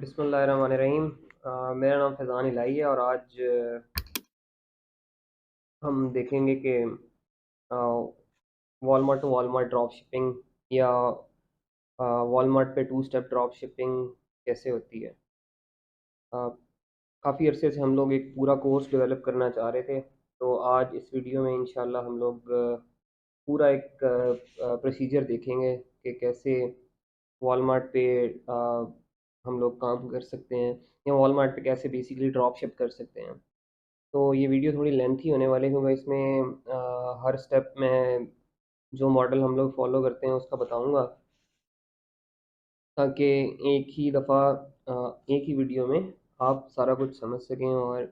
बिस्मिल्लाहिर्रहमानिर्रहीम। मेरा नाम फैज़ान इलाही है और आज हम देखेंगे कि Walmart to Walmart drop shipping या वॉलमार्ट पे टू स्टेप ड्रॉप शिपिंग कैसे होती है। काफ़ी अरसे से हम लोग एक पूरा कोर्स डेवलप करना चाह रहे थे, तो आज इस वीडियो में इंशाल्लाह हम लोग पूरा एक प्रोसीजर देखेंगे कि कैसे वॉलमार्ट पे हम लोग काम कर सकते हैं या वॉलमार्ट पे कैसे बेसिकली ड्रॉप शिप कर सकते हैं। तो ये वीडियो थोड़ी लेंथी होने वाली है क्योंकि इसमें हर स्टेप में जो मॉडल हम लोग फॉलो करते हैं उसका बताऊंगा, ताकि एक ही दफ़ा एक ही वीडियो में आप सारा कुछ समझ सकें और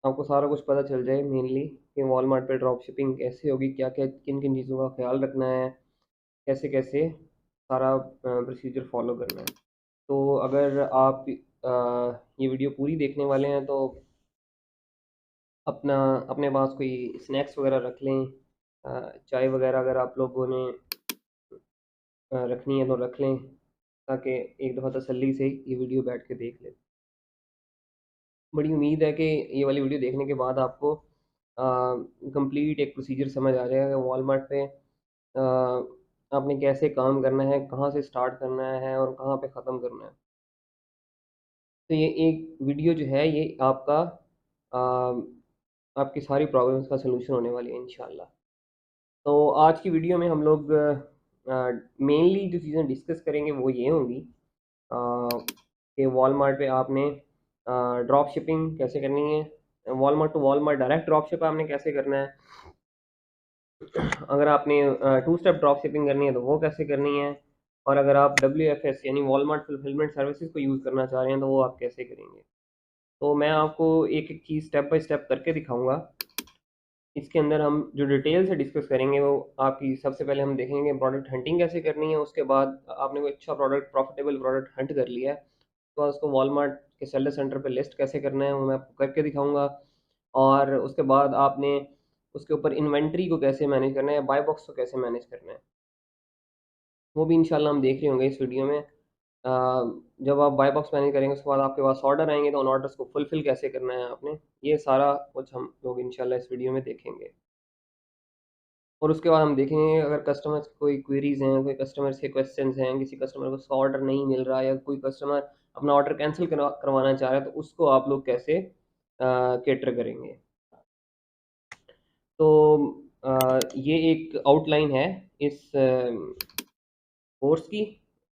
आपको सारा कुछ पता चल जाए मेनली कि वॉलमार्ट पे ड्रॉप शिपिंग कैसे होगी, क्या क्या किन किन चीज़ों का ख्याल रखना है, कैसे कैसे सारा प्रोसीजर फॉलो करना है। तो अगर आप ये वीडियो पूरी देखने वाले हैं तो अपना अपने पास कोई स्नैक्स वगैरह रख लें। चाय वगैरह अगर आप लोगों ने रखनी है तो रख लें, ताकि एक दफ़ा तसल्ली से ये वीडियो बैठ के देख लें। बड़ी उम्मीद है कि ये वाली वीडियो देखने के बाद आपको कंप्लीट एक प्रोसीजर समझ आ जाएगा कि वॉलमार्ट पे आपने कैसे काम करना है, कहाँ से स्टार्ट करना है और कहाँ पे ख़त्म करना है। तो ये एक वीडियो जो है ये आपका आपकी सारी प्रॉब्लम्स का सलूशन होने वाली है इंशाल्लाह। तो आज की वीडियो में हम लोग मेनली जो चीज़ें डिस्कस करेंगे वो ये होंगी कि वॉलमार्ट पे आपने ड्रॉप शिपिंग कैसे करनी है, Walmart to Walmart direct drop ship आपने कैसे करना है, अगर आपने टू स्टेप ड्रॉप शिपिंग करनी है तो वो कैसे करनी है, और अगर आप WFS यानी वॉलमार्ट फुलफिलमेंट सर्विसेज को यूज़ करना चाह रहे हैं तो वो आप कैसे करेंगे। तो मैं आपको एक एक चीज़ स्टेप बाय स्टेप करके दिखाऊंगा। इसके अंदर हम जो डिटेल से डिस्कस करेंगे वो आपकी सबसे पहले हम देखेंगे प्रोडक्ट हंटिंग कैसे करनी है। उसके बाद आपने कोई अच्छा प्रोडक्ट प्रॉफिटेबल प्रोडक्ट हंट कर लिया है तो उसको वॉलमार्ट के सेलर सेंटर पे लिस्ट कैसे करना है वो मैं आपको करके दिखाऊंगा। और उसके बाद आपने उसके ऊपर इन्वेंट्री को कैसे मैनेज करना है, बाय बॉक्स को कैसे मैनेज करना है, वो भी इंशाल्लाह हम देख रहे होंगे इस वीडियो में। जब आप बाय बॉक्स मैनेज करेंगे उसके बाद आपके पास ऑर्डर आएंगे तो उन ऑर्डर्स को फुलफिल कैसे करना है आपने, ये सारा कुछ हम लोग इंशाल्लाह इस वीडियो में देखेंगे। और उसके बाद हम देखेंगे अगर कस्टमर्स की कोई क्वेरीज हैं, कोई कस्टमर से क्वेश्चंस हैं, किसी कस्टमर को उसका ऑर्डर नहीं मिल रहा या कोई कस्टमर अपना ऑर्डर कैंसिल करवाना चाह रहा है तो उसको आप लोग कैसे कैटर करेंगे। तो ये एक आउटलाइन है इस कोर्स की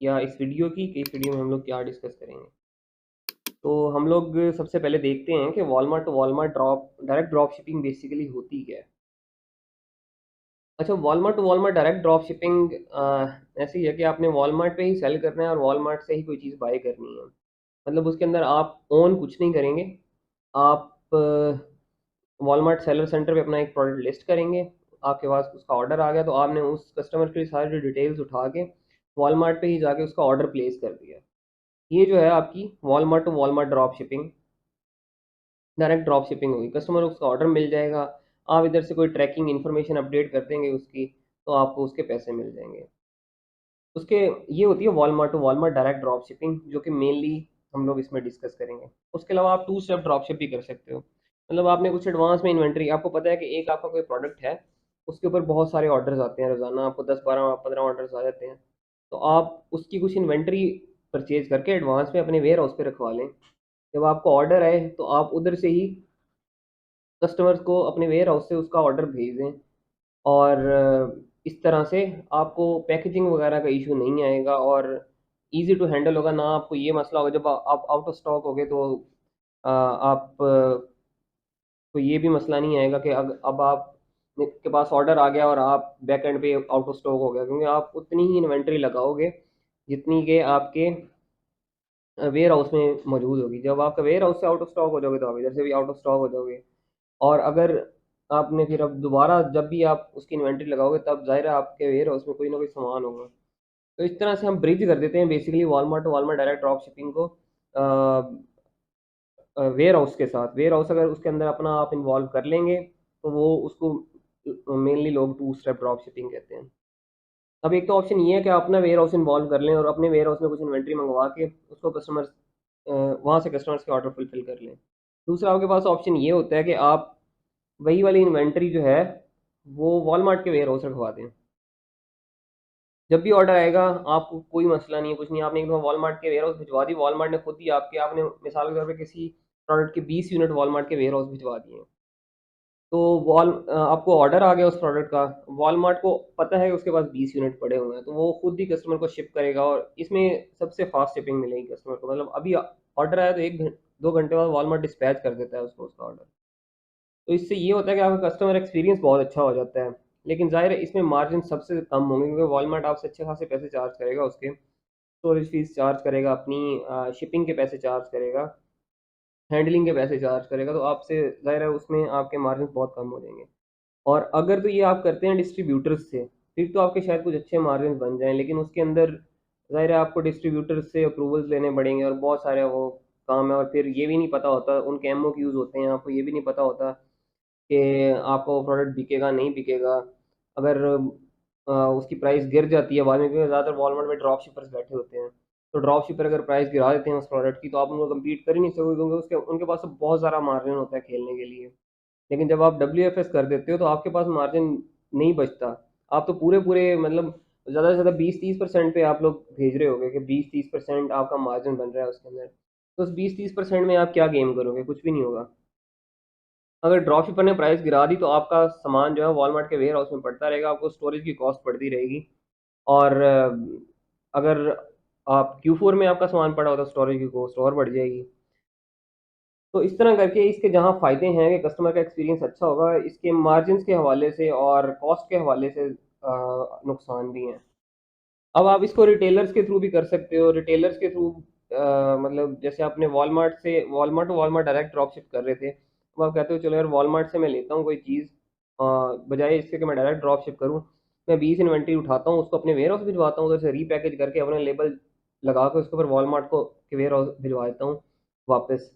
या इस वीडियो की कि इस वीडियो में हम लोग क्या डिस्कस करेंगे। तो हम लोग सबसे पहले देखते हैं कि Walmart to Walmart direct drop shipping basically होती क्या है। अच्छा, Walmart to Walmart direct drop shipping ऐसी है कि आपने वॉलमार्ट पे ही सेल करना है और वॉलमार्ट से ही कोई चीज़ बाय करनी है। मतलब उसके अंदर आप ओन कुछ नहीं करेंगे। आप वॉलमार्ट सेलर सेंटर पे अपना एक प्रोडक्ट लिस्ट करेंगे, आपके पास उसका ऑर्डर आ गया तो आपने उस कस्टमर के लिए सारी डिटेल्स उठा के वॉलमार्ट पे ही जाके उसका ऑर्डर प्लेस कर दिया। ये जो है आपकी Walmart to Walmart drop shipping direct drop shipping होगी। कस्टमर को उसका ऑर्डर मिल जाएगा, आप इधर से कोई ट्रैकिंग इन्फॉर्मेशन अपडेट कर देंगे उसकी, तो आपको उसके पैसे मिल जाएंगे। उसके ये होती है Walmart to Walmart direct drop shipping, जो कि मेनली हम लोग इसमें डिस्कस करेंगे। उसके अलावा आप टू स्टेप ड्रॉप शिप भी कर सकते हो। मतलब आपने कुछ एडवांस में इन्वेंट्री, आपको पता है कि एक आपका कोई प्रोडक्ट है उसके ऊपर बहुत सारे ऑर्डर्स आते हैं, रोजाना आपको 10 12 15 ऑर्डर्स आ जाते हैं। तो आप उसकी कुछ इन्वेंट्री परचेज करके एडवांस में अपने वेयर हाउस पे रखवा लें। जब आपको ऑर्डर आए तो आप उधर से ही कस्टमर्स को अपने वेयर हाउस से उसका ऑर्डर भेज दें। और इस तरह से आपको पैकेजिंग वगैरह का इशू नहीं आएगा और इजी टू हैंडल होगा। ना आपको ये मसला होगा जब आप आउट ऑफ स्टॉक हो गए तो आप को ये भी मसला नहीं आएगा कि अब आप के पास ऑर्डर आ गया और आप बैक एंड पे आउट ऑफ स्टॉक हो गया, क्योंकि आप उतनी ही इन्वेंट्री लगाओगे जितनी के आपके वेयर हाउस में मौजूद होगी। जब आपका वेयर हाउस से आउट ऑफ स्टॉक हो जाओगे तो आप इधर से भी आउट ऑफ स्टॉक हो जाओगे। और अगर आपने फिर अब दोबारा जब भी आप उसकी इन्वेंट्री लगाओगे तब ज़ाहिर है आपके वेयर हाउस में कोई ना कोई सामान होगा। तो इस तरह से हम ब्रिज कर देते हैं basically Walmart to Walmart direct drop shipping को वेयर हाउस के साथ। वेयर हाउस अगर उसके अंदर अपना आप इन्वॉल्व कर लेंगे तो वो उसको मेनली लोग टू स्टेप ड्रॉप शिपिंग कहते हैं। अब एक तो ऑप्शन ये है कि आप अपना वेयर हाउस इन्वॉल्व कर लें और अपने वेयर हाउस में कुछ इन्वेंट्री मंगवा के उसको कस्टमर वहाँ से कस्टमर्स के ऑर्डर फुलफ़िल कर लें। दूसरा आपके पास ऑप्शन ये होता है कि आप वही वाली इन्वेंटरी जो है, वो वॉलमार्ट के वेयर हाउस रखवा दें। जब भी ऑर्डर आएगा, आपको कोई मसला नहीं है, कुछ नहीं है, आपने एक दफ़ा वॉलमार्ट के वेयर हाउस भिजवा दी, वॉलमार्ट ने खुद ही आपने मिसाल के तौर पे किसी प्रोडक्ट के 20 यूनिट वॉलमार्ट के वेयर हाउस भिजवा दिए। तो आपको ऑर्डर आ गया उस प्रोडक्ट का, वॉलमार्ट को पता है कि उसके पास 20 यूनिट पड़े हुए हैं, तो वो खुद ही कस्टमर को शिप करेगा और इसमें सबसे फ़ास्ट शिपिंग मिलेगी कस्टमर को। मतलब अभी ऑर्डर आया तो 2 घंटे बाद वॉलमार्ट डिस्पैच कर देता है उसको उसका ऑर्डर। तो इससे ये होता है कि आपका कस्टमर एक्सपीरियंस बहुत अच्छा हो जाता है। लेकिन ज़ाहिर है इसमें मार्जिन सबसे कम होंगे क्योंकि वॉलमार्ट आपसे अच्छे खासे पैसे चार्ज करेगा उसके, स्टोरेज फ़ीस चार्ज करेगा, अपनी शिपिंग के पैसे चार्ज करेगा, हैंडलिंग के पैसे चार्ज करेगा, तो आपसे ज़ाहिर है उसमें आपके मार्जिन बहुत कम हो जाएँगे। और अगर तो ये आप करते हैं डिस्ट्रीब्यूटर्स से, फिर तो आपके शायद कुछ अच्छे मार्जिन बन जाएँ, लेकिन उसके अंदर ज़ाहिर है आपको डिस्ट्रीब्यूटर्स से अप्रूवल्स लेने पड़ेंगे और बहुत सारे वो काम है, और फिर ये भी नहीं पता होता, उनके एमओक्यूज़ होते हैं, आपको ये भी नहीं पता होता कि आपका वो प्रोडक्ट बिकेगा, नहीं बिकेगा। अगर उसकी प्राइस गिर जाती है बाद में, क्योंकि ज़्यादातर वॉलमार्ट में ड्रॉप शिपर्स बैठे होते हैं। तो ड्रॉप शिपर अगर प्राइस गिरा देते हैं उस प्रोडक्ट की, तो आप उनको कम्पीट कर ही नहीं सकोगे क्योंकि उसके उनके पास तो बहुत सारा मार्जिन होता है खेलने के लिए। लेकिन जब आप डब्ल्यूएफएस कर देते हो तो आपके पास मार्जिन नहीं बचता। आप तो पूरे-पूरे मतलब ज़्यादा से ज़्यादा 20-30% पे आप लोग भेज रहे होगे कि 20-30% आपका मार्जिन बन रहा है उसके अंदर। तो उस 20-30% में आप क्या गेन करोगे? कुछ भी नहीं होगा। अगर ड्रॉपशिपर ने प्राइस गिरा दी तो आपका सामान जो है वॉलमार्ट के वेयर हाउस में पड़ता रहेगा, आपको स्टोरेज की कॉस्ट पड़ती रहेगी। और अगर आप Q4 में आपका सामान पड़ा हो तो स्टोरेज की कॉस्ट और बढ़ जाएगी। तो इस तरह करके इसके जहाँ फ़ायदे हैं कि कस्टमर का एक्सपीरियंस अच्छा होगा, इसके मार्जिन्स के हवाले से और कॉस्ट के हवाले से नुकसान भी हैं। अब आप इसको रिटेलर्स के थ्रू भी कर सकते हो। रिटेलर्स के थ्रू मतलब जैसे आपने Walmart to Walmart direct drop ship कर रहे थे। अब आप कहते हो चलो यार वॉलमार्ट से मैं लेता हूँ कोई चीज़, बजाय इसके कि मैं डायरेक्ट ड्रॉप शिप करूँ, मैं 20 इन्वेंटरी उठाता हूँ, उसको अपने वेयर हाउस भिजवाता हूँ, उधर से रीपैकेज करके अपना लेबल लगा के उसके ऊपर वॉलमार्ट को के वेयर हाउस भिजवा देता हूँ वापस,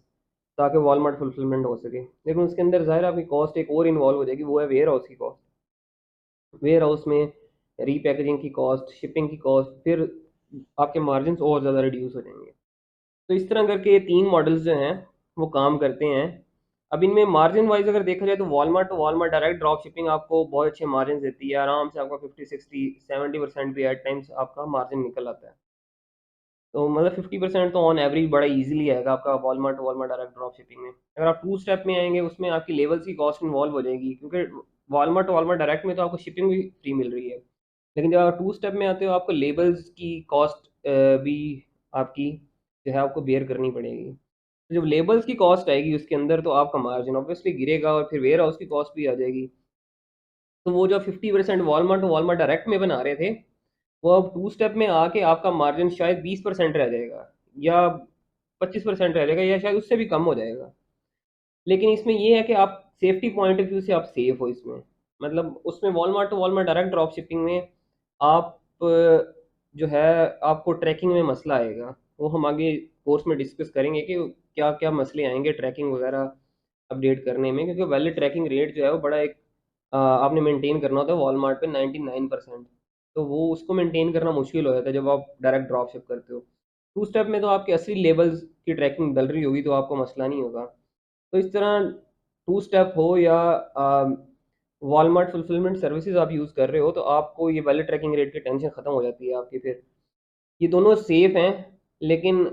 ताकि वॉलमार्ट फुलफिलमेंट हो सके। लेकिन उसके अंदर ज़ाहिर है आपकी कॉस्ट एक और इन्वॉल्व हो जाएगी, वो है वेयर हाउस की कॉस्ट। वेयर हाउस में रीपैकेजिंग की कॉस्ट, शिपिंग की कॉस्ट, फिर आपके मार्जिन्स और ज़्यादा रिड्यूस हो जाएँगे। तो इस तरह करके ये 3 मॉडल्स जो हैं, वो काम करते हैं। अब इनमें मार्जिन वाइज़ अगर देखा जाए तो वॉलमार्ट डायरेक्ट ड्रॉप शिपिंग आपको बहुत अच्छे मार्जिन देती है। आराम से आपका 50, 60, 70% भी एट टाइम्स आपका मार्जिन निकल आता है। तो मतलब 50% तो ऑन एवरेज बड़ा ईज़िली आएगा आपका वॉलमार्ट डायरेक्ट ड्रॉप शिपिंग में। अगर आप 2 स्टेप में आएँगे, उसमें आपकी लेवल्स की कॉस्ट इन्वॉल्व हो जाएगी, क्योंकि वॉलमार्ट डायरेक्ट में तो आपको शिपिंग भी फ्री मिल रही है। लेकिन जब आप 2 स्टेप में आते हो, आपको लेबल्स की कॉस्ट भी आपकी जो है आपको बेयर करनी पड़ेगी। तो जब लेबल्स की कॉस्ट आएगी उसके अंदर, तो आपका मार्जिन ऑब्वियसली गिरेगा और फिर वेयर हाउस की कॉस्ट भी आ जाएगी। तो वो जो 50% वॉलमार्ट डायरेक्ट में बना रहे थे, वो अब 2 स्टेप में आके आपका मार्जिन शायद 20% रह जाएगा या 25% रह जाएगा या शायद उससे भी कम हो जाएगा। लेकिन इसमें ये है कि आप सेफ्टी पॉइंट ऑफ व्यू से आप सेफ हो इसमें। मतलब उसमें वॉलमार्ट डायरेक्ट ड्रॉप शिपिंग में आप जो है आपको ट्रैकिंग में मसला आएगा। वो हम आगे कोर्स में डिस्कस करेंगे कि क्या-क्या मसले आएँगे ट्रैकिंग वगैरह अपडेट करने में, क्योंकि वैलिड ट्रैकिंग रेट जो है वो बड़ा एक आपने मेंटेन करना होता है वॉलमार्ट पे 99%। तो वो उसको मेंटेन करना मुश्किल हो जाता है जब आप डायरेक्ट ड्रॉप शिप करते हो। 2 स्टेप में तो आपके असली लेवल्स की ट्रैकिंग डल रही होगी, तो आपको मसला नहीं होगा। तो इस तरह 2 स्टेप हो या वॉलमार्ट फुलफिलमेंट सर्विसेज़ आप यूज़ कर रहे हो, तो आपको ये वैलिड ट्रैकिंग रेट की टेंशन खत्म हो जाती है आपकी फिर। ये दोनों सेफ हैं, लेकिन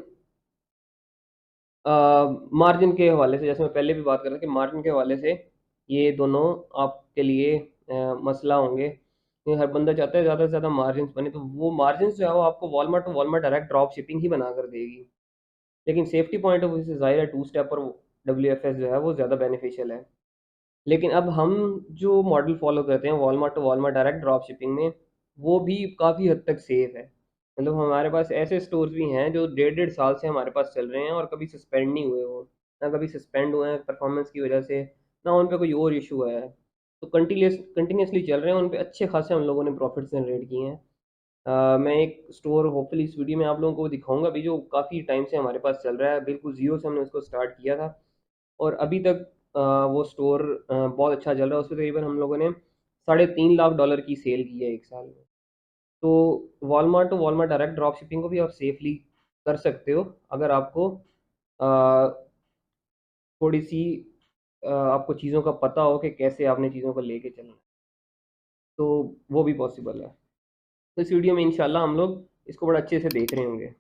मार्जिन के हवाले से, जैसे मैं पहले भी बात कर रहा था कि मार्जिन के हवाले से ये दोनों आपके लिए मसला होंगे। कि हर बंदा चाहता है ज़्यादा से ज़्यादा मार्जिन्स बने, तो वो मार्जिन्स जो है वो आपको वॉलमार्ट डायरेक्ट ड्रॉप शिपिंग ही बना कर देगी। लेकिन सेफ्टी पॉइंट ऑफ व्यू से ज़ाहिर है 2 स्टेप और डब्ल्यूएफएस जो है वो ज़्यादा बेनिफिशियल है। लेकिन अब हम जो मॉडल फ़ॉलो करते हैं वॉलमार्ट डायरेक्ट ड्रॉप शिपिंग में, वो भी काफ़ी हद तक सेफ़ है। मतलब हमारे पास ऐसे स्टोर्स भी हैं जो डेढ़-डेढ़ साल से हमारे पास चल रहे हैं और कभी सस्पेंड नहीं हुए वो। ना कभी सस्पेंड हुए हैं परफ़ॉर्मेंस की वज़ह से, ना उन पे कोई और इश्यू आया है। तो कंटीन्यूअसली चल रहे हैं, उन पे अच्छे खासे हम लोगों ने प्रॉफ़िट्स जनरेट किए हैं। मैं एक स्टोर होपफुली इस वीडियो में आप लोगों को दिखाऊँगा अभी, जो काफ़ी टाइम से हमारे पास चल रहा है। बिल्कुल ज़ीरो से हमने उसको स्टार्ट किया था और अभी तक वो स्टोर बहुत अच्छा चल रहा है। उसपे तकरीबन हम लोगों ने साढ़े 3 लाख डॉलर की सेल की है 1 साल में। तो वॉलमार्ट डायरेक्ट ड्रॉप शिपिंग को भी आप सेफ़ली कर सकते हो, अगर आपको थोड़ी सी आपको चीज़ों का पता हो कि कैसे आपने चीज़ों को लेके चलना है, तो वो भी पॉसिबल है। तो इस वीडियो में इंशाल्लाह हम लोग इसको बड़ा अच्छे से देख रहे होंगे।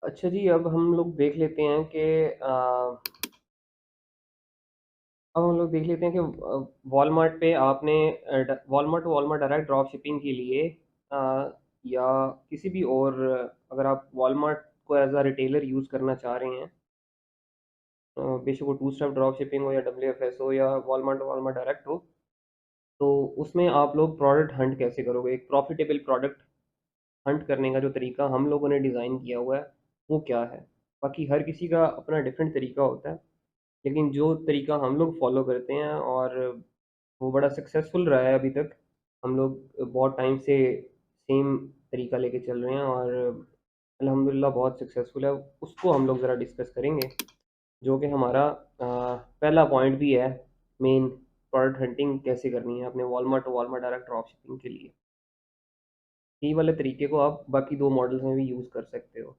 अच्छा जी, अब हम लोग देख लेते हैं कि अब हम लोग देख लेते हैं कि वॉलमार्ट पे आपने Walmart to Walmart direct drop shipping के लिए या किसी भी और अगर आप वॉलमार्ट को एज अ रिटेलर यूज़ करना चाह रहे हैं, बेशक वो टू स्टेप ड्रॉप शिपिंग हो या WFS हो या वॉलमार्ट टू वॉलमार्ट डायरेक्ट हो, तो उसमें आप लोग प्रोडक्ट हंट कैसे करोगे? एक प्रॉफिटेबल प्रोडक्ट हंट करने का जो तरीका हम लोगों ने डिज़ाइन किया हुआ है, वो क्या है? बाकी हर किसी का अपना डिफरेंट तरीका होता है, लेकिन जो तरीका हम लोग फॉलो करते हैं और वो बड़ा सक्सेसफुल रहा है अभी तक। हम लोग बहुत टाइम से सेम तरीका लेके चल रहे हैं और अल्हम्दुलिल्लाह बहुत सक्सेसफुल है। उसको हम लोग ज़रा डिस्कस करेंगे, जो कि हमारा पहला पॉइंट भी है मेन। प्रोडक्ट हंटिंग कैसे करनी है अपने Walmart to Walmart direct drop shipping के लिए। यही वाले तरीके को आप बाकी 2 मॉडल्स में भी यूज़ कर सकते हो।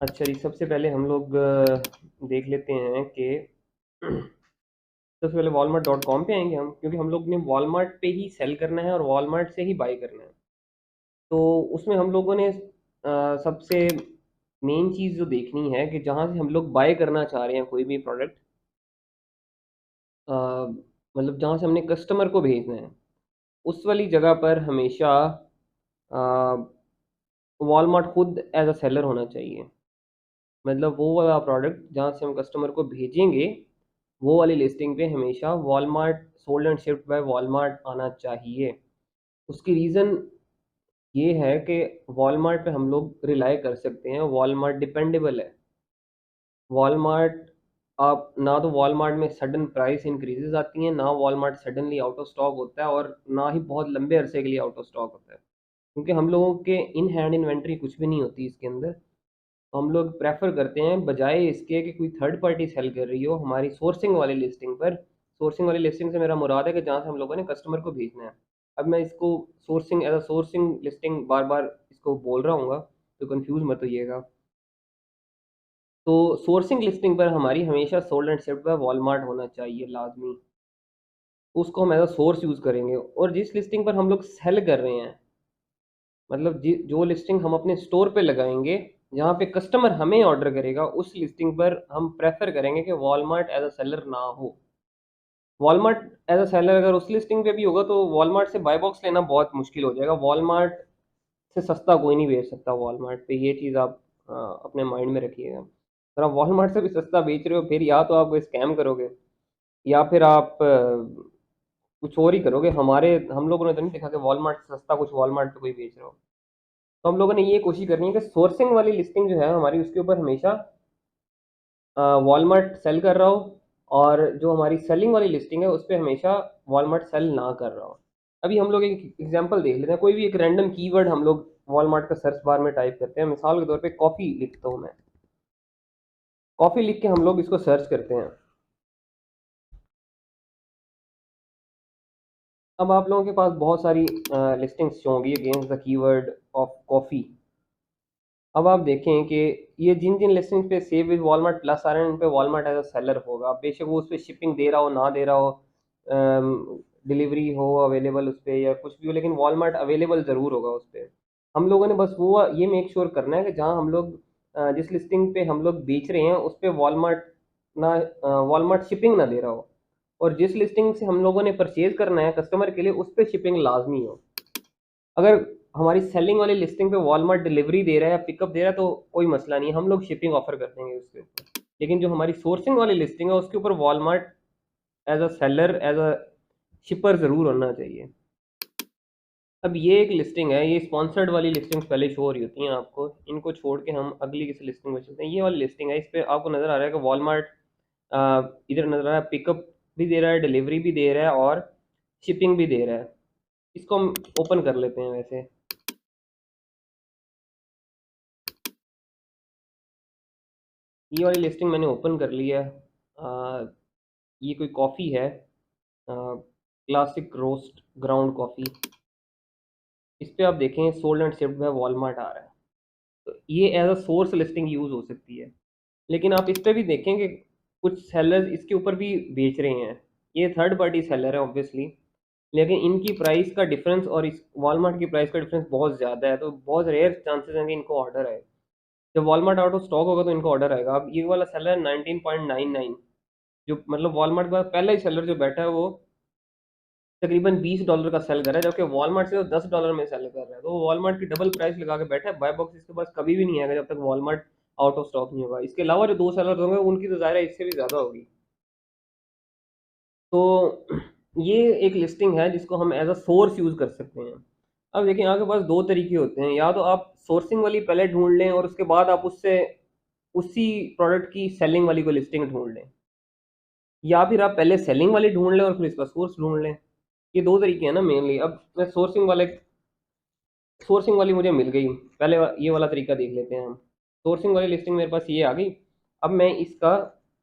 अच्छा जी, सबसे पहले हम लोग देख लेते हैं कि सबसे पहले walmart.com पे आएँगे हम, क्योंकि हम लोग ने वॉलमार्ट पे ही सेल करना है और वॉलमार्ट से ही बाय करना है। तो उसमें हम लोगों ने सबसे मेन चीज़ जो देखनी है कि जहाँ से हम लोग बाय करना चाह रहे हैं कोई भी प्रोडक्ट, मतलब जहाँ से हमने कस्टमर को भेजना है, उस वाली जगह पर हमेशा वॉलमार्ट खुद एज़ अ सेलर होना चाहिए। मतलब वो वाला प्रोडक्ट जहाँ से हम कस्टमर को भेजेंगे, वो वाली लिस्टिंग पे हमेशा Walmart sold and shipped by Walmart आना चाहिए। उसकी रीज़न ये है कि वॉलमार्ट पे हम लोग रिलाय कर सकते हैं, वॉलमार्ट डिपेंडेबल है। वॉलमार्ट आप ना तो वॉलमार्ट में सडन प्राइस इंक्रीज़ेज़ आती हैं, ना Walmart suddenly out of stock होता है और ना ही बहुत लंबे अरसे के लिए आउट ऑफ स्टॉक होता है। क्योंकि हम लोगों के इन हैंड इन्वेंटरी कुछ भी नहीं होती इसके अंदर। तो हम लोग प्रेफ़र करते हैं बजाए इसके कि कोई थर्ड पार्टी सेल कर रही हो हमारी सोर्सिंग वाली लिस्टिंग पर। सोर्सिंग वाली लिस्टिंग से मेरा मुराद है कि जहाँ से हम लोगों ने कस्टमर को भेजना है। अब मैं इसको sourcing as a sourcing listing बार-बार इसको बोल रहा हूँगा, तो कन्फ्यूज़ मत होइएगा। तो सोर्सिंग लिस्टिंग पर हमारी हमेशा sold and shipped by Walmart होना चाहिए लाज़मी। उसको हम एज़ अ सोर्स यूज़ करेंगे और जिस लिस्टिंग पर हम लोग सेल कर रहे हैं, मतलब जो लिस्टिंग हम अपने स्टोर पे लगाएँगे, जहाँ पे कस्टमर हमें ऑर्डर करेगा, उस लिस्टिंग पर हम प्रेफ़र करेंगे कि वॉलमार्ट एज़ अ सेलर ना हो। वॉलमार्ट एज़ अ सेलर अगर उस लिस्टिंग पे भी होगा, तो वॉलमार्ट से बाय बॉक्स लेना बहुत मुश्किल हो जाएगा। वॉलमार्ट से सस्ता कोई नहीं बेच सकता वॉलमार्ट पे, ये चीज़ आप अपने माइंड में रखिएगा। अगर आप वॉलमार्ट से भी सस्ता बेच रहे हो, फिर या तो आप कोई स्कैम करोगे या फिर आप कुछ और ही करोगे। हम लोगों ने तो नहीं देखा कि वॉलमार्ट से सस्ता कुछ वॉलमार्ट पे कोई बेच रहा हो। तो हम लोगों ने ये कोशिश करनी है कि सोर्सिंग वाली लिस्टिंग जो है हमारी, उसके ऊपर हमेशा वॉलमार्ट सेल कर रहा हो और जो हमारी सेलिंग वाली लिस्टिंग है उस पे हमेशा वॉलमार्ट सेल ना कर रहा हो। अभी हम लोग एक एग्जांपल देख लेते हैं। कोई भी एक रैंडम कीवर्ड हम लोग वॉलमार्ट का सर्च बार में टाइप करते हैं। मिसाल के तौर पे कॉफ़ी लिखता हूँ मैं। कॉफ़ी लिख के हम लोग इसको सर्च करते हैं। अब आप लोगों के पास बहुत सारी लिस्टिंग्स होंगी against the keyword of coffee. अब आप देखें कि ये जिन जिन लिस्टिंग्स पे सेव विद वॉलमार्ट प्लस आ रहे हैं, उन पे वॉलमार्ट एज अ सेलर होगा। बेशक वो उस पे शिपिंग दे रहा हो ना दे रहा हो, डिलीवरी हो अवेलेबल उस पे या कुछ भी हो, लेकिन वॉलमार्ट अवेलेबल ज़रूर होगा उस पे। हम लोगों ने बस वो ये मेक श्योर करना है कि जहाँ हम लोग जिस लिस्टिंग पे हम लोग बेच रहे हैं उस पे वॉलमार्ट शिपिंग ना दे रहा हो, और जिस लिस्टिंग से हम लोगों ने परचेज करना है कस्टमर के लिए उस पे शिपिंग लाजमी हो। अगर हमारी सेलिंग वाली लिस्टिंग पे वॉलमार्ट डिलीवरी दे रहा है या पिकअप दे रहा है तो कोई मसला नहीं है, हम लोग शिपिंग ऑफर कर देंगे उसके ऊपर। लेकिन जो हमारी सोर्सिंग वाली लिस्टिंग है उसके ऊपर Walmart as a seller as a shipper ज़रूर होना चाहिए। अब ये एक लिस्टिंग है, ये स्पॉन्सर्ड वाली लिस्टिंग्स पहले शो हो रही होती हैं आपको। इनको छोड़ के हम अगली किसी लिस्टिंग में चलते हैं। ये वाली लिस्टिंग है, इस पे आपको नज़र आ रहा है कि वॉलमार्ट इधर नज़र आ रहा है, पिकअप भी दे रहा है, डिलीवरी भी दे रहा है और शिपिंग भी दे रहा है। इसको हम ओपन कर लेते हैं वैसे। ये वाली लिस्टिंग मैंने ओपन कर ली है। ये कोई कॉफ़ी है, क्लासिक रोस्ट ग्राउंड कॉफ़ी। इस पे आप देखें sold and shipped by Walmart आ रहा है, तो ये as a source listing use हो सकती है। लेकिन आप इस पे भी देखें कि कुछ सेलर्स इसके ऊपर भी बेच रहे हैं। ये थर्ड पार्टी सेलर है ऑब्वियसली, लेकिन इनकी प्राइस का डिफरेंस और इस वॉलमार्ट की प्राइस का डिफरेंस बहुत ज़्यादा है, तो बहुत रेयर चांसेस हैं कि इनको ऑर्डर आए। जब वॉलमार्ट आउट ऑफ स्टॉक होगा तो इनको ऑर्डर आएगा। अब ये वाला सेलर है 19.99, जो मतलब वॉलमार्ट का पहला ही सेलर जो बैठा है वो तकरीबन $20 का सेल कर रहा है, जबकि वॉलमार्ट से वो $10 में सेल कर रहा है। तो वो वॉलमार्ट की डबल प्राइस लगा के बैठा है। बाय बॉक्स इसके पास कभी भी नहीं आएगा जब तक वॉलमार्ट आउट ऑफ स्टॉक नहीं होगा। इसके अलावा जो दो सेलर होंगे उनकी तो ज़ाहिर है इससे भी ज़्यादा होगी। तो ये एक लिस्टिंग है जिसको हम एज अ सोर्स यूज़ कर सकते हैं। अब देखिए आपके पास दो तरीके होते हैं, या तो आप सोर्सिंग वाली पहले ढूंढ लें और उसके बाद आप उससे उसी प्रोडक्ट की सेलिंग वाली को लिस्टिंग ढूंढ लें, या फिर आप पहले सेलिंग वाली ढूंढ लें और फिर इसका सोर्स ढूंढ लें। ये दो तरीके हैं ना मेनली। अब मैं सोर्सिंग वाली मुझे मिल गई, पहले ये वाला तरीका देख लेते हैं हम। सोर्सिंग वाली लिस्टिंग मेरे पास ये आ गई। अब मैं इसका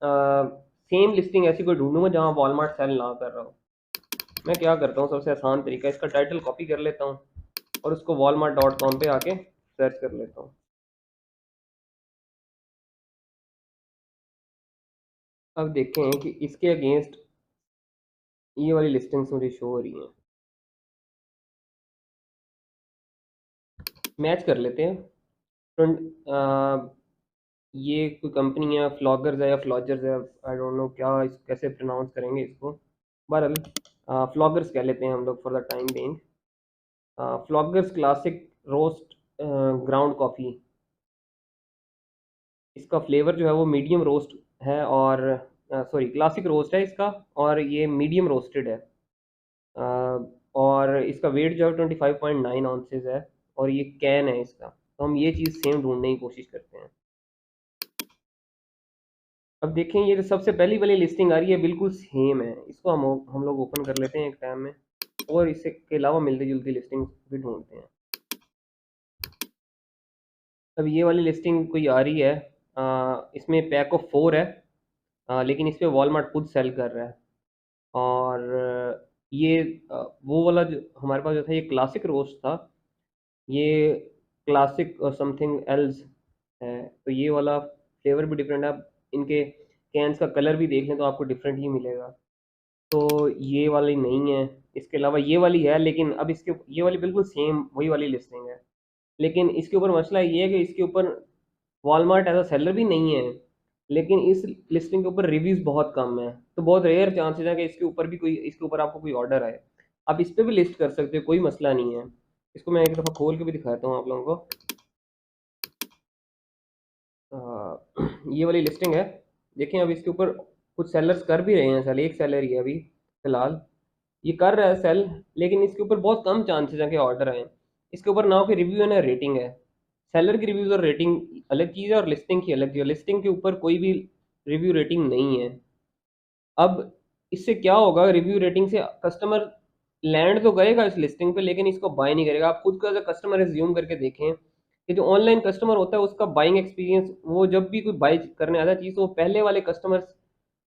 सेम लिस्टिंग ऐसी कोई ढूंढूंगा जहाँ वॉलमार्ट सेल ना कर रहा हो। मैं क्या करता हूँ, सबसे आसान तरीका, इसका टाइटल कॉपी कर लेता हूँ और उसको walmart.com पे आके सर्च कर लेता हूँ। अब देखें कि इसके अगेंस्ट ये वाली लिस्टिंग्स मुझे शो हो रही हैं। मैच कर लेते हैं। फ्रंट ये कोई कंपनी है, फ्लॉगर्स है या फ्लॉजर्स है, आई डोंट नो क्या कैसे प्रोनाउंस करेंगे इसको। बहरहाल फ्लॉगर्स कह लेते हैं हम लोग for the time being. Folgers classic roast ground coffee, इसका फ्लेवर जो है वो मीडियम रोस्ट है, और सॉरी क्लासिक रोस्ट है इसका, और ये मीडियम रोस्टेड है। और इसका वेट जो है 25.9 आउंसेज है, और ये कैन है इसका। तो हम ये चीज़ सेम ढूंढने की कोशिश करते हैं। अब देखें ये जो सबसे पहली वाली लिस्टिंग आ रही है बिल्कुल सेम है, इसको हम लोग ओपन कर लेते हैं एक टाइम में, और इससे के अलावा मिलती जुलती लिस्टिंग भी ढूंढते हैं। अब ये वाली लिस्टिंग कोई आ रही है, इसमें पैक ऑफ 4 है, लेकिन इस पे वॉलमार्ट खुद सेल कर रहा है। और ये वो वाला जो हमारे पास जो था ये क्लासिक रोस्ट था, ये क्लासिक समथिंग एल्स है। तो ये वाला फ्लेवर भी डिफरेंट है। आप इनके कैंस का कलर भी देख लें तो आपको डिफरेंट ही मिलेगा। तो ये वाली नहीं है। इसके अलावा ये वाली है, लेकिन अब इसके ये वाली बिल्कुल सेम वही वाली लिस्टिंग है, लेकिन इसके ऊपर मसला ये है कि इसके ऊपर वॉलमार्ट एज अ सेलर भी नहीं है, लेकिन इस लिस्टिंग के ऊपर रिव्यूज़ बहुत कम है। तो बहुत रेयर चांसेस है कि इसके ऊपर आपको कोई ऑर्डर आए। आप इस पे भी लिस्ट कर सकते हो, कोई मसला नहीं है। इसको मैं एक दफ़ा खोल के भी दिखाता हूँ आप लोगों को। ये वाली लिस्टिंग है। देखें अब इसके ऊपर कुछ सेलर्स कर भी रहे हैं सेल, एक सेलर ही है अभी फिलहाल ये कर रहा है सेल, लेकिन इसके ऊपर बहुत कम चांसेस हैं कि ऑर्डर आए। इसके ऊपर ना कोई रिव्यू है ना रेटिंग है। सेलर की रिव्यूज़ और रेटिंग अलग चीज़ है, और लिस्टिंग की अलग चीज़ है। लिस्टिंग के ऊपर कोई भी रिव्यू रेटिंग नहीं है। अब इससे क्या होगा, रिव्यू रेटिंग से कस्टमर लैंड तो करेगा इस लिस्टिंग पे, लेकिन इसको बाय नहीं करेगा। आप खुद को एज अ कस्टमर एज्यूम करके देखें कि जो ऑनलाइन कस्टमर होता है उसका बाइंग एक्सपीरियंस, वो जब भी कोई बाई करने आता है चीज़, तो वो पहले वाले कस्टमर्स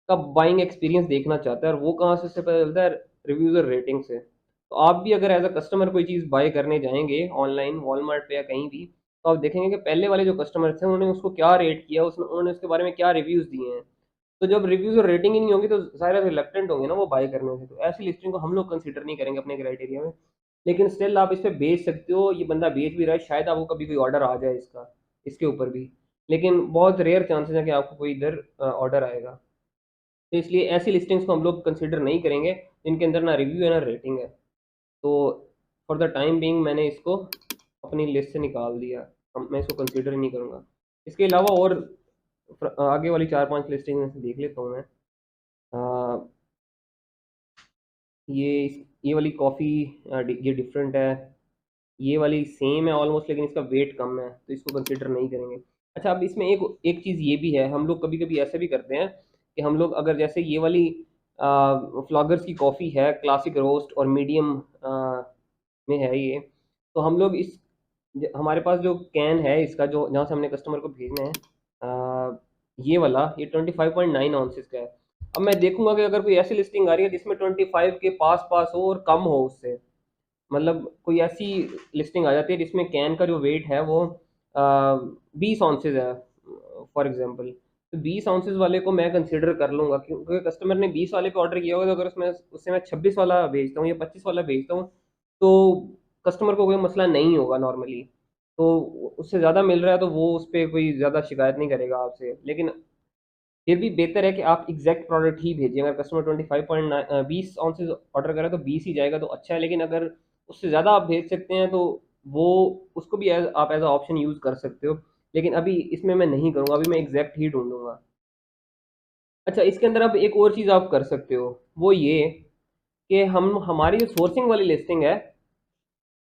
का बाइंग एक्सपीरियंस देखना चाहता है, और वो कहाँ से उससे पता चलता है, रिव्यूज़ और रेटिंग से। तो आप भी अगर एज अ कस्टमर कोई चीज़ बाय करने जाएंगे ऑनलाइन वॉलमार्ट पे या कहीं भी, तो आप देखेंगे कि पहले वाले जो कस्टमर्स थे उन्होंने उसको क्या रेट किया, उन्होंने उसके बारे में क्या रिव्यूज़ दिए हैं। तो जब रिव्यूज़ और रेटिंग ही नहीं होगी तो ज़ाहिर है रिलक्टेंट होंगे ना वो बाय करने से। तो ऐसी लिस्टिंग को हम लोग कंसीडर नहीं करेंगे अपने क्राइटेरिया में। लेकिन स्टिल आप इस पे बेच सकते हो, ये बंदा बेच भी रहा है, शायद आपको कभी कोई ऑर्डर आ जाए इसके ऊपर भी। लेकिन बहुत रेयर चांसेस है कि आपको कोई इधर ऑर्डर आएगा। तो इसलिए ऐसी लिस्टिंग्स को हम लोग कंसीडर नहीं करेंगे जिनके अंदर ना रिव्यू है ना रेटिंग है। तो फॉर द टाइम बीइंग मैंने इसको अपनी लिस्ट से निकाल दिया। मैं इसको कंसीडर ही नहीं करूँगा। इसके अलावा और आगे वाली 4-5 लिस्टिंग में से देख लेता हूँ मैं। अ, ये वाली कॉफ़ी ये डिफरेंट है। ये वाली सेम है ऑलमोस्ट, लेकिन इसका वेट कम है, तो इसको कंसीडर नहीं करेंगे। अच्छा, अब इसमें एक एक चीज़ ये भी है, हम लोग कभी कभी ऐसे भी करते हैं कि हम लोग अगर जैसे ये वाली फ्लॉगर्स की कॉफ़ी है क्लासिक रोस्ट और मीडियम में है ये, तो हम लोग हमारे पास जो कैन है इसका, जो जहाँ से हमने कस्टमर को भेजना है, ये वाला ये 25.9 आउंसेस का है। अब मैं देखूंगा कि अगर कोई ऐसी लिस्टिंग आ रही है जिसमें 25 के पास पास हो और कम हो उससे, मतलब कोई ऐसी लिस्टिंग आ जाती है जिसमें कैन का जो वेट है वो 20 ऑunces है फॉर एग्जांपल, तो 20 ऑunces वाले को मैं कंसिडर कर लूँगा, क्योंकि कस्टमर ने 20 वाले पे ऑर्डर किया होगा, तो अगर उसमें उससे मैं 26 वाला भेजता हूँ या 25 वाला भेजता हूँ, तो कस्टमर को कोई मसला नहीं होगा नॉर्मली। तो उससे ज़्यादा मिल रहा है तो वो उस पे कोई ज़्यादा शिकायत नहीं करेगा आपसे। लेकिन फिर भी बेहतर है कि आप एग्जैक्ट प्रोडक्ट ही भेजिए। अगर कस्टमर 20 ऑर्डर करे तो 20 ही जाएगा तो अच्छा है, लेकिन अगर उससे ज़्यादा आप भेज सकते हैं तो वो उसको भी आप एज अ ऑप्शन यूज़ कर सकते हो। लेकिन अभी इसमें मैं नहीं करूँगा, अभी मैं एग्जैक्ट ही ढूंढूंगा। अच्छा, इसके अंदर आप एक और चीज़ आप कर सकते हो, वो ये कि हम हमारी जो सोर्सिंग वाली लिस्टिंग है,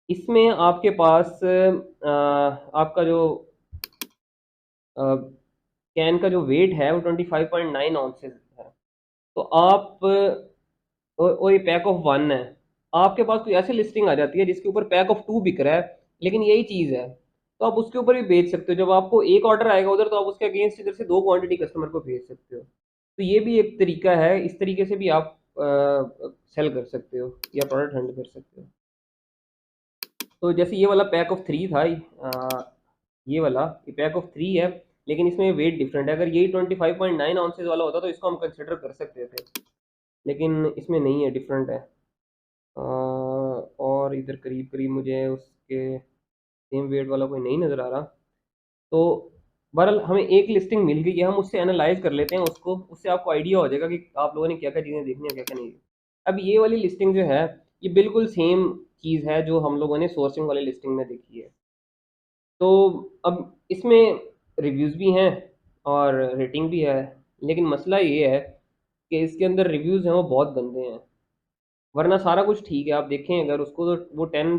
इसमें आपके पास आपका जो कैन का जो वेट है वो 25.9 ऑunces है। तो आप और ये पैक ऑफ वन है, आपके पास कोई ऐसी लिस्टिंग आ जाती है जिसके ऊपर पैक ऑफ टू बिक रहा है, लेकिन यही चीज़ है, तो आप उसके ऊपर भी बेच सकते हो। जब आपको एक ऑर्डर आएगा उधर, तो आप उसके अगेंस्ट इधर से दो क्वांटिटी कस्टमर को भेज सकते हो। तो ये भी एक तरीका है, इस तरीके से भी आप सेल कर सकते हो या प्रोडक्ट हैंडल कर सकते हो। तो जैसे ये वाला पैक ऑफ थ्री था, ये वाला ये पैक ऑफ थ्री है, लेकिन इसमें वेट डिफरेंट है। अगर यही 25.9 ऑunces वाला होता तो इसको हम कंसिडर कर सकते थे, लेकिन इसमें नहीं है, डिफरेंट है। और इधर करीब करीब मुझे उसके सेम वेट वाला कोई नहीं नज़र आ रहा। तो बहरहाल हमें एक लिस्टिंग मिल गई है, हम उससे एनालाइज कर लेते हैं उसको, उससे आपको आइडिया हो जाएगा कि आप लोगों ने क्या क्या चीज़ें देखनी है, क्या क्या नहीं। अब ये वाली लिस्टिंग जो है, ये बिल्कुल सेम चीज़ है जो हम लोगों ने सोर्सिंग वाली लिस्टिंग में देखी है। तो अब इसमें रिव्यूज़ भी हैं और रेटिंग भी है, लेकिन मसला ये है कि इसके अंदर रिव्यूज़ हैं वो बहुत गंदे हैं। वरना सारा कुछ ठीक है, आप देखें अगर उसको, तो वो $10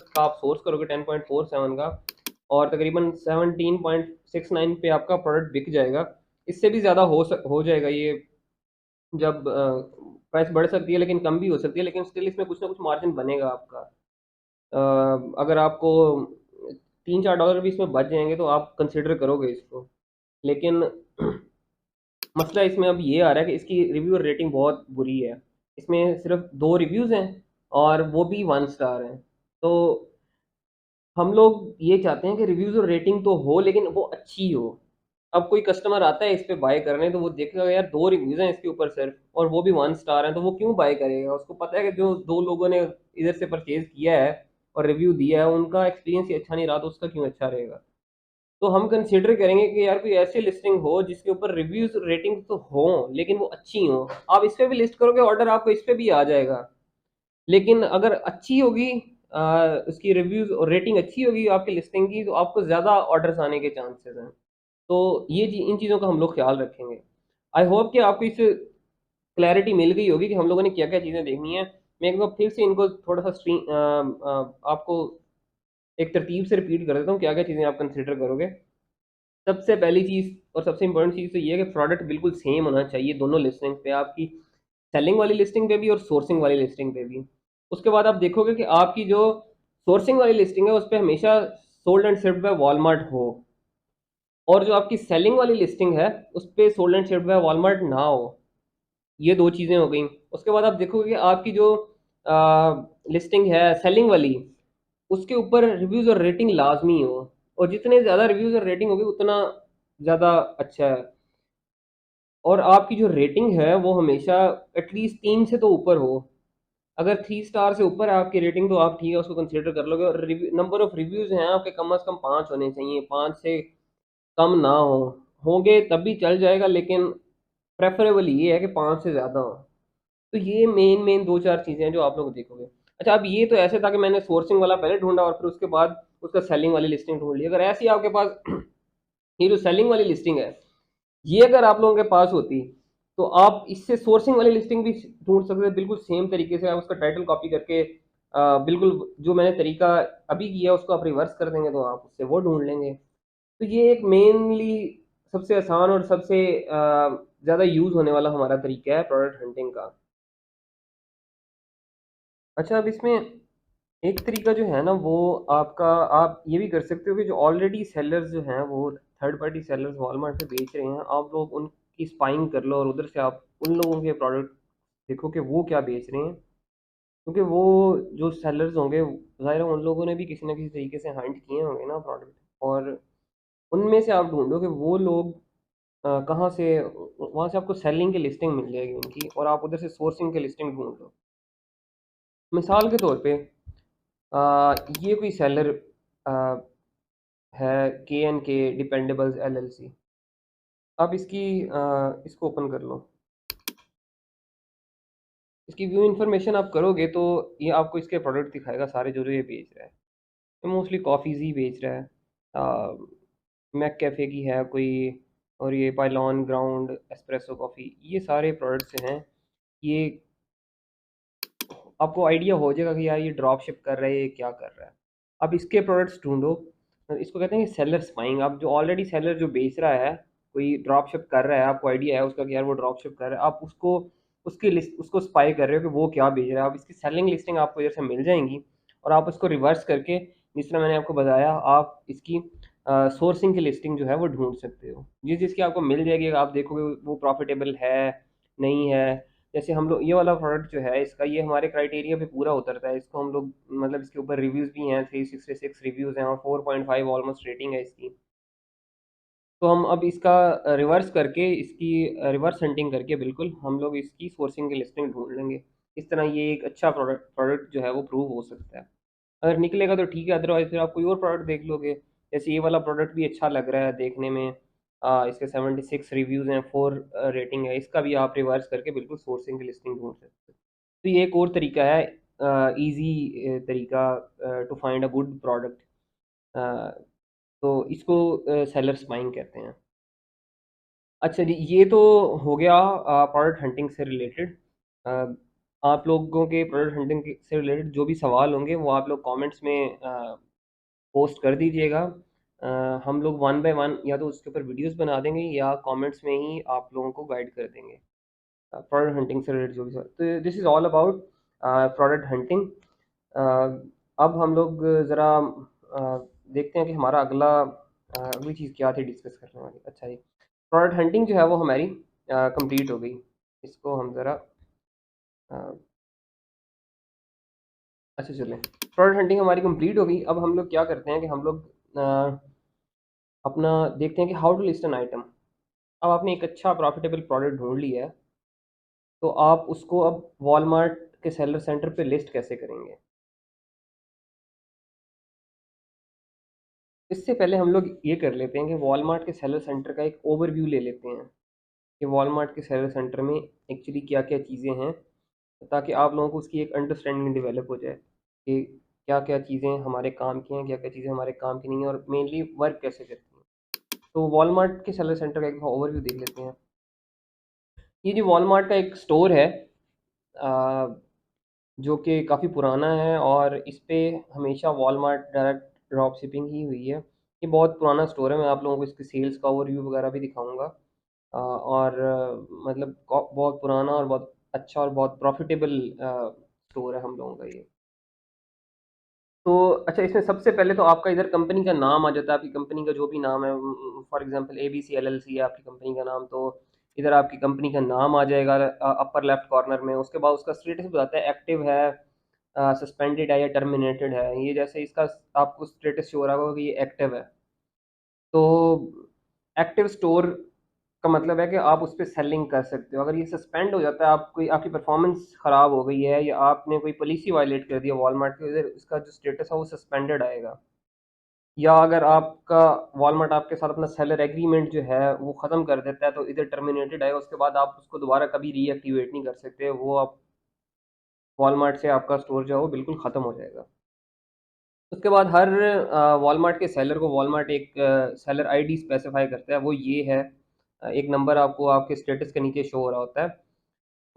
का आप सोर्स करोगे, 10.47 का, और तकरीबन 17.69 पे आपका प्रोडक्ट बिक जाएगा। इससे भी ज़्यादा हो जाएगा ये, जब प्राइस बढ़ सकती है लेकिन कम भी हो सकती है, लेकिन स्टिल इसमें कुछ ना कुछ मार्जिन बनेगा आपका। अगर आपको $3-4 भी इसमें बच जाएंगे तो आप कंसिडर करोगे इसको। लेकिन मसला इसमें अब ये आ रहा है कि इसकी रिव्यू और रेटिंग बहुत बुरी है। इसमें सिर्फ 2 रिव्यूज़ हैं और वो भी 1 स्टार हैं। तो हम लोग ये चाहते हैं कि रिव्यूज़ और रेटिंग तो हो, लेकिन वो अच्छी हो। अब कोई कस्टमर आता है इस पे बाय करने, तो वो देखेगा यार 2 रिव्यूज़ हैं इसके ऊपर सिर्फ, और वो भी 1 स्टार हैं, तो वो क्यों बाय करेगा? उसको पता है कि जो 2 लोगों ने इधर से परचेज़ किया है और रिव्यू दिया है, उनका एक्सपीरियंस ही अच्छा नहीं रहा, तो उसका क्यों अच्छा रहेगा? तो हम कंसीडर करेंगे कि यार कोई ऐसी लिस्टिंग हो जिसके ऊपर रिव्यूज रेटिंग तो हो, लेकिन वो अच्छी हो। आप इस पे भी लिस्ट करोगे ऑर्डर, आपको इस पे भी आ जाएगा। लेकिन अगर अच्छी होगी, उसकी रिव्यूज और रेटिंग अच्छी होगी आपकी लिस्टिंग की, तो आपको ज़्यादा ऑर्डर्स आने के चांसेस हैं। तो इन चीज़ों का हम लोग ख्याल रखेंगे। आई होप कि आपको इस क्लैरिटी मिल गई होगी कि हम लोगों ने क्या क्या चीज़ें देखनी है। मैं एक बार फिर से इनको थोड़ा सा आपको एक तरतीब से रिपीट कर देता हूँ, क्या क्या चीज़ें आप कंसिडर करोगे। सबसे पहली चीज़ और सबसे इम्पोर्टेंट चीज़ तो ये है कि प्रोडक्ट बिल्कुल सेम होना चाहिए दोनों लिस्टिंग पे, आपकी सेलिंग वाली लिस्टिंग पे भी और सोर्सिंग वाली लिस्टिंग पे भी। उसके बाद आप देखोगे कि आपकी जो सोर्सिंग वाली लिस्टिंग है उस पे हमेशा sold and shipped by Walmart हो, और जो आपकी सेलिंग वाली लिस्टिंग है उस पे sold and shipped by Walmart ना हो। ये 2 चीज़ें हो गई। उसके बाद आप देखोगे कि आपकी जो लिस्टिंग है सेलिंग वाली, उसके ऊपर रिव्यूज़ और रेटिंग लाज़मी हो, और जितने ज़्यादा रिव्यूज़ और रेटिंग होगी उतना ज़्यादा अच्छा है। और आपकी जो रेटिंग है वो हमेशा एटलीस्ट 3 से तो ऊपर हो। अगर 3 स्टार से ऊपर है आपकी रेटिंग, तो आप ठीक है, उसको कंसीडर कर लोगे। और नंबर ऑफ रिव्यूज़ हैं आपके कम से कम 5 होने चाहिए, 5 से कम ना हो। होंगे तब भी चल जाएगा, लेकिन प्रेफरेबल ये है कि 5 से ज़्यादा हो। तो ये मेन 2-4 चीज़ें हैं जो आप लोग देखोगे। अच्छा, अब ये तो ऐसे था कि मैंने सोर्सिंग वाला पहले ढूँढा और फिर उसके बाद उसका सेलिंग वाली लिस्टिंग ढूँढ ली। अगर ऐसी आपके पास ये जो सेलिंग वाली लिस्टिंग है, ये अगर आप लोगों के पास होती, तो आप इससे सोर्सिंग वाली लिस्टिंग भी ढूँढ सकते थे बिल्कुल सेम तरीके से। आप उसका टाइटल कॉपी करके बिल्कुल जो मैंने तरीका अभी किया उसको आप रिवर्स कर देंगे, तो आप उससे वो ढूँढ लेंगे। तो ये एक मेनली सबसे आसान और सबसे ज़्यादा यूज़ होने वाला हमारा तरीका है प्रोडक्ट हंटिंग का। अच्छा, अब इसमें एक तरीका जो है ना वो आपका, आप ये भी कर सकते हो कि जो ऑलरेडी सेलर्स जो हैं वो थर्ड पार्टी सेलर्स वॉलमार्ट से बेच रहे हैं, आप लोग उनकी स्पाइंग कर लो और उधर से आप उन लोगों के प्रोडक्ट देखो कि वो क्या बेच रहे हैं। क्योंकि वो जो सेलर्स होंगे, ज़ाहिर है उन लोगों ने भी किसी न किसी तरीके से हंट किए होंगे ना प्रोडक्ट, और उनमें से आप ढूँढो कि वो लोग कहाँ से, वहाँ से आपको सेलिंग की लिस्टिंग मिल जाएगी उनकी, और आप उधर से सोर्सिंग की लिस्टिंग ढूँढ लो। मिसाल के तौर पे ये कोई सेलर अ, है K&K डिपेंडेबल्स LLC। आप इसको ओपन कर लो। इसकी व्यू इन्फॉर्मेशन आप करोगे तो ये आपको इसके प्रोडक्ट दिखाएगा सारे जो ये बेच रहा है। ये मोस्टली कॉफ़ीज़ ही बेच रहा है। मैक कैफ़े की है कोई, और ये पाइलॉन ग्राउंड एस्प्रेसो कॉफ़ी, ये सारे प्रोडक्ट्स हैं। ये आपको आइडिया हो जाएगा कि यार ये ड्रॉप शिप कर रहा है, ये क्या कर रहा है। अब इसके प्रोडक्ट्स ढूंढो। इसको कहते हैं कि सेलर स्पाइंग। आप जो ऑलरेडी सेलर जो बेच रहा है, कोई ड्रॉप शिप कर रहा है, आपको आइडिया है उसका कि यार वो ड्रॉप शिप कर रहा है, आप उसको उसकी लिस्ट उसको स्पाई कर रहे हो कि वो क्या बेच रहा है। आप इसकी सेलिंग लिस्टिंग आपको इधर से मिल जाएंगी, और आप उसको रिवर्स करके, जिस तरह मैंने आपको बताया, आप इसकी सोर्सिंग की लिस्टिंग जो है वो ढूंढ सकते हो। जिस जिसकी आपको मिल जाएगी, आप देखोगे वो प्रॉफिटेबल है नहीं है। जैसे हम लोग ये वाला प्रोडक्ट जो है, इसका ये हमारे क्राइटेरिया पे पूरा उतरता है। इसको हम लोग मतलब इसके ऊपर रिव्यूज़ भी हैं, 366 रिव्यूज़ हैं और 4.5 ऑलमोस्ट रेटिंग है इसकी। तो हम अब इसका रिवर्स करके, इसकी रिवर्स हंटिंग करके बिल्कुल हम लोग इसकी सोर्सिंग की लिस्टिंग ढूंढ लेंगे। इस तरह ये एक अच्छा प्रोडक्ट प्रोडक्ट जो है वो प्रूव हो सकता है। अगर निकलेगा तो ठीक है, अदरवाइज फिर आप कोई और प्रोडक्ट देख लोगे। जैसे ये वाला प्रोडक्ट भी अच्छा लग रहा है देखने में। इसके 76 रिव्यूज़ हैं, 4 रेटिंग है। इसका भी आप रिवर्स करके बिल्कुल सोर्सिंग की लिस्टिंग ढूंढ सकते हो। तो ये एक और तरीका है, ईज़ी तरीका to find a good product. तो इसको सेलर बाइंग कहते हैं। अच्छा जी, ये तो हो गया प्रोडक्ट हंटिंग से रिलेटेड। आप लोगों के प्रोडक्ट हंटिंग से रिलेटेड जो भी सवाल होंगे वो आप लोग कमेंट्स में पोस्ट कर दीजिएगा। हम लोग वन बाय वन या तो उसके ऊपर वीडियोस बना देंगे, या कमेंट्स में ही आप लोगों को गाइड कर देंगे प्रोडक्ट हंटिंग से रिलेटेड जो भी सवाल। तो this is all about product hunting. अब हम लोग ज़रा देखते हैं कि हमारा अगली चीज़ क्या थी डिस्कस करने वाली। अच्छा जी, प्रोडक्ट हंटिंग जो है वो हमारी कंप्लीट हो गई। इसको हम ज़रा अ, अच्छा चलें, प्रोडक्ट हंटिंग हमारी कंप्लीट हो गई। अब हम लोग क्या करते हैं कि हम लोग अपना देखते हैं कि how to list an item. अब आपने एक अच्छा प्रॉफिटेबल प्रोडक्ट ढूंढ लिया है, तो आप उसको अब वॉलमार्ट के सेलर सेंटर पे लिस्ट कैसे करेंगे। इससे पहले हम लोग ये कर लेते हैं कि वॉलमार्ट के सेलर सेंटर का एक ओवरव्यू ले लेते हैं कि वॉलमार्ट के सेलर सेंटर में एक्चुअली क्या क्या चीज़ें हैं, ताकि आप लोगों को उसकी एक अंडरस्टैंडिंग डेवलप हो जाए कि क्या क्या चीज़ें हमारे काम की हैं, क्या क्या चीज़ें हमारे काम की नहीं हैं, और मेनली वर्क कैसे करती हैं। तो वॉलमार्ट के सेलर सेंटर का एक ओवरव्यू देख लेते हैं। ये जो वॉलमार्ट का एक स्टोर है, अ, जो कि काफ़ी पुराना है, और इस पे हमेशा वॉलमार्ट डायरेक्ट ड्रॉप शिपिंग ही हुई है। ये बहुत पुराना स्टोर है। मैं आप लोगों को इसकी सेल्स का ओवरव्यू वगैरह भी दिखाऊंगा। और मतलब बहुत पुराना और बहुत अच्छा और बहुत प्रॉफिटेबल स्टोर है हम लोगों का ये। तो अच्छा, इसमें सबसे पहले तो आपका इधर कंपनी का नाम आ जाता है। आपकी कंपनी का जो भी नाम है, फॉर एग्जांपल ABC LLC है आपकी कंपनी का नाम, तो इधर आपकी कंपनी का नाम आ जाएगा अपर लेफ्ट कॉर्नर में। उसके बाद उसका स्टेटस बताता है, एक्टिव है, सस्पेंडेड है या टर्मिनेटेड है। ये जैसे इसका आपको स्टेटस शो हो रहा होगा कि ये एक्टिव है। तो एक्टिव स्टोर का मतलब है कि आप उस पे सेलिंग कर सकते हो। अगर ये सस्पेंड हो जाता है, आप कोई आपकी परफॉर्मेंस ख़राब हो गई है, या आपने कोई पॉलिसी वायलेट कर दिया वॉलमार्ट की, इधर इसका जो स्टेटस है वो सस्पेंडेड आएगा। या अगर आपका वॉलमार्ट आपके साथ अपना सेलर एग्रीमेंट जो है वो ख़त्म कर देता है, तो इधर टर्मिनेटेड आएगा। उसके बाद आप उसको दोबारा कभी रीएक्टिवेट नहीं कर सकते। वो आप वॉलमार्ट से आपका स्टोर जो है वो बिल्कुल ख़त्म हो जाएगा। उसके बाद हर वॉलमार्ट के सेलर को वॉलमार्ट एक सेलर आईडी स्पेसिफाई करता है, वो ये है। एक नंबर आपको आपके स्टेटस के नीचे शो हो रहा होता है।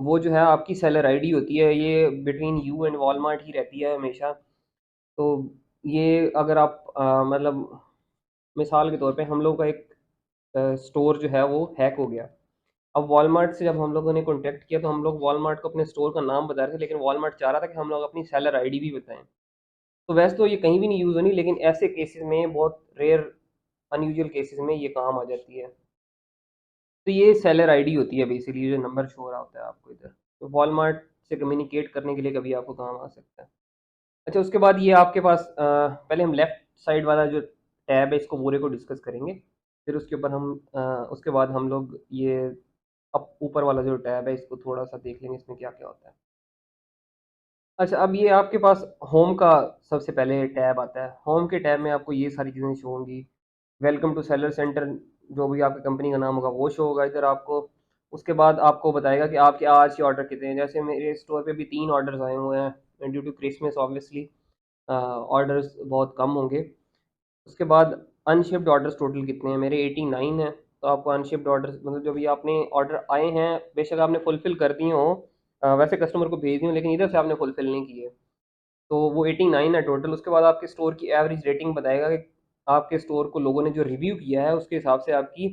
वो जो है आपकी सेलर आईडी होती है। ये बिटवीन यू एंड वॉलमार्ट ही रहती है हमेशा। तो ये अगर आप मतलब मिसाल के तौर पे हम लोग का एक स्टोर जो है वो हैक हो गया। अब वॉलमार्ट से जब हम लोगों ने कॉन्टैक्ट किया, तो हम लोग वॉलमार्ट को अपने स्टोर का नाम बता रहे थे, लेकिन वॉलमार्ट चाह रहा था कि हम लोग अपनी सेलर आईडी भी बताएं। तो वैसे तो ये कहीं भी नहीं यूज़ होनी, लेकिन ऐसे केसेस में, बहुत रेयर अनयूजुअल केसेस में ये काम आ जाती है। तो ये सेलर आईडी होती है बेसिकली, जो नंबर शो हो रहा होता है आपको इधर। तो वॉलमार्ट से कम्युनिकेट करने के लिए कभी आपको काम आ सकता है। अच्छा, उसके बाद ये आपके पास पहले हम लेफ़्ट साइड वाला जो टैब है इसको पूरे को डिस्कस करेंगे। फिर उसके ऊपर हम उसके बाद हम लोग ये अप ऊपर वाला जो टैब है इसको थोड़ा-सा देख लेंगे इसमें क्या-क्या होता है। अच्छा, अब ये आपके पास होम का सबसे पहले टैब आता है। होम के टैब में आपको ये सारी चीज़ें शो होंगी। वेलकम टू सेलर सेंटर, जो भी आपकी कंपनी का नाम होगा वो शो होगा इधर आपको। उसके बाद आपको बताएगा कि आपके आज के ऑर्डर कितने हैं। जैसे मेरे स्टोर पे भी 3 ऑर्डर्स आए हुए हैं due to Christmas obviously orders बहुत कम होंगे। उसके बाद अनशिप्ड ऑर्डर्स टोटल कितने हैं, मेरे 89 हैं। तो आपको अनशिप्ड ऑर्डर्स मतलब जो भी आपने ऑर्डर आए हैं बेशक आपने फुलफ़िल कर दिए हों, वैसे कस्टमर को भेज दिए हों लेकिन इधर से आपने फुलफ़िल नहीं किए। तो वो 89 है टोटल। उसके बाद आपके स्टोर की एवरेज रेटिंग बताएगा कि आपके स्टोर को लोगों ने जो रिव्यू किया है उसके हिसाब से आपकी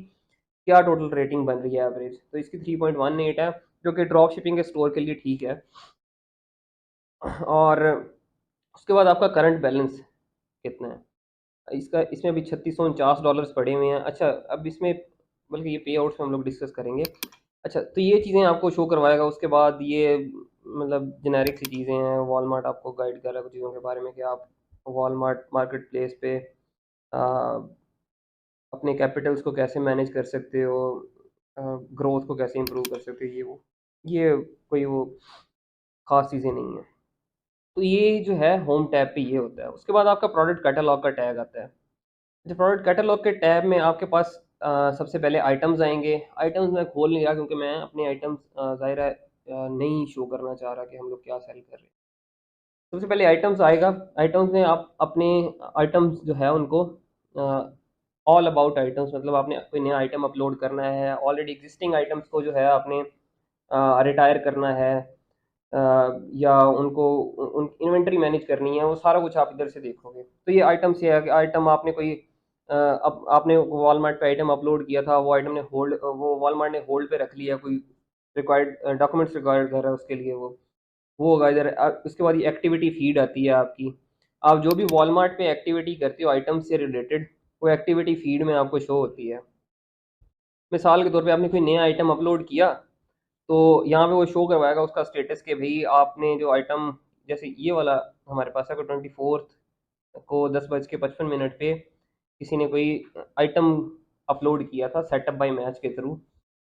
क्या टोटल रेटिंग बन रही है एवरेज। तो इसकी 3.18 है जो कि ड्रॉप शिपिंग के स्टोर के लिए ठीक है। और उसके बाद आपका करंट बैलेंस कितना है, इसका इसमें अभी $3649 पड़े हुए हैं। अच्छा, अब इसमें बल्कि ये पे आउट्स में हम लोग डिस्कस करेंगे। अच्छा, तो ये चीज़ें आपको शो करवाएगा। उसके बाद ये मतलब जेनेरिक सी चीज़ें हैं, वॉलमार्ट आपको गाइड कर रहा है कुछ चीज़ों के बारे में कि आप वॉलमार्ट मार्केट प्लेस पे अपने कैपिटल्स को कैसे मैनेज कर सकते हो, ग्रोथ को कैसे इंप्रूव कर सकते हो, ये कोई वो ख़ास चीज़ें नहीं हैं। तो ये जो है होम टैब पे ये होता है। उसके बाद आपका प्रोडक्ट कैटलॉग का टैग आता है। जो प्रोडक्ट कैटलॉग के टैब में आपके पास सबसे पहले आइटम्स आएँगे। आइटम्स मैं खोल नहीं रहा क्योंकि मैं अपने आइटम्स ज़ाहिर है नहीं शो करना चाह रहा कि हम लोग क्या सेल कर रहे हैं। सबसे पहले आइटम्स आएगा। आइटम्स में आप अपने आइटम्स जो है उनको ऑल अबाउट आइटम्स मतलब आपने कोई नया आइटम अपलोड करना है, ऑलरेडी एक्जिस्टिंग आइटम्स को जो है आपने रिटायर करना है, या उनको उन इन्वेंटरी मैनेज करनी है, वो सारा कुछ आप इधर से देखोगे। तो ये आइटम से है कि आइटम आपने कोई अब आपने वॉलमार्ट पे आइटम अपलोड किया था, वो आइटम ने होल्ड वो वॉलमार्ट ने होल्ड पे रख लिया, कोई रिक्वायर्ड डॉक्यूमेंट्स रिक्वायर्ड कर रहा है उसके लिए वो होगा इधर। उसके बाद ये एक्टिविटी फीड आती है आपकी। आप जो भी वॉलमार्ट पे एक्टिविटी करते हो आइटम से रिलेटेड, वो एक्टिविटी फीड में आपको शो होती है। मिसाल के तौर पे आपने कोई नया आइटम अपलोड किया, तो यहाँ पे वो शो करवाएगा उसका स्टेटस कि भई आपने जो आइटम जैसे ये वाला हमारे पास है कोई 24th को 10:55 पे किसी ने कोई आइटम अपलोड किया था सेटअप बाय मैच के थ्रू।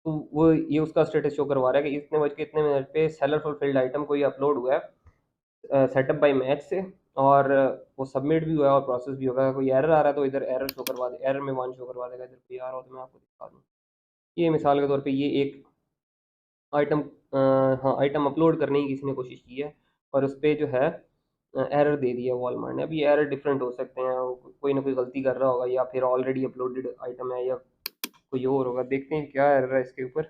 तो वो ये उसका स्टेटस शो करवा रहा है कि इतने बज के इतने मिनट पे सेलर फुलफिल्ड आइटम कोई अपलोड हुआ है सेटअप बाय मैच से, और वो सबमिट भी हुआ है और प्रोसेस भी होगा। कोई एरर आ रहा है तो इधर एरर शो करवा दे, एरर में 1 शो करवा देगा। इधर कोई आ रहा हो तो मैं आपको दिखा दूँ। ये मिसाल के तौर पे ये एक आइटम हाँ, आइटम अपलोड करने की किसी ने कोशिश की है और उस पे जो है एरर दे दिया वॉलमार्ट ने। अब ये एरर डिफरेंट हो सकते हैं, कोई ना कोई गलती कर रहा होगा या फिर ऑलरेडी अपलोडेड आइटम है या कोई और होगा। देखते हैं क्या एरर है इसके ऊपर,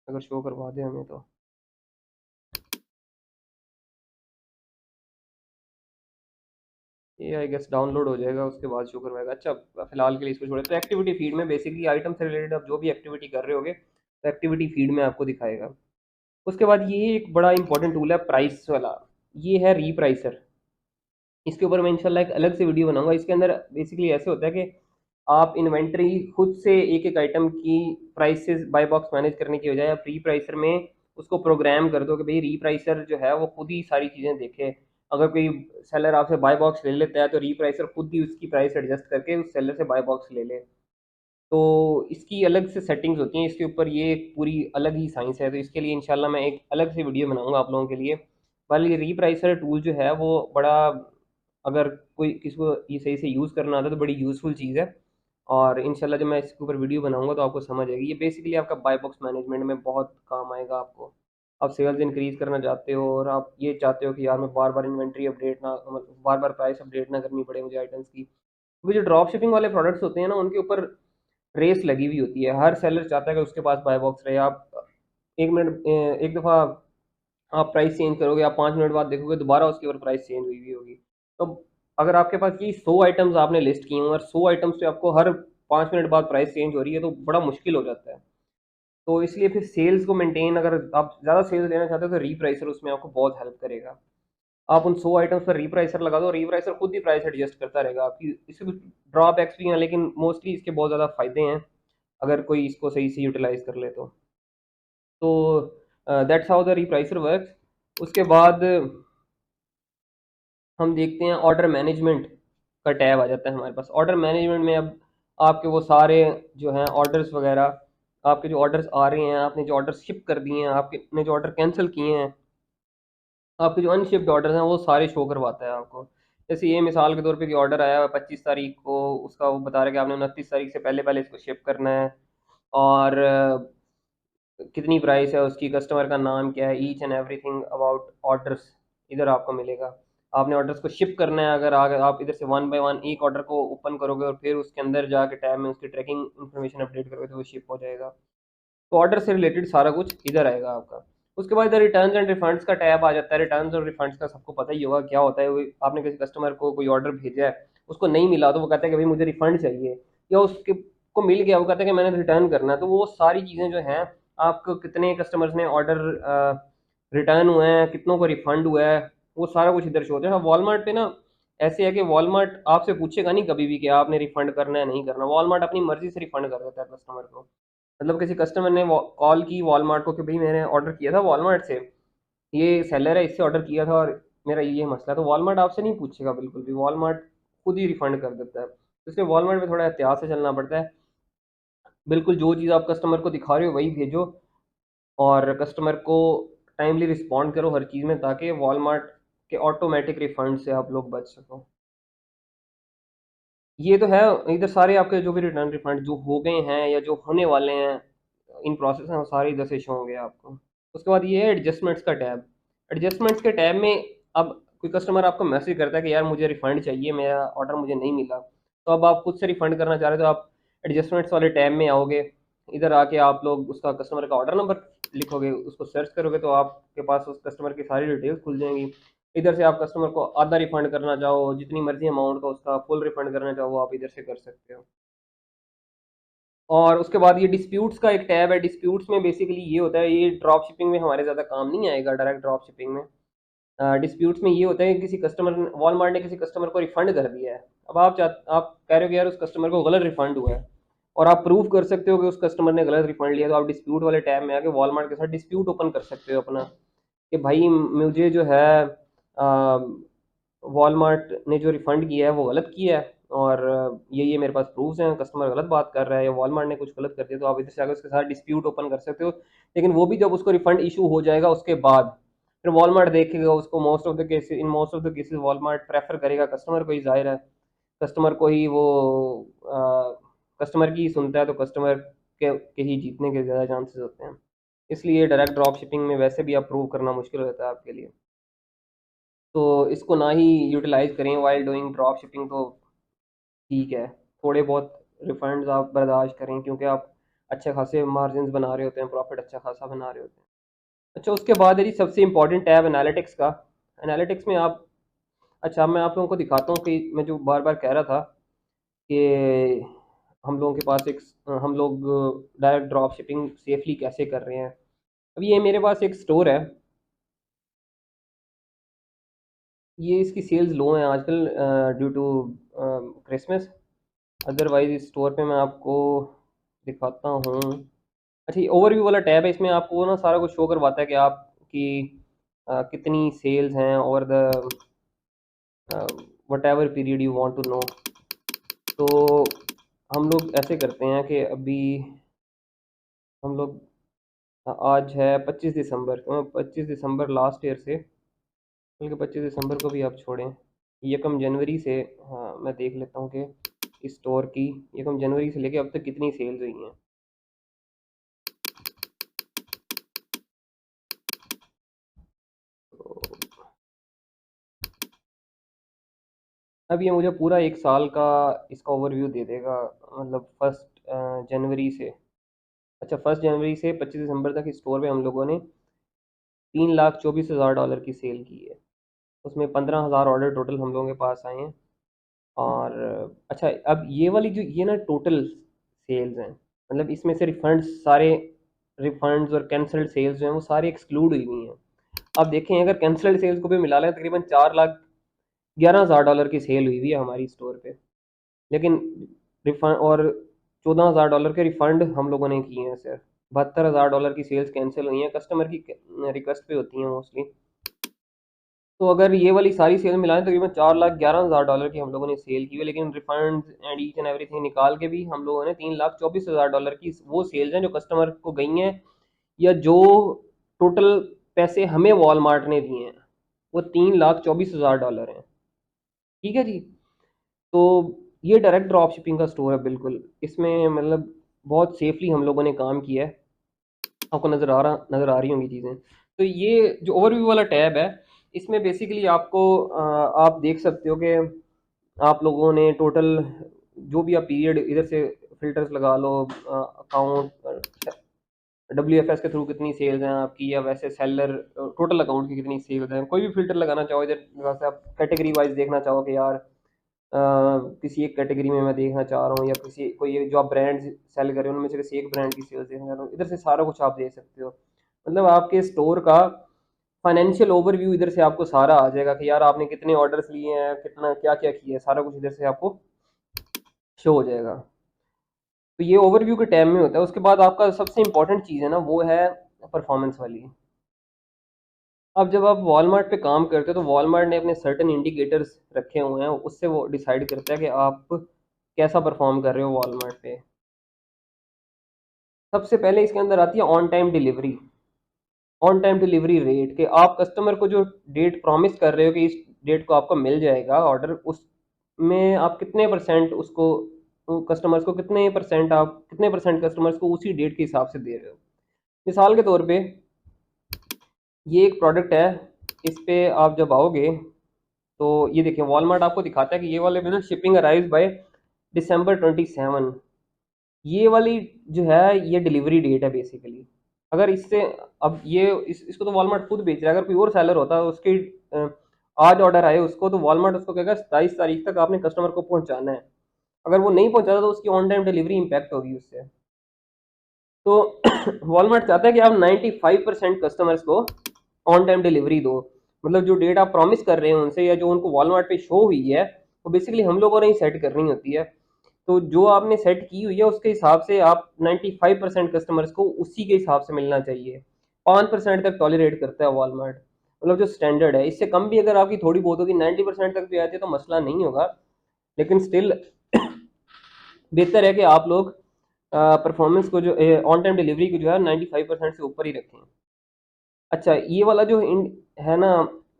अगर शो करवा दे हमें तो। ये आई गेस डाउनलोड हो जाएगा उसके बाद शो करवाएगा। अच्छा, फिलहाल के लिए इसको छोड़े। तो एक्टिविटी फीड में बेसिकली आइटम से रिलेटेड आप जो भी एक्टिविटी कर रहे होगे तो एक्टिविटी फीड में आपको दिखाएगा। उसके बाद ये एक बड़ा इंपॉर्टेंट टूल है प्राइस वाला, ये है रीप्राइसर। इसके ऊपर मैं इंशाल्लाह एक अलग से वीडियो बनाऊंगा। इसके अंदर बेसिकली ऐसे होता है कि आप इन्वेंट्री खुद से एक एक आइटम की प्राइसेस बाय बॉक्स मैनेज करने की बजाय आप रीप्राइसर में उसको प्रोग्राम कर दो कि भाई रीप्राइसर जो है वो खुद ही सारी चीज़ें देखे। अगर कोई सेलर आपसे बाय बॉक्स ले लेता है तो रीप्राइसर खुद ही उसकी प्राइस एडजस्ट करके उस सेलर से बाय बॉक्स ले ले। तो इसकी अलग से सेटिंग्स होती हैं इसके ऊपर, ये एक पूरी अलग ही साइंस है। तो इसके लिए इंशाल्लाह मैं एक अलग से वीडियो बनाऊंगा आप लोगों के लिए। वाल ये रीप्राइसर टूल जो है वो बड़ा, अगर कोई किसी को ये सही से यूज़ करना आता है तो बड़ी यूज़फुल चीज़ है। और इंशाल्लाह जब मैं इसके ऊपर वीडियो बनाऊंगा तो आपको समझ आएगी। ये बेसिकली आपका बाय बॉक्स मैनेजमेंट में बहुत काम आएगा आपको। आप सेल्स इंक्रीज़ करना चाहते हो और आप ये चाहते हो कि यार मैं बार बार इन्वेंट्री अपडेट ना मतलब बार बार प्राइस अपडेट ना करनी पड़े मुझे आइटम्स की। वो जो ड्रॉप शिपिंग वाले प्रोडक्ट्स होते हैं ना उनके ऊपर रेस लगी हुई होती है। हर सेलर चाहता है कि उसके पास बाय बॉक्स रहे। आप एक दफ़ा आप प्राइस चेंज करोगे, आप 5 मिनट बाद देखोगे दोबारा उसके ऊपर प्राइस चेंज हुई हुई होगी। तो अगर आपके पास ये 100 आइटम्स आपने लिस्ट किए हों और 100 आइटम्स पे आपको हर 5 मिनट बाद प्राइस चेंज हो रही है तो बड़ा मुश्किल हो जाता है। तो इसलिए फिर सेल्स को मेंटेन, अगर आप ज़्यादा सेल्स लेना चाहते हो तो रीप्राइसर उसमें आपको बहुत हेल्प करेगा। आप उन 100 आइटम्स पर रीप्राइसर लगा दो, रीप्राइसर खुद ही प्राइस एडजस्ट करता रहेगा आपकी। इससे कुछ ड्रॉबैक्स भी हैं लेकिन मोस्टली इसके बहुत ज़्यादा फ़ायदे हैं अगर कोई इसको सही से यूटिलाइज़ कर ले तो। तो दैट्स हाउ द रिप्राइसर वर्क्स। उसके बाद हम देखते हैं ऑर्डर मैनेजमेंट का टैब आ जाता है हमारे पास। ऑर्डर मैनेजमेंट में अब आपके वो सारे जो हैं ऑर्डर्स वगैरह, आपके जो ऑर्डर्स आ रहे हैं, आपने जो ऑर्डर शिप कर दिए हैं, आपने जो ऑर्डर कैंसिल किए हैं, आपके जो अनशिप्ड ऑर्डर हैं वो सारे शो करवाता है आपको। जैसे ये मिसाल के तौर पे कि ऑर्डर आया है 25 तारीख को, उसका वो बता रहा है कि आपने 29 तारीख से पहले पहले इसको शिप करना है, और कितनी प्राइस है उसकी, कस्टमर का नाम क्या है, each and everything about orders इधर आपको मिलेगा। आपने ऑर्डर्स को शिप करना है, अगर अगर आप इधर से वन बाय वन एक ऑर्डर को ओपन करोगे और फिर उसके अंदर जाके टैब में उसकी ट्रैकिंग इन्फॉर्मेशन अपडेट करोगे तो वो शिप हो जाएगा। तो ऑर्डर से रिलेटेड सारा कुछ इधर आएगा आपका। उसके बाद इधर रिटर्न्स एंड रिफंड्स का टैब आ जाता है। रिटर्न्स और रिफंड्स का सबको पता ही होगा क्या होता है। वो आपने किसी कस्टमर को कोई ऑर्डर भेजा है, उसको नहीं मिला तो वो कहता है कि भाई मुझे रिफंड चाहिए, या उसके को मिल गया वो कहता है कि मैंने रिटर्न करना है। तो वो सारी चीज़ें जो हैं, आपको कितने कस्टमर्स ने ऑर्डर रिटर्न हुए हैं, कितनों को रिफंड हुआ है, वो सारा कुछ इधर शो होता है। हाँ, वॉलमार्ट पे ना ऐसे है कि वॉलमार्ट आपसे पूछेगा नहीं कभी भी कि आपने रिफंड करना है नहीं करना। वॉलमार्ट अपनी मर्जी से रिफंड कर देता है कस्टमर को। मतलब किसी कस्टमर ने कॉल की वॉलमार्ट को कि भाई मैंने ऑर्डर किया था वॉलमार्ट से, ये सेलर है, इससे ऑर्डर किया था और मेरा ये मसला है, तो वॉलमार्ट आपसे नहीं पूछेगा बिल्कुल भी, वॉलमार्ट खुद ही रिफंड कर देता है। तो इसलिए वॉलमार्ट में थोड़ा एहतियात से चलना पड़ता है। बिल्कुल जो चीज़ आप कस्टमर को दिखा रहे हो वही भेजो, और कस्टमर को टाइमली रिस्पॉन्ड करो हर चीज़ में, ताकि वॉलमार्ट के ऑटोमेटिक रिफंड से आप लोग बच सको। ये तो है। इधर सारे आपके जो भी रिटर्न रिफंड जो हो गए हैं या जो होने वाले हैं, इन प्रोसेस हैं, वो सारे इधर से शो होंगे आपको। उसके बाद ये है एडजस्टमेंट्स का टैब। एडजस्टमेंट्स के टैब में अब कोई कस्टमर आपको मैसेज करता है कि यार मुझे रिफंड चाहिए, मेरा ऑर्डर मुझे नहीं मिला, तो अब आप खुद से रिफंड करना चाह रहे हो तो आप एडजस्टमेंट्स वाले टैब में आओगे। इधर आके आप लोग उसका कस्टमर का ऑर्डर नंबर लिखोगे, उसको सर्च करोगे तो आपके पास उस कस्टमर की सारी डिटेल्स खुल जाएंगी। इधर से आप कस्टमर को आधा रिफंड करना चाहो, जितनी मर्जी अमाउंट का उसका फुल रिफंड करना चाहो, वो आप इधर से कर सकते हो। और उसके बाद ये डिस्प्यूट्स का एक टैब है। डिस्प्यूट्स में बेसिकली ये होता है, ये ड्रॉप शिपिंग में हमारे ज़्यादा काम नहीं आएगा, डायरेक्ट ड्रॉप शिपिंग में। डिस्प्यूट्स में ये होता है कि किसी कस्टमर ने, वॉलमार्ट ने किसी कस्टमर को रिफंड कर दिया है। अब आप कह रहे हो कि यार उस कस्टमर को गलत रिफंड हुआ है, और आप प्रूव कर सकते हो कि उस कस्टमर ने गलत रिफंड लिया, तो आप डिस्प्यूट वाले टैब में आके वॉलमार्ट के साथ डिस्प्यूट ओपन कर सकते हो अपना, कि भाई मुझे जो है वॉलमार्ट ने जो रिफ़ंड किया है वो गलत किया है, और ये मेरे पास प्रूफ्स हैं, कस्टमर गलत बात कर रहा है या वॉलमार्ट ने कुछ गलत कर दिया, तो आप इधर से आकर उसके साथ डिस्प्यूट ओपन कर सकते हो। लेकिन वो भी जब उसको रिफ़ंड इशू हो जाएगा उसके बाद फिर वॉलमार्ट देखेगा उसको। Most of the cases Walmart prefer करेगा कस्टमर को ही, ज़ाहिर है कस्टमर को ही वो कस्टमर की ही सुनता है, तो कस्टमर के ही जीतने के ज़्यादा चांसेस होते हैं। इसलिए डायरेक्ट ड्रॉप शिपिंग में वैसे भी अप्रूव करना मुश्किल होता है आपके लिए। तो इसको ना ही यूटिलाइज करें वाइल डूइंग ड्रॉप शिपिंग, तो ठीक है। थोड़े बहुत रिफंड्स आप बर्दाश्त करें, क्योंकि आप अच्छे खासे मार्जिन बना रहे होते हैं, प्रॉफिट अच्छा खासा बना रहे होते हैं। अच्छा, उसके बाद है जी सबसे इंपॉर्टेंट टैब एनालिटिक्स का। एनालिटिक्स में आप, अच्छा मैं आप लोगों को दिखाता हूँ कि मैं जो बार बार कह रहा था कि हम लोगों के पास एक, हम लोग डायरेक्ट ड्रॉप शिपिंग सेफली कैसे कर रहे हैं। अब ये मेरे पास एक स्टोर है, ये इसकी सेल्स लो हैं आजकल ड्यू टू क्रिसमस। अदरवाइज इस स्टोर पे मैं आपको दिखाता हूँ। अच्छा, ये ओवरव्यू वाला टैब है, इसमें आपको ना सारा कुछ शो करवाता है कि आपकी कितनी सेल्स हैं over the whatever period you want to know. तो हम लोग ऐसे करते हैं कि अभी हम लोग, आज है 25 दिसंबर, तो 25 दिसंबर लास्ट ईयर से, बल्कि 25 दिसंबर को भी आप छोड़ें, यकम जनवरी से, हाँ मैं देख लेता हूँ कि इस स्टोर की यकम जनवरी से लेके अब तक कितनी सेल्स हुई हैं। तो अब ये मुझे पूरा एक साल का इसका ओवरव्यू दे देगा, मतलब 1 जनवरी से, अच्छा 1 जनवरी से 25 दिसंबर तक इस स्टोर पे हम लोगों ने $3,24,000 की सेल की है। उसमें 15,000 ऑर्डर टोटल हम लोगों के पास आए हैं। और अच्छा, अब ये वाली जो ये ना टोटल सेल्स हैं, मतलब इसमें से रिफंड्स सारे, रिफंड्स और कैंसल्ड सेल्स जो हैं वो सारी एक्सक्लूड हुई हुई हैं। आप देखें अगर कैंसल्ड सेल्स को भी मिला लें तकरीबन $4,11,000 की सेल हुई हुई है हमारी स्टोर पे। लेकिन रिफंड और $14,000 के रिफंड हम लोगों ने किए हैं सिर्फ। $72,000 की सेल्स कैंसिल हुई हैं, कस्टमर की रिक्वेस्ट पे होती हैं मोस्टली। तो अगर ये वाली सारी सेल मिलाएं तकरीबन 4,11,000 डॉलर की हम लोगों ने सेल की है, लेकिन refund and each and everything निकाल के भी हम लोगों ने 3,24,000 डॉलर की वो सेल्स हैं जो कस्टमर को गई हैं, या जो टोटल पैसे हमें वॉलमार्ट ने दिए हैं वो 3,24,000 डॉलर हैं। ठीक है जी। तो ये डायरेक्ट ड्रॉप शिपिंग का स्टोर है बिल्कुल। इसमें मतलब बहुत सेफली हम लोगों ने काम किया है। आपको नज़र आ रही होंगी चीज़ें। तो ये जो ओवरव्यू वाला टैब है, इसमें बेसिकली आपको आप देख सकते हो कि आप लोगों ने टोटल जो भी आप पीरियड इधर से फ़िल्टर्स लगा लो, अकाउंट WFS के थ्रू कितनी सेल्स हैं आपकी, या वैसे सेलर टोटल अकाउंट की कितनी सेल्स हैं। कोई भी फ़िल्टर लगाना चाहो इधर, वैसे आप कैटेगरी वाइज़ देखना चाहो कि यार किसी एक कैटेगरी में मैं देखना चाह रहा हूँ, या किसी कोई एक जो आप ब्रांड सेल कर रहे हो उनमें से किसी एक ब्रांड की सेल्स देखना चाह रहा हूँ, इधर से सारा कुछ आप देख सकते हो। मतलब आपके स्टोर का फाइनेंशियल ओवरव्यू इधर से आपको सारा आ जाएगा कि यार आपने कितने ऑर्डर्स लिए हैं, कितना क्या क्या किया है, सारा कुछ इधर से आपको शो हो जाएगा। तो ये ओवरव्यू के टाइम में होता है। उसके बाद आपका सबसे इंपॉर्टेंट चीज़ है ना, वो है परफॉर्मेंस वाली। अब जब आप वॉलमार्ट पे काम करते हो तो वॉलमार्ट ने अपने सर्टेन इंडिकेटर्स रखे हुए हैं, उससे वो डिसाइड करता है कि आप कैसा परफॉर्म कर रहे हो वॉलमार्ट पे। सबसे पहले इसके अंदर आती है on time delivery. On time delivery rate, कि आप कस्टमर को जो डेट प्रॉमिस कर रहे हो कि इस डेट को आपको मिल जाएगा ऑर्डर, उसमें आप कितने परसेंट उसको कस्टमर्स को कितने परसेंट कस्टमर्स को उसी डेट के हिसाब से दे रहे हो। मिसाल के तौर पे ये एक प्रोडक्ट है, इस पे आप जब आओगे तो ये देखिए वॉलमार्ट आपको दिखाता है कि ये वाले में ना शिपिंग अराइव बाय December 27। ये वाली जो है ये डिलीवरी डेट है बेसिकली। अगर इससे अब ये इसको तो वॉलमार्ट खुद बेच रहा है। अगर कोई और सेलर होता है उसकी अ, आज ऑर्डर आए उसको, तो वॉलमार्ट उसको कहेगा 27 तारीख तक आपने कस्टमर को पहुंचाना है। अगर वो नहीं पहुंचाता तो उसकी ऑन टाइम डिलीवरी इम्पैक्ट होगी उससे। तो वॉलमार्ट चाहता है कि आप 95% कस्टमर्स को ऑन टाइम डिलीवरी दो। मतलब जो डेट आप प्रॉमिस कर रहे हैं उनसे, या जो उनको वॉलमार्ट पे शो हुई है, वो बेसिकली हम लोगों ने ही सेट करनी होती है। तो जो आपने सेट की हुई है उसके हिसाब से आप 95% कस्टमर्स को उसी के हिसाब से मिलना चाहिए। 5% तक टॉलरेट करता है वॉलमार्ट, मतलब जो स्टैंडर्ड है। इससे कम भी अगर आपकी थोड़ी बहुत होगी, 90% तक भी आती है तो मसला नहीं होगा। लेकिन स्टिल बेहतर है कि आप लोग परफॉर्मेंस को जो ऑन टाइम डिलीवरी को जो है 95% से ऊपर ही रखें। अच्छा, ये वाला जो है ना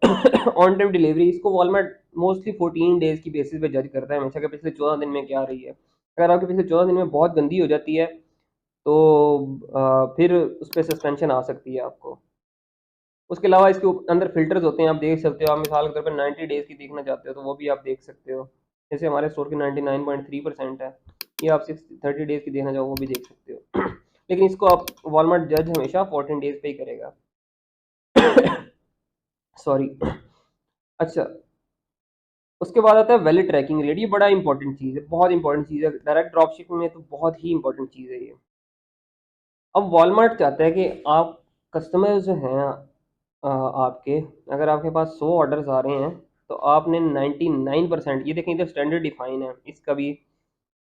ऑन टाइम डिलीवरी, इसको वॉलमार्ट मोस्टली 14 डेज की बेसिस पे जज करता है हमेशा, कि पिछले 14 दिन में क्या रही है। अगर आपके पिछले 14 दिन में बहुत गंदी हो जाती है तो फिर उस पर सस्पेंशन आ सकती है आपको। उसके अलावा इसके अंदर फिल्टर्स होते हैं, आप देख सकते हो। आप मिसाल के तौर पर 90 डेज की देखना चाहते हो तो वो भी आप देख सकते हो। जैसे हमारे स्टोर की 99.3% है, ये आप 30 डेज की देखना चाहो वो भी देख सकते हो। लेकिन इसको आप वॉलमार्ट जज हमेशा 14 डेज पे ही करेगा। सॉरी। अच्छा, उसके बाद आता है वैलिड ट्रैकिंग रेट। ये बड़ा इंपॉर्टेंट चीज़ है, बहुत इंपॉर्टेंट चीज़ है डायरेक्ट ड्रॉप शिपिंग में, तो बहुत ही इंपॉर्टेंट चीज़ है ये। अब वॉलमार्ट चाहता है कि आप कस्टमर जो हैं आपके, अगर आपके पास 100 ऑर्डर्स आ रहे हैं तो आपने 99%, ये देखें इधर स्टैंडर्ड डिफाइन है इसका भी,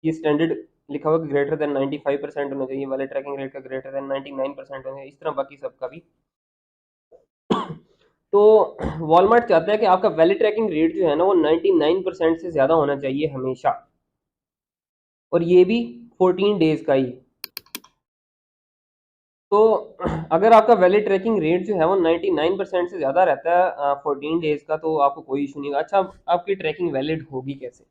ये स्टैंडर्ड लिखा हुआ कि ग्रेटर देन 95% होना चाहिए, वाले ट्रैकिंग रेट का ग्रेटर देन 99% होना चाहिए, इस तरह बाकी सबका भी। तो वॉलमार्ट चाहता है कि आपका वैलिड ट्रैकिंग रेट जो है ना वो 99% से ज़्यादा होना चाहिए हमेशा, और ये भी 14 डेज का ही। तो अगर आपका वैलिड ट्रैकिंग रेट जो है वो 99% से ज़्यादा रहता है 14 डेज का, तो आपको कोई इशू नहीं होगा। अच्छा, आपकी ट्रैकिंग वैलिड होगी कैसे?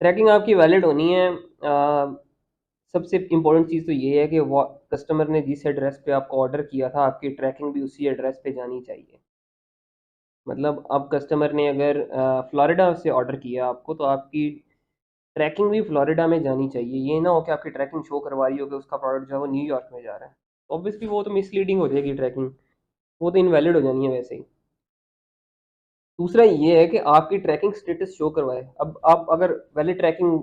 ट्रैकिंग आपकी वैलिड होनी है, सबसे इम्पोर्टेंट चीज़ तो ये है कि वो कस्टमर ने जिस एड्रेस पे आपको ऑर्डर किया था आपकी ट्रैकिंग भी उसी एड्रेस पे जानी चाहिए। मतलब अब कस्टमर ने अगर फ्लोरिडा से ऑर्डर किया आपको, तो आपकी ट्रैकिंग भी फ्लोरिडा में जानी चाहिए। ये ना हो कि आपकी ट्रैकिंग शो करवा रही हो कि उसका प्रोडक्ट जो है वो न्यूयॉर्क में जा रहा है। ऑब्वियसली वो तो मिसलीडिंग हो जाएगी ट्रैकिंग, वो तो इनवैलिड हो जानी है वैसे ही। दूसरा ये है कि आपकी ट्रैकिंग स्टेटस शो करवाए। अब आप अगर वैलिड ट्रैकिंग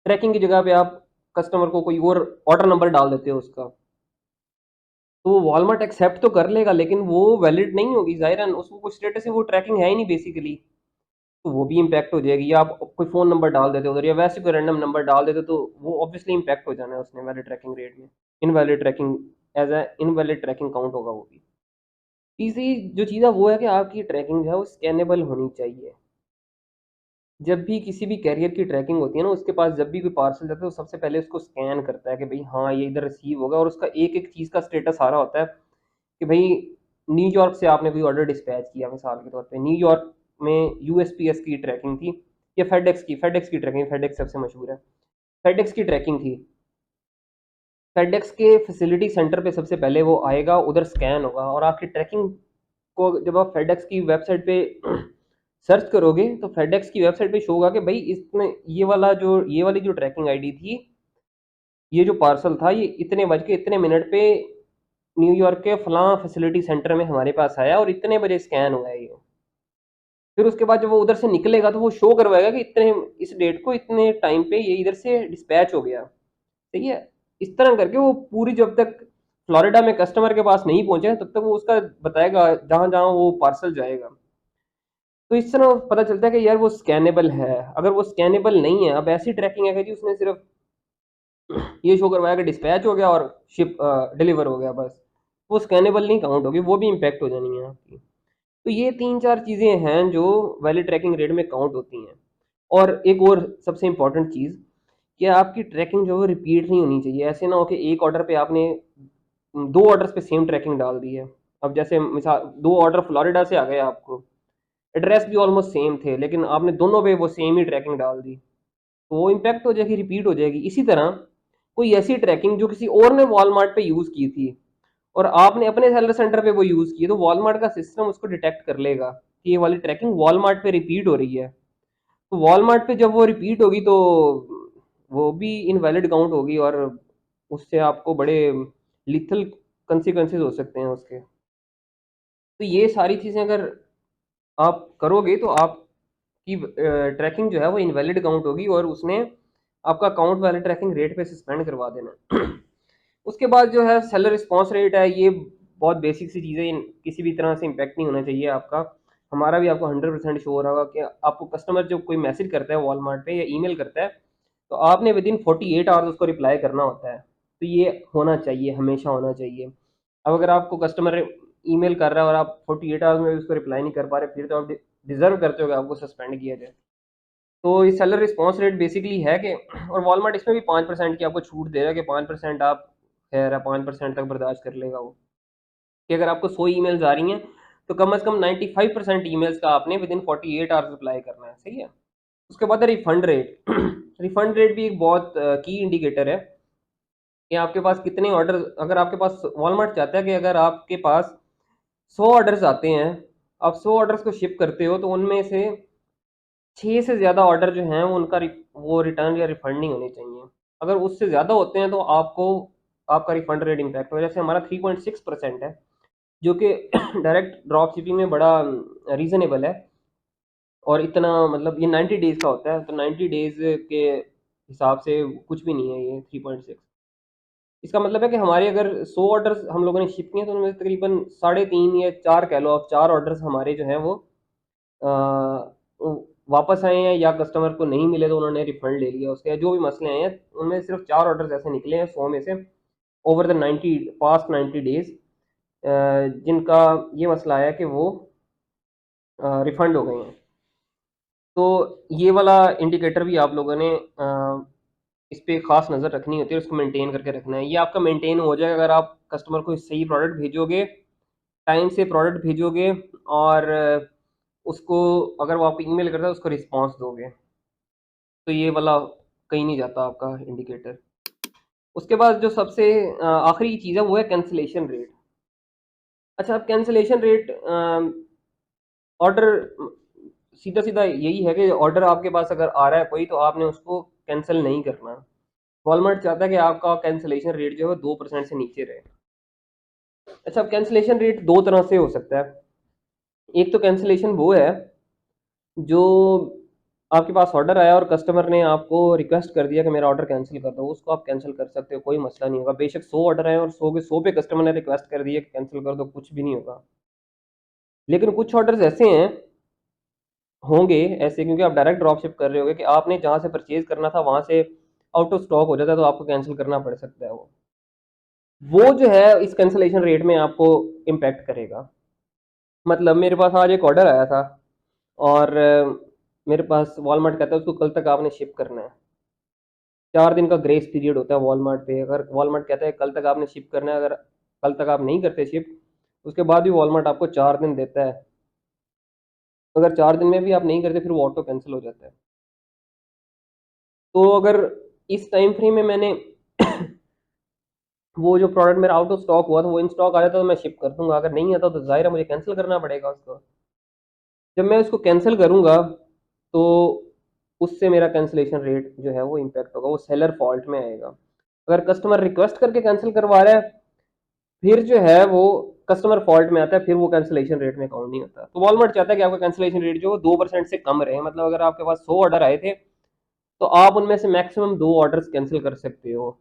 ट्रैकिंग की जगह पे आप कस्टमर को कोई और ऑर्डर नंबर डाल देते हो उसका, तो वॉलमार्ट एक्सेप्ट तो कर लेगा लेकिन वो वैलिड नहीं होगी, ज़ाहिर है उसको कुछ स्टेटस है, वो ट्रैकिंग है ही नहीं बेसिकली। तो वो भी इम्पैक्ट हो जाएगी। या आप कोई फ़ोन नंबर डाल देते हो उधर, या वैसे कोई रैंडम नंबर डाल देते हो, तो वो ऑब्वियसली इम्पैक्ट हो जाना है उसने वैलिड ट्रैकिंग रेट में। Invalid tracking, as a invalid tracking count होगा वो भी। तीसरी जो चीज़ है वो है कि आपकी ट्रैकिंग जो है वो स्कैनेबल होनी चाहिए। जब भी किसी भी कैरियर की ट्रैकिंग होती है ना, उसके पास जब भी कोई पार्सल जाता है तो सबसे पहले उसको स्कैन करता है कि भाई हाँ ये इधर रिसीव होगा, और उसका एक एक चीज़ का स्टेटस आ रहा होता है कि भाई न्यूयॉर्क से आपने कोई ऑर्डर डिस्पैच किया, मिसाल के तौर पे न्यूयॉर्क में यूएसपीएस की ट्रैकिंग थी, या फेडेक्स की ट्रैकिंग, फेडेक्स सबसे मशहूर है, फेडेक्स की ट्रैकिंग थी। फेडेक्स के फैसिलिटी सेंटर पे सबसे पहले वो आएगा, उधर स्कैन होगा, और आपकी ट्रैकिंग को जब आप फेडेक्स की वेबसाइट पे सर्च करोगे तो फेडेक्स की वेबसाइट पे शो होगा कि भाई इसमें ये वाली जो ट्रैकिंग आईडी थी, ये जो पार्सल था ये इतने बज के इतने मिनट पे न्यूयॉर्क के फलां फैसिलिटी सेंटर में हमारे पास आया और इतने बजे स्कैन हुआ है ये। फिर उसके बाद जब वो उधर से निकलेगा तो वो शो करवाएगा कि इतने इस डेट को इतने टाइम पे ये इधर से डिस्पैच हो गया। सही है। इस तरह करके वो पूरी, जब तक फ्लोरिडा में कस्टमर के पास नहीं पहुंचे तब तक वो उसका बताएगा जहां जहां वो पार्सल जाएगा। तो इस तरह पता चलता है कि यार वो स्कैनेबल है। अगर वो स्कैनेबल नहीं है, अब ऐसी ट्रैकिंग है कि जी उसने सिर्फ ये शो करवाया कि डिस्पैच हो गया और शिप डिलीवर हो गया, बस वो स्कैनेबल नहीं काउंट होगी, वो भी इम्पैक्ट हो जानी है आपकी। तो ये 3-4 चीज़ें हैं जो वैलिड ट्रैकिंग रेट में काउंट होती हैं। और एक और सबसे इम्पॉर्टेंट चीज़, कि आपकी ट्रैकिंग जो है रिपीट नहीं होनी चाहिए। ऐसे ना हो कि एक ऑर्डर पे आपने 2 ऑर्डर्स पे सेम ट्रैकिंग डाल दी है। अब जैसे मिसाल 2 ऑर्डर फ्लोरिडा से आ गए आपको, एड्रेस भी ऑलमोस्ट सेम थे, लेकिन आपने दोनों पे वो सेम ही ट्रैकिंग डाल दी, तो वो इम्पैक्ट हो जाएगी, रिपीट हो जाएगी। इसी तरह कोई ऐसी ट्रैकिंग जो किसी और ने वॉलमार्ट पे यूज़ की थी और आपने अपने सेलर सेंटर पे वो यूज़ की है, तो वॉलमार्ट का सिस्टम उसको डिटेक्ट कर लेगा कि ये वाली ट्रैकिंग वॉलमार्ट पे रिपीट हो रही है। तो वॉलमार्ट पे जब वो रिपीट होगी तो वो भी इनवैलिड काउंट होगी, और उससे आपको बड़े लिथल कंसिक्वेंसेस हो सकते हैं उसके। तो ये सारी चीज़ें अगर आप करोगे तो आपकी ट्रैकिंग जो है वो इनवैलिड काउंट होगी, और उसने आपका अकाउंट वैलिड ट्रैकिंग रेट पे सस्पेंड करवा देना। उसके बाद जो है सेलर रिस्पॉन्स रेट है, ये बहुत बेसिक सी चीज़ें, किसी भी तरह से इम्पैक्ट नहीं होना चाहिए आपका। हमारा भी आपको 100% शो हो रहा होगा कि आपको कस्टमर जब कोई मैसेज करता है वॉलमार्ट पे या ईमेल करता है, तो आपने विद इन 48 आवर्स उसको रिप्लाई करना होता है। तो ये होना चाहिए, हमेशा होना चाहिए। अब अगर आपको कस्टमर ईमेल कर रहा है और आप 48 आवर्स में भी उसको रिप्लाई नहीं कर पा रहे, फिर तो आप डिजर्व करते हो कि आपको सस्पेंड किया जाए। तो ये सेलर रिस्पॉन्स रेट बेसिकली है कि, और वॉलमार्ट इसमें भी 5% की आपको छूट दे रहा है कि 5% आप, खैर है 5% तक बर्दाश्त कर लेगा वो, कि अगर आपको 100 ईमेल्स आ रही हैं तो कम से कम 95% ईमेल्स का आपने विद इन 48 आवर्स रिप्लाई करना है। सही है। उसके बाद है रिफंड रेट। रिफंड रेट भी एक बहुत की इंडिकेटर है कि आपके पास कितने ऑर्डर, अगर आपके पास, वॉलमार्ट चाहता है कि अगर आपके पास 100 ऑर्डर्स आते हैं, आप 100 ऑर्डर्स को शिप करते हो, तो उनमें से 6 से ज़्यादा ऑर्डर जो हैं वो उनका वो रिटर्न या रिफंड नहीं होने चाहिए। अगर उससे ज़्यादा होते हैं तो आपको आपका रिफंड रेट इम्पैक्ट हो। जैसे हमारा 3.6% है, जो कि डायरेक्ट ड्रॉप शिपिंग में बड़ा रीज़नेबल है, और इतना मतलब ये 90 डेज़ का होता है, तो 90 डेज़ के हिसाब से कुछ भी नहीं है ये 3.6। इसका मतलब है कि हमारे अगर 100 ऑर्डर्स हम लोगों ने शिप किए तो उनमें से तकरीबन 3.5 या 4 कह लो आप, 4 ऑर्डर्स हमारे जो हैं वो वापस आए हैं, या कस्टमर को नहीं मिले तो उन्होंने रिफंड ले लिया उसके, जो भी मसले आए हैं उनमें सिर्फ 4 ऑर्डर्स ऐसे निकले हैं 100 में से, ओवर द 90 पास्ट 90 डेज, जिनका ये मसला आया कि वो रिफंड हो गए हैं। तो ये वाला इंडिकेटर भी आप लोगों ने इस पे खास नज़र रखनी होती है, उसको मेंटेन करके रखना है। ये आपका मेंटेन हो जाएगा अगर आप कस्टमर को सही प्रोडक्ट भेजोगे, टाइम से प्रोडक्ट भेजोगे, और उसको, अगर वो आपको ईमेल करता है उसको रिस्पॉन्स दोगे, तो ये वाला कहीं नहीं जाता आपका इंडिकेटर। उसके बाद जो सबसे आखिरी चीज़ है वो है कैंसिलेशन रेट। अच्छा, अब कैंसिलेशन रेट, ऑर्डर, सीधा सीधा यही है कि ऑर्डर आपके पास अगर आ रहा है कोई, तो आपने उसको कैंसिल नहीं करना। वॉलमार्ट चाहता है कि आपका कैंसिलेशन रेट जो है 2% से नीचे रहे। अच्छा, अब कैंसिलेशन रेट दो तरह से हो सकता है। एक तो कैंसिलेशन वो है जो आपके पास ऑर्डर आया और कस्टमर ने आपको रिक्वेस्ट कर दिया कि मेरा ऑर्डर कैंसिल कर दो, उसको आप कैंसिल कर सकते हो, कोई मसला नहीं होगा। बेशक 100 ऑर्डर आए और 100 के 100 पे कस्टमर ने रिक्वेस्ट कर दिया कि कैंसिल कर दो, कुछ भी नहीं होगा। लेकिन कुछ ऑर्डर्स ऐसे हैं, होंगे ऐसे, क्योंकि आप डायरेक्ट ड्रॉप शिप कर रहे होगे, कि आपने जहाँ से परचेज करना था वहाँ से आउट ऑफ स्टॉक हो जाता है, तो आपको कैंसिल करना पड़ सकता है। वो जो है इस कैंसिलेशन रेट में आपको इम्पैक्ट करेगा। मतलब मेरे पास आज एक ऑर्डर आया था और मेरे पास वॉलमार्ट कहता है उसको कल तक आपने शिप करना है। 4 दिन का ग्रेस पीरियड होता है वॉलमार्ट पे। अगर वॉलमार्ट कहता है कल तक आपने शिप करना है, अगर कल तक आप नहीं करते शिप, उसके बाद भी वॉलमार्ट आपको 4 दिन देता है। अगर 4 दिन में भी आप नहीं करते फिर वो ऑटो कैंसिल हो जाता है। तो अगर इस टाइम फ्रेम में मैंने वो जो प्रोडक्ट मेरा आउट ऑफ स्टॉक हुआ था वो इन स्टॉक आ जाता तो मैं शिप कर दूंगा, अगर नहीं आता तो जाहिर है मुझे कैंसिल करना पड़ेगा उसको। जब मैं उसको कैंसिल करूंगा तो उससे मेरा कैंसिलेशन रेट जो है वो इम्पैक्ट होगा, वो सेलर फॉल्ट में आएगा। अगर कस्टमर रिक्वेस्ट करके कैंसिल करवा रहा है फिर जो है वो कस्टमर फॉल्ट में आता है, फिर वो कैंसिलेशन रेट में काउंट नहीं होता। तो वॉलमार्ट चाहता है कि आपका कैंसिलेशन रेट जो 2% से कम रहे। मतलब अगर आपके पास 100 ऑर्डर आए थे तो आप उनमें से मैक्सिमम 2 ऑर्डर्स कैंसिल कर सकते हो।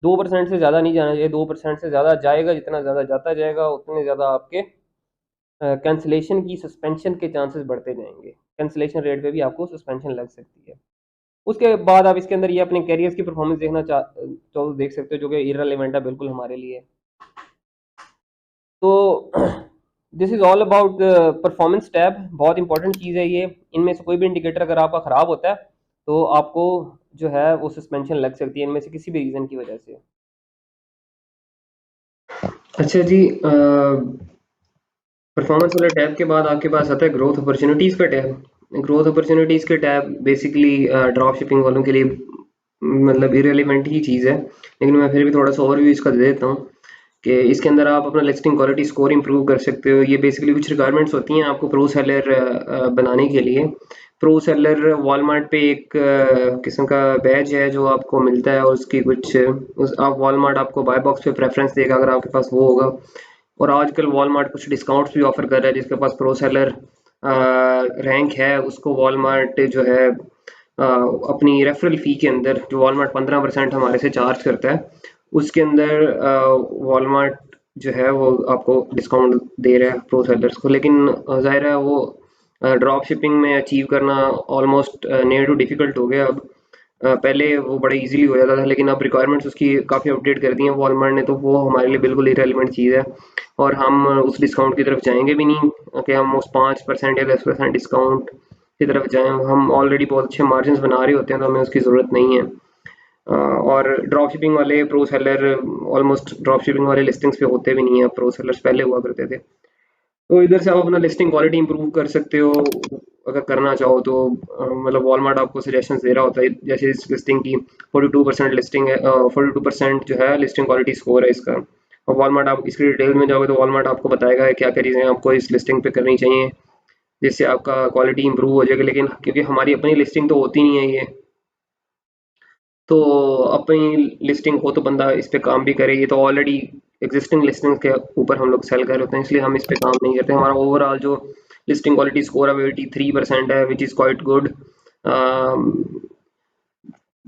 2% से ज़्यादा नहीं जाना चाहिए। 2% से ज़्यादा जाएगा, जितना ज़्यादा जाता जाएगा उतने ज़्यादा आपके कैंसिलेशन की सस्पेंशन के चांसेस बढ़ते जाएंगे। कैंसिलेशन रेट पे भी आपको सस्पेंशन लग सकती है। उसके बाद आप इसके अंदर ये अपने कैरियर्स की परफॉर्मेंस देखना तो देख सकते हो, जो कि इररिलेवेंट है बिल्कुल हमारे लिए। तो this is all about performance tab. बहुत इंपॉर्टेंट चीज़ है ये। इनमें से कोई भी इंडिकेटर अगर आपका ख़राब होता है तो आपको जो है वो सस्पेंशन लग सकती है इनमें से किसी भी रीज़न की वजह से। अच्छा जी, परफॉर्मेंस वाले टैब के बाद आपके पास आता है ग्रोथ अपॉर्चुनिटीज़ का टैब। ग्रोथ अपॉर्चुनिटीज़ के टैब बेसिकली ड्रॉप शिपिंग वालों के लिए मतलब इरेलीवेंट ही चीज़ है, लेकिन मैं फिर भी थोड़ा सा ओवरव्यू इसका दे देता हूँ कि इसके अंदर आप अपना लिस्टिंग क्वालिटी स्कोर इंप्रूव कर सकते हो। ये बेसिकली कुछ रिक्वायरमेंट्स होती हैं आपको प्रो सेलर बनाने के लिए। प्रो सेलर वॉलमार्ट पे एक किस्म का बैज है जो आपको मिलता है, और उसकी कुछ आप वॉलमार्ट आपको बाय बॉक्स पे प्रेफरेंस देगा अगर आपके पास वो होगा। और आजकल वॉलमार्ट कुछ डिस्काउंट्स भी ऑफर कर रहा है। जिसके पास प्रो सेलर रैंक है उसको वॉलमार्ट जो है अपनी रेफरल फ़ी के अंदर, जो वॉलमार्ट 15% हमारे से चार्ज करता है, उसके अंदर वॉलमार्ट जो है वो आपको डिस्काउंट दे रहा है प्रो सेलर्स को। लेकिन ज़ाहिर है वो ड्रॉप शिपिंग में अचीव करना ऑलमोस्ट नियर टू डिफ़िकल्ट हो गया अब। पहले वो बड़े इजीली हो जाता था, लेकिन अब रिक्वायरमेंट्स उसकी काफ़ी अपडेट कर दी हैं वॉलमार्ट ने, तो वो हमारे लिए बिल्कुल इरेलीवेंट चीज़ है। और हम उस डिस्काउंट की तरफ जाएंगे भी नहीं कि हम उस 5% या 10% डिस्काउंट की तरफ जाएं। हम ऑलरेडी बहुत अच्छे मार्जिन बना रहे होते हैं, तो हमें उसकी ज़रूरत नहीं है। और ड्रॉप शिपिंग वाले pro seller almost drop shipping वाले लिस्टिंग्स पे होते भी नहीं है, प्रो सेलर्स पहले हुआ करते थे। तो इधर से आप अपना लिस्टिंग क्वालिटी इंप्रूव कर सकते हो अगर करना चाहो तो। मतलब वॉलमार्ट आपको सजेशंस दे रहा होता है, जैसे इस लिस्टिंग की 42% लिस्टिंग है, 42% जो है लिस्टिंग क्वालिटी स्कोर है इसका। और वॉलमार्ट आप इसकी डिटेल में जाओगे तो वॉलमार्ट आपको बताएगा क्या क्या चीज़ें आपको इस लिस्टिंग पे करनी चाहिए जिससे आपका क्वालिटी इंप्रूव हो जाएगा। लेकिन क्योंकि हमारी अपनी लिस्टिंग तो होती नहीं है ये, तो अपनी लिस्टिंग हो तो बंदा इस पे काम भी करे। ये तो ऑलरेडी एग्जिस्टिंग लिस्टिंग के ऊपर हम लोग सेल कर रहे होते हैं, इसलिए हम इस पे काम नहीं करते। हमारा ओवरऑल जो लिस्टिंग क्वालिटी स्कोर है 83% है, विच इज़ क्वाइट गुड।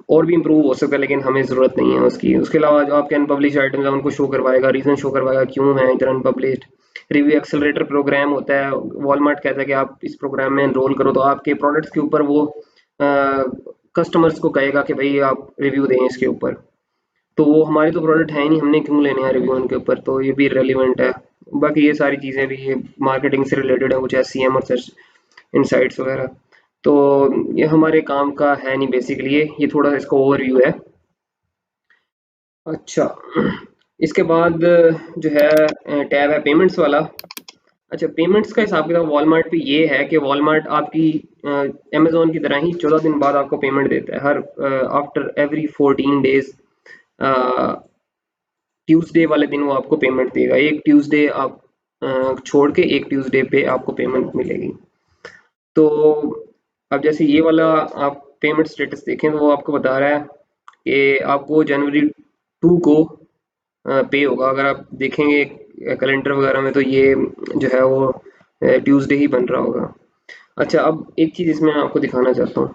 और भी इम्प्रूव हो सकता है लेकिन हमें ज़रूरत नहीं है उसकी। उसके अलावा जो आपके अनपब्लिश आइटम्स हैं उनको शो करवाएगा, रीज़न शो करवाएगा क्यों है इधर अनपब्लिश्ड। रिव्यू एक्सेलरेटर प्रोग्राम होता है, वॉलमार्ट कहता है कि आप इस प्रोग्राम में एनरोल करो, तो आपके प्रोडक्ट्स के ऊपर वो कस्टमर्स को कहेगा कि भाई आप रिव्यू दें इसके ऊपर। तो वो हमारी तो प्रोडक्ट है ही नहीं, हमने क्यों लेने हैं रिव्यू उनके ऊपर, तो ये भी रेलिवेंट है। बाकी ये सारी चीज़ें भी ये मार्केटिंग से रिलेटेड है, कुछ SEM और सर्च इनसाइट्स वगैरह। तो ये हमारे काम का है नहीं बेसिकली। ये थोड़ा सा इसका ओवरव्यू है। अच्छा, इसके बाद जो है टैब है पेमेंट्स वाला। अच्छा, पेमेंट्स का हिसाब किताब वॉलमार्ट पे ये है कि वॉलमार्ट आपकी अमेजोन की तरह ही 14 दिन बाद आपको पेमेंट देता है। Her after every 14 days Tuesday वाले दिन वो आपको पेमेंट देगा। एक ट्यूसडे आप छोड़ के एक ट्यूसडे पे आपको पेमेंट मिलेगी। तो अब जैसे ये वाला आप पेमेंट स्टेटस देखें तो वो आपको बता रहा है कि आपको जनवरी 2 को पे होगा। अगर आप देखेंगे कैलेंडर वगैरह में तो ये जो है वो ट्यूसडे ही बन रहा होगा। अच्छा, अब एक चीज़ इसमें मैं आपको दिखाना चाहता हूँ,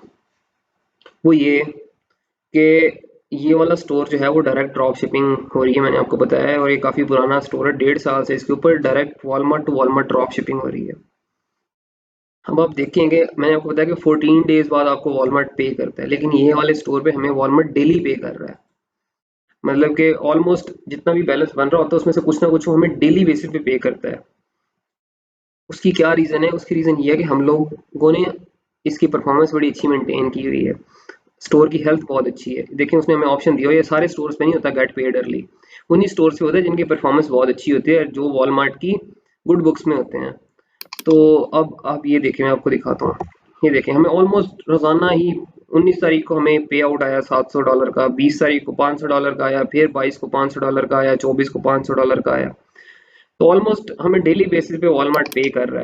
वो ये कि ये वाला स्टोर जो है वो डायरेक्ट ड्रॉप शिपिंग हो रही है, मैंने आपको बताया है। और ये काफ़ी पुराना स्टोर है, 1.5 साल से इसके ऊपर direct Walmart to Walmart drop shipping हो रही है। अब आप देखेंगे मैंने आपको बताया कि 14 डेज बाद आपको वॉलमार्ट पे करता है, लेकिन ये वाले स्टोर पे हमें वॉलमार्ट डेली पे कर रहा है। मतलब कि ऑलमोस्ट जितना भी बैलेंस बन रहा होता है उसमें से कुछ ना कुछ वो हमें डेली बेसिस पे करता है। उसकी क्या रीज़न है? उसकी रीज़न ये है कि हम लोगों ने इसकी परफॉर्मेंस बड़ी अच्छी मेंटेन की हुई है। स्टोर की हेल्थ बहुत अच्छी है। देखिए उसने हमें ऑप्शन दिया, ये सारे स्टोर्स पे नहीं होता गेट पेड अर्ली, उन्हीं स्टोर्स पे होता है जिनकी परफॉर्मेंस बहुत अच्छी होती है, जो वॉलमार्ट की गुड बुक्स में होते हैं। तो अब आप ये देखें, मैं आपको दिखाता हूँ। ये देखें, हमें ऑलमोस्ट रोजाना ही 19 तारीख को हमें पे आउट आया $700 का, 20 तारीख को $500 का आया, फिर 22 को $500 का आया, 24 को $500 का आया। तो ऑलमोस्ट हमें डेली बेसिस पे वॉलमार्ट पे कर रहा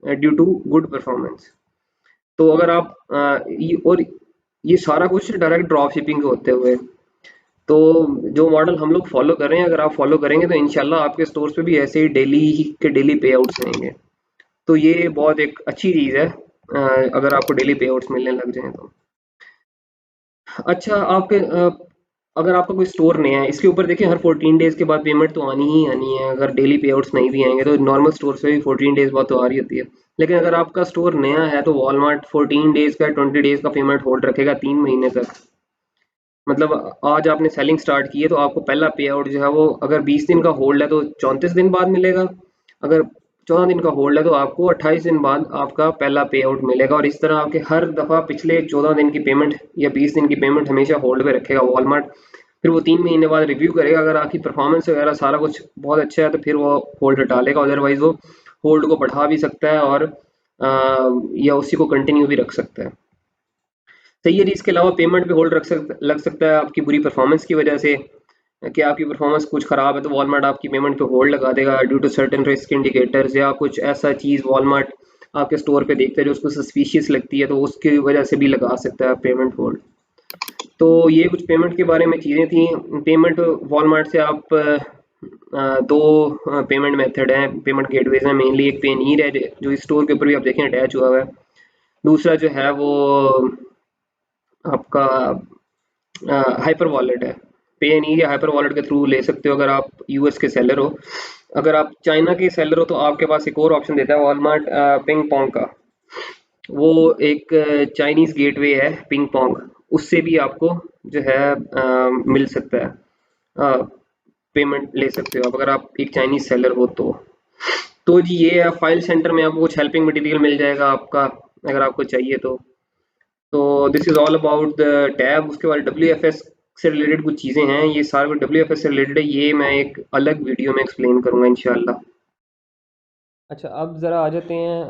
है ड्यू टू गुड परफॉर्मेंस। तो अगर आप और ये सारा कुछ डायरेक्ट ड्रॉप शिपिंग के होते हुए, तो जो मॉडल हम लोग फॉलो कर रहे हैं, अगर आप फॉलो करेंगे तो इंशाल्लाह आपके स्टोर्स पे भी ऐसे ही डेली के डेली पे आउट्स रहेंगे। तो ये बहुत एक अच्छी चीज़ है अगर आपको डेली पे आउट्स मिलने लग जाएं तो। अच्छा, अगर आपका कोई स्टोर नया है, इसके ऊपर देखिए हर 14 डेज के बाद पेमेंट तो आनी ही आनी है। अगर डेली पे आउट्स नहीं भी आएंगे तो नॉर्मल स्टोर से भी 14 डेज बाद तो आ रही होती है। लेकिन अगर आपका स्टोर नया है तो वॉलमार्ट 14 डेज का 20 डेज का पेमेंट होल्ड रखेगा 3 महीने तक। मतलब आज आपने सेलिंग स्टार्ट की है तो आपको पहला पे आउट जो है वो अगर 20 दिन का होल्ड है तो 34 दिन बाद मिलेगा। अगर 14 दिन का होल्ड है तो आपको 28 दिन बाद आपका पहला पे आउट मिलेगा। और इस तरह आपके हर दफ़ा पिछले 14 दिन की पेमेंट या 20 दिन की पेमेंट हमेशा होल्ड पे रखेगा वॉलमार्ट। फिर वो 3 महीने बाद रिव्यू करेगा, अगर आपकी परफॉर्मेंस वगैरह सारा कुछ बहुत अच्छा है तो फिर वो होल्ड हटा लेगा, अदरवाइज वो होल्ड को बढ़ा भी सकता है और या उसी को कंटिन्यू भी रख सकता है। सही है जी। इसके अलावा पेमेंट पे होल्ड लग सकता है आपकी बुरी परफॉर्मेंस की वजह से, कि आपकी परफॉर्मेंस कुछ ख़राब है तो वॉलमार्ट आपकी पेमेंट पे होल्ड लगा देगा due to certain risk indicators, या कुछ ऐसा चीज़ वॉलमार्ट आपके स्टोर पे देखता है जो उसको सस्पिशियस लगती है तो उसकी वजह से भी लगा सकता है पेमेंट होल्ड। तो ये कुछ पेमेंट के बारे में चीज़ें थी। पेमेंट वॉलमार्ट से आप दो पेमेंट मेथड हैं, पेमेंट गेटवेज हैं मेनली। एक पेनीर है जो इस स्टोर के ऊपर भी आप देखें अटैच हुआ हुआ है। दूसरा जो है वो आपका हाइपर वॉलेट है। पे नहीं या हाइपर वॉलेट के थ्रू ले सकते हो अगर आप यूएस के सेलर हो। अगर आप चाइना के सेलर हो तो आपके पास एक और ऑप्शन देता है वॉलमार्ट पिंग पोंग का। वो एक चाइनीज गेटवे है पिंग पोंग, उससे भी आपको जो है मिल सकता है, पेमेंट ले सकते हो आप अगर आप एक चाइनीज सेलर हो तो जी ये है। फाइल सेंटर में आपको कुछ हेल्पिंग मटेरियल मिल जाएगा आपका, अगर आपको चाहिए तो this is all about the tab. उसके बाद डब्ल्यू एफ एस से रिलेटेड कुछ चीज़ें हैं, ये सारे डब्ल्यू एफ एस से रिलेटेड है, ये मैं एक अलग वीडियो में एक्सप्लेन करूंगा इंशाल्लाह। अच्छा, अब ज़रा आ जाते हैं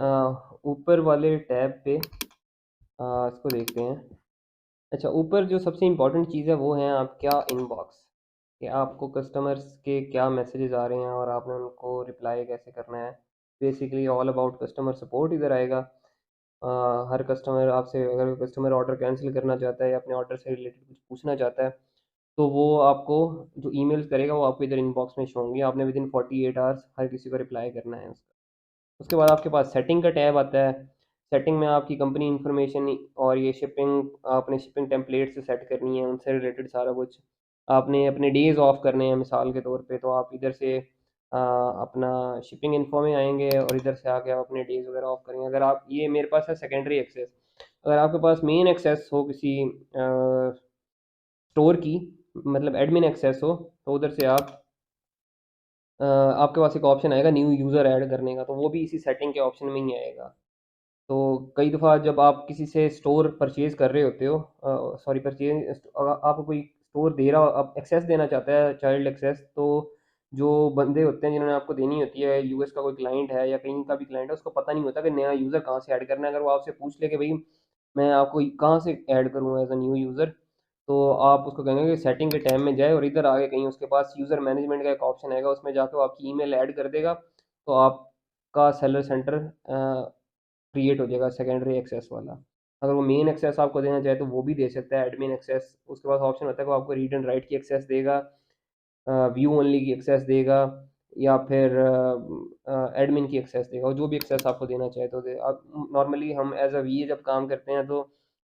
ऊपर वाले टैब पे। इसको देखते हैं। अच्छा, ऊपर जो सबसे इम्पोर्टेंट चीज़ है वो है आपका इनबॉक्स, कि आपको कस्टमर्स के क्या मैसेजेस आ रहे हैं और आपने उनको रिप्लाई कैसे करना है। Basically all about customer support इधर आएगा। हर कस्टमर आपसे, अगर कस्टमर ऑर्डर कैंसिल करना चाहता है या अपने ऑर्डर से रिलेटेड कुछ पूछना चाहता है तो वो आपको जो ईमेल्स करेगा वो आपको इधर इनबॉक्स में शो होंगे। आपने विद इन 48 आवर्स हर किसी को रिप्लाई करना है उसका। उसके बाद आपके पास सेटिंग का टैब आता है। सेटिंग में आपकी कंपनी इन्फॉर्मेशन और ये शिपिंग, आपने शिपिंग टेम्पलेट से सेट करनी है, उनसे रिलेटेड सारा कुछ। आपने अपने डेज ऑफ करने हैं मिसाल के तौर पे, तो आप इधर से अपना शिपिंग इन्फो में आएंगे और इधर से आके आप अपने डेज वगैरह ऑफ करेंगे। अगर आप, ये मेरे पास है सेकेंडरी एक्सेस। अगर आपके पास मेन एक्सेस हो किसी स्टोर की, मतलब एडमिन एक्सेस हो, तो उधर से आप आपके पास एक ऑप्शन आएगा न्यू यूज़र ऐड करने का, तो वो भी इसी सेटिंग के ऑप्शन में ही आएगा। तो कई दफ़ा जब आप किसी से स्टोर परचेज़ कर रहे होते हो, सॉरी परचेज, आपको कोई स्टोर दे रहा हो, आप एक्सेस देना चाहता है चाइल्ड एक्सेस, तो जो बंदे होते हैं जिन्होंने आपको देनी होती है, यूएस का कोई क्लाइंट है या कहीं का भी क्लाइंट है, उसको पता नहीं होता कि नया यूज़र कहाँ से ऐड करना है। अगर वो आपसे पूछ ले कि भाई मैं आपको कहाँ से ऐड करूँ एज अ न्यू यूज़र, तो आप उसको कहेंगे कि सेटिंग के टैब में जाए और इधर आगे कहीं उसके पास यूज़र मैनेजमेंट का एक ऑप्शन आएगा, उसमें जाकर वो आपकी ईमेल ऐड कर देगा। तो आपका सेलर सेंटर क्रिएट हो जाएगा सेकेंडरी एक्सेस वाला। अगर वो मेन एक्सेस आपको देना चाहे तो वो भी दे सकता है, एडमिन एक्सेस। उसके पास ऑप्शन होता है कि वो आपको रीड एंड राइट की एक्सेस देगा, व्यू ओनली की एक्सेस देगा, या फिर एडमिन की एक्सेस देगा। और जो भी एक्सेस आपको देना चाहे तो दे। अब नॉर्मली हम एज अ वी जब काम करते हैं तो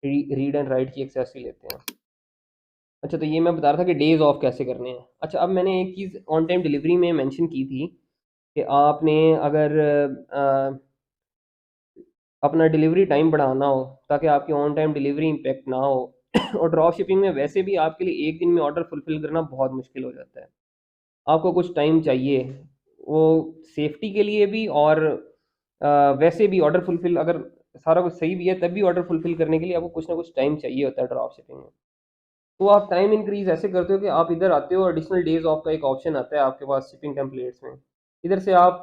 रीड एंड राइट की एक्सेस ही लेते हैं। अच्छा, तो ये मैं बता रहा था कि डेज ऑफ कैसे करने हैं। अच्छा, अब मैंने एक चीज़ ऑन टाइम डिलीवरी में मेंशन की थी कि आपने अगर अपना डिलीवरी टाइम बढ़ाना हो ताकि आपकी ऑन टाइम डिलीवरी इम्पेक्ट ना हो और ड्रॉप शिपिंग में वैसे भी आपके लिए एक दिन में ऑर्डर फुलफिल करना बहुत मुश्किल हो जाता है। आपको कुछ टाइम चाहिए, वो सेफ्टी के लिए भी और वैसे भी ऑर्डर फुलफिल अगर सारा कुछ सही भी है तब भी ऑर्डर फुलफिल करने के लिए आपको कुछ ना कुछ टाइम चाहिए होता है ड्रॉप शिपिंग में। तो आप टाइम इंक्रीज ऐसे करते हो कि आप इधर आते हो, एडिशनल डेज ऑफ का एक ऑप्शन आता है आपके पास शिपिंग टेम्पलेट्स में। इधर से आप,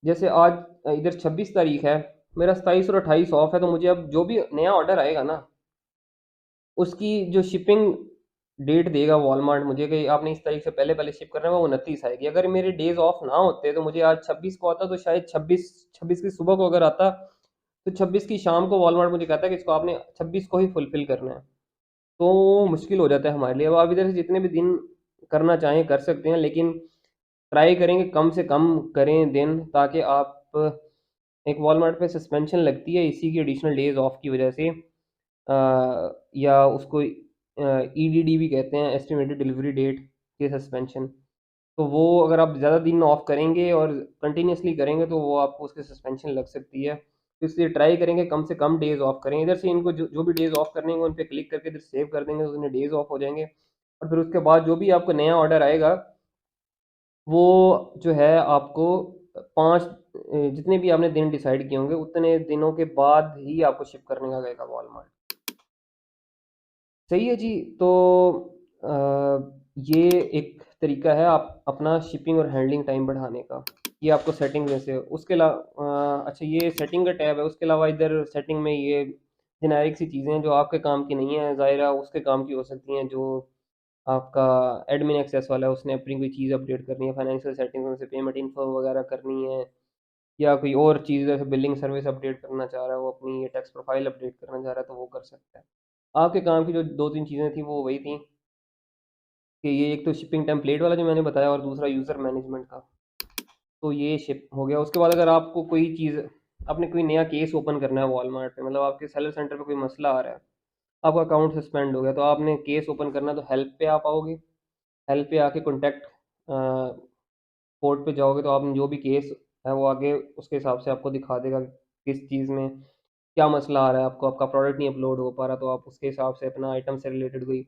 जैसे आज इधर 26 तारीख है, मेरा 27 और 28 ऑफ है, तो मुझे अब जो भी नया ऑर्डर आएगा ना, उसकी जो शिपिंग डेट देगा वॉलमार्ट मुझे कि आपने इस तारीख से पहले पहले शिप करना है, वो 29 आएगी। अगर मेरे डेज ऑफ ना होते तो मुझे आज 26 को आता, तो शायद छब्बीस की सुबह को अगर आता, तो 26 की शाम को वॉलमार्ट मुझे कहता है कि इसको आपने 26 को ही फुलफिल करना है। तो मुश्किल हो जाता है हमारे लिए। अब आप इधर से जितने भी दिन करना चाहें कर सकते हैं, लेकिन ट्राई करेंगे कम से कम करें दिन, ताकि आप, एक वॉलमार्ट पे सस्पेंशन लगती है इसी की एडिशनल डेज ऑफ की वजह से, या उसको ईडीडी भी कहते हैं, एस्टिमेटेड डिलीवरी डेट के सस्पेंशन। तो वो अगर आप ज़्यादा दिन ऑफ करेंगे और कंटिन्यूसली करेंगे तो वो आपको उसके सस्पेंशन लग सकती है। तो इसलिए ट्राई करेंगे कम से कम डेज़ ऑफ करें। इधर से इनको जो भी डेज़ ऑफ करने हैं उन पे क्लिक करके इधर सेव कर देंगे, तो उतने डेज़ ऑफ हो जाएंगे। और फिर उसके बाद जो भी आपको नया ऑर्डर आएगा, वो जो है आपको 5 जितने भी आपने दिन डिसाइड किए होंगे उतने दिनों के बाद ही आपको शिप करने का रहेगा वॉलमार्ट। सही है जी। तो ये एक तरीका है आप अपना शिपिंग और हैंडलिंग टाइम बढ़ाने का। ये आपको सेटिंग में से, उसके अलावा अच्छा, ये सेटिंग का टैब है। उसके अलावा इधर सेटिंग में ये जेनेरिक सी चीज़ें हैं जो आपके काम की नहीं है, ज़ाहिरा उसके काम की हो सकती हैं। जो आपका एडमिन एक्सेस वाला है, उसने अपनी कोई चीज़ अपडेट करनी है, फाइनेंशियल सेटिंग्स में से पेमेंट इन्फो वगैरह करनी है, या कोई और चीज़ जैसे बिलिंग सर्विस अपडेट करना चाह रहा है, वो अपनी ये टैक्स प्रोफाइल अपडेट करना चाह रहा है, तो वो कर सकता है। आपके काम की जो 2-3 चीज़ें थी वो वही थी कि ये एक तो शिपिंग टेम्पलेट वाला जो मैंने बताया, और दूसरा यूज़र मैनेजमेंट का। तो ये शिप हो गया। उसके बाद अगर आपको कोई चीज़, आपने कोई नया केस ओपन करना है वॉलमार्ट पे, मतलब आपके सेलर सेंटर पे कोई मसला आ रहा है, आपका अकाउंट सस्पेंड हो गया, तो आपने केस ओपन करना है, तो हेल्प पे आप आओगे। हेल्प पे आके कॉन्टैक्ट कोर्ट पे जाओगे, तो आपने जो भी केस है वो आगे उसके हिसाब से आपको दिखा देगा कि किस चीज़ में क्या मसला आ रहा है आपको, आपका प्रोडक्ट नहीं अपलोड हो पा रहा, तो आप उसके हिसाब से अपना आइटम से रिलेटेड कोई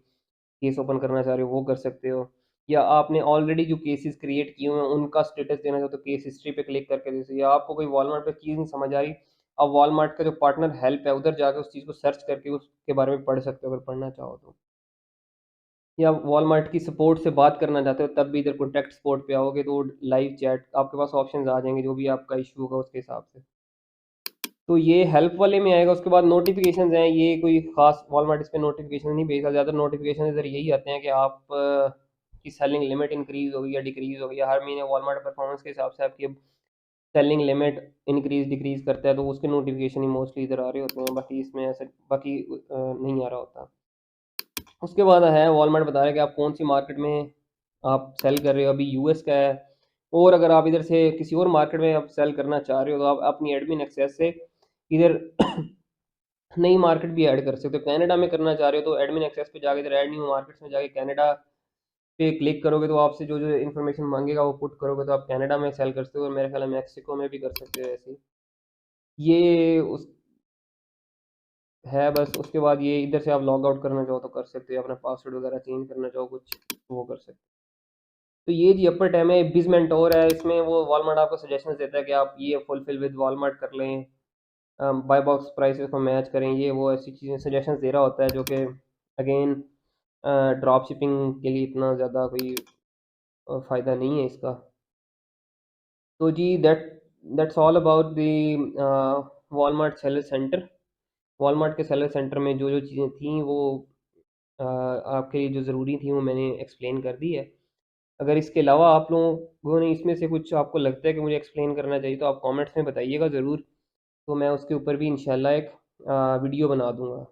केस ओपन करना चाह रहे हो वो कर सकते हो। या आपने ऑलरेडी जो केसेस क्रिएट किए हुए हैं उनका स्टेटस देना चाहते हो, तो केस हिस्ट्री पे क्लिक करके दे सकते हो। या आपको कोई वॉलमार्ट पे चीज़ नहीं समझ आ रही, आप वॉलमार्ट का जो पार्टनर हेल्प है उधर जाके उस चीज़ को सर्च करके उसके बारे में पढ़ सकते हो अगर पढ़ना चाहो तो। या वॉलमार्ट की सपोर्ट से बात करना चाहते हो, तब भी इधर कॉन्टैक्ट सपोर्ट पे आओगे तो लाइव चैट आपके पास ऑप्शंस आ जाएंगे, जो भी आपका इशू होगा उसके हिसाब से। तो ये हेल्प वाले में आएगा। उसके बाद नोटिफिकेशंस हैं, ये कोई खास वॉलमार्ट इस पे नोटिफिकेशन नहीं भेजता, ज़्यादा नोटिफिकेशन इधर यही आते हैं कि आप की सेलिंग लिमिट इंक्रीज हो गई या डिक्रीज हो गई। हर महीने वॉलमार्ट परफॉर्मेंस के हिसाब से आपकी सेलिंग लिमिट इंक्रीज डिक्रीज करता है, तो उसके नोटिफिकेशन ही मोस्टली इधर आ रहे होते हैं। बाकी इसमें ऐसा बाकी नहीं आ रहा होता। उसके बाद है वॉलमार्ट बता रहा है कि आप कौन सी मार्केट में आप सेल कर रहे हो, अभी यूएस का है। और अगर आप इधर से किसी और मार्केट में आप सेल करना चाह रहे हो, तो आप अपनी एडमिन एक्सेस से इधर नई मार्केट भी ऐड कर सकते हो। कनाडा में करना चाह रहे हो तो एडमिन एक्सेस पे जाके इधर ऐड न्यू मार्केट्स में जाके कनाडा पे क्लिक करोगे, तो आपसे जो जो इन्फॉर्मेशन मांगेगा वो पुट करोगे, तो आप कनाडा में सेल कर सकते हो, और मेरे ख्याल में मैक्सिको में भी कर सकते हो ऐसे ही। ये उस है बस। उसके बाद ये इधर से आप लॉग आउट करना चाहो तो कर सकते हो, अपना पासवर्ड वगैरह चेंज करना चाहो कुछ, तो वो कर सकते हो। तो ये जी अपर टैम है। बिजमेंट और है, इसमें वो वॉलमार्ट आपको सजेशंस देता है कि आप ये फुलफिल विद वॉलमार्ट कर लें, बाय बॉक्स प्राइसेस को मैच करें, ये वो ऐसी चीज़ें सजेशंस दे रहा होता है, जो कि अगेन ड्रॉप शिपिंग के लिए इतना ज़्यादा कोई फ़ायदा नहीं है इसका। तो जी that's all about the Walmart seller centre. Walmart के सेलर सेंटर में जो जो चीज़ें थी वो आपके लिए जो ज़रूरी थी वो मैंने एक्सप्लेन कर दी है। अगर इसके अलावा आप लोगों ने इसमें से कुछ आपको लगता है कि मुझे एक्सप्लेन करना चाहिए, तो आप कमेंट्स में बताइएगा ज़रूर, तो मैं उसके ऊपर भी इंशाल्लाह एक वीडियो बना दूंगा।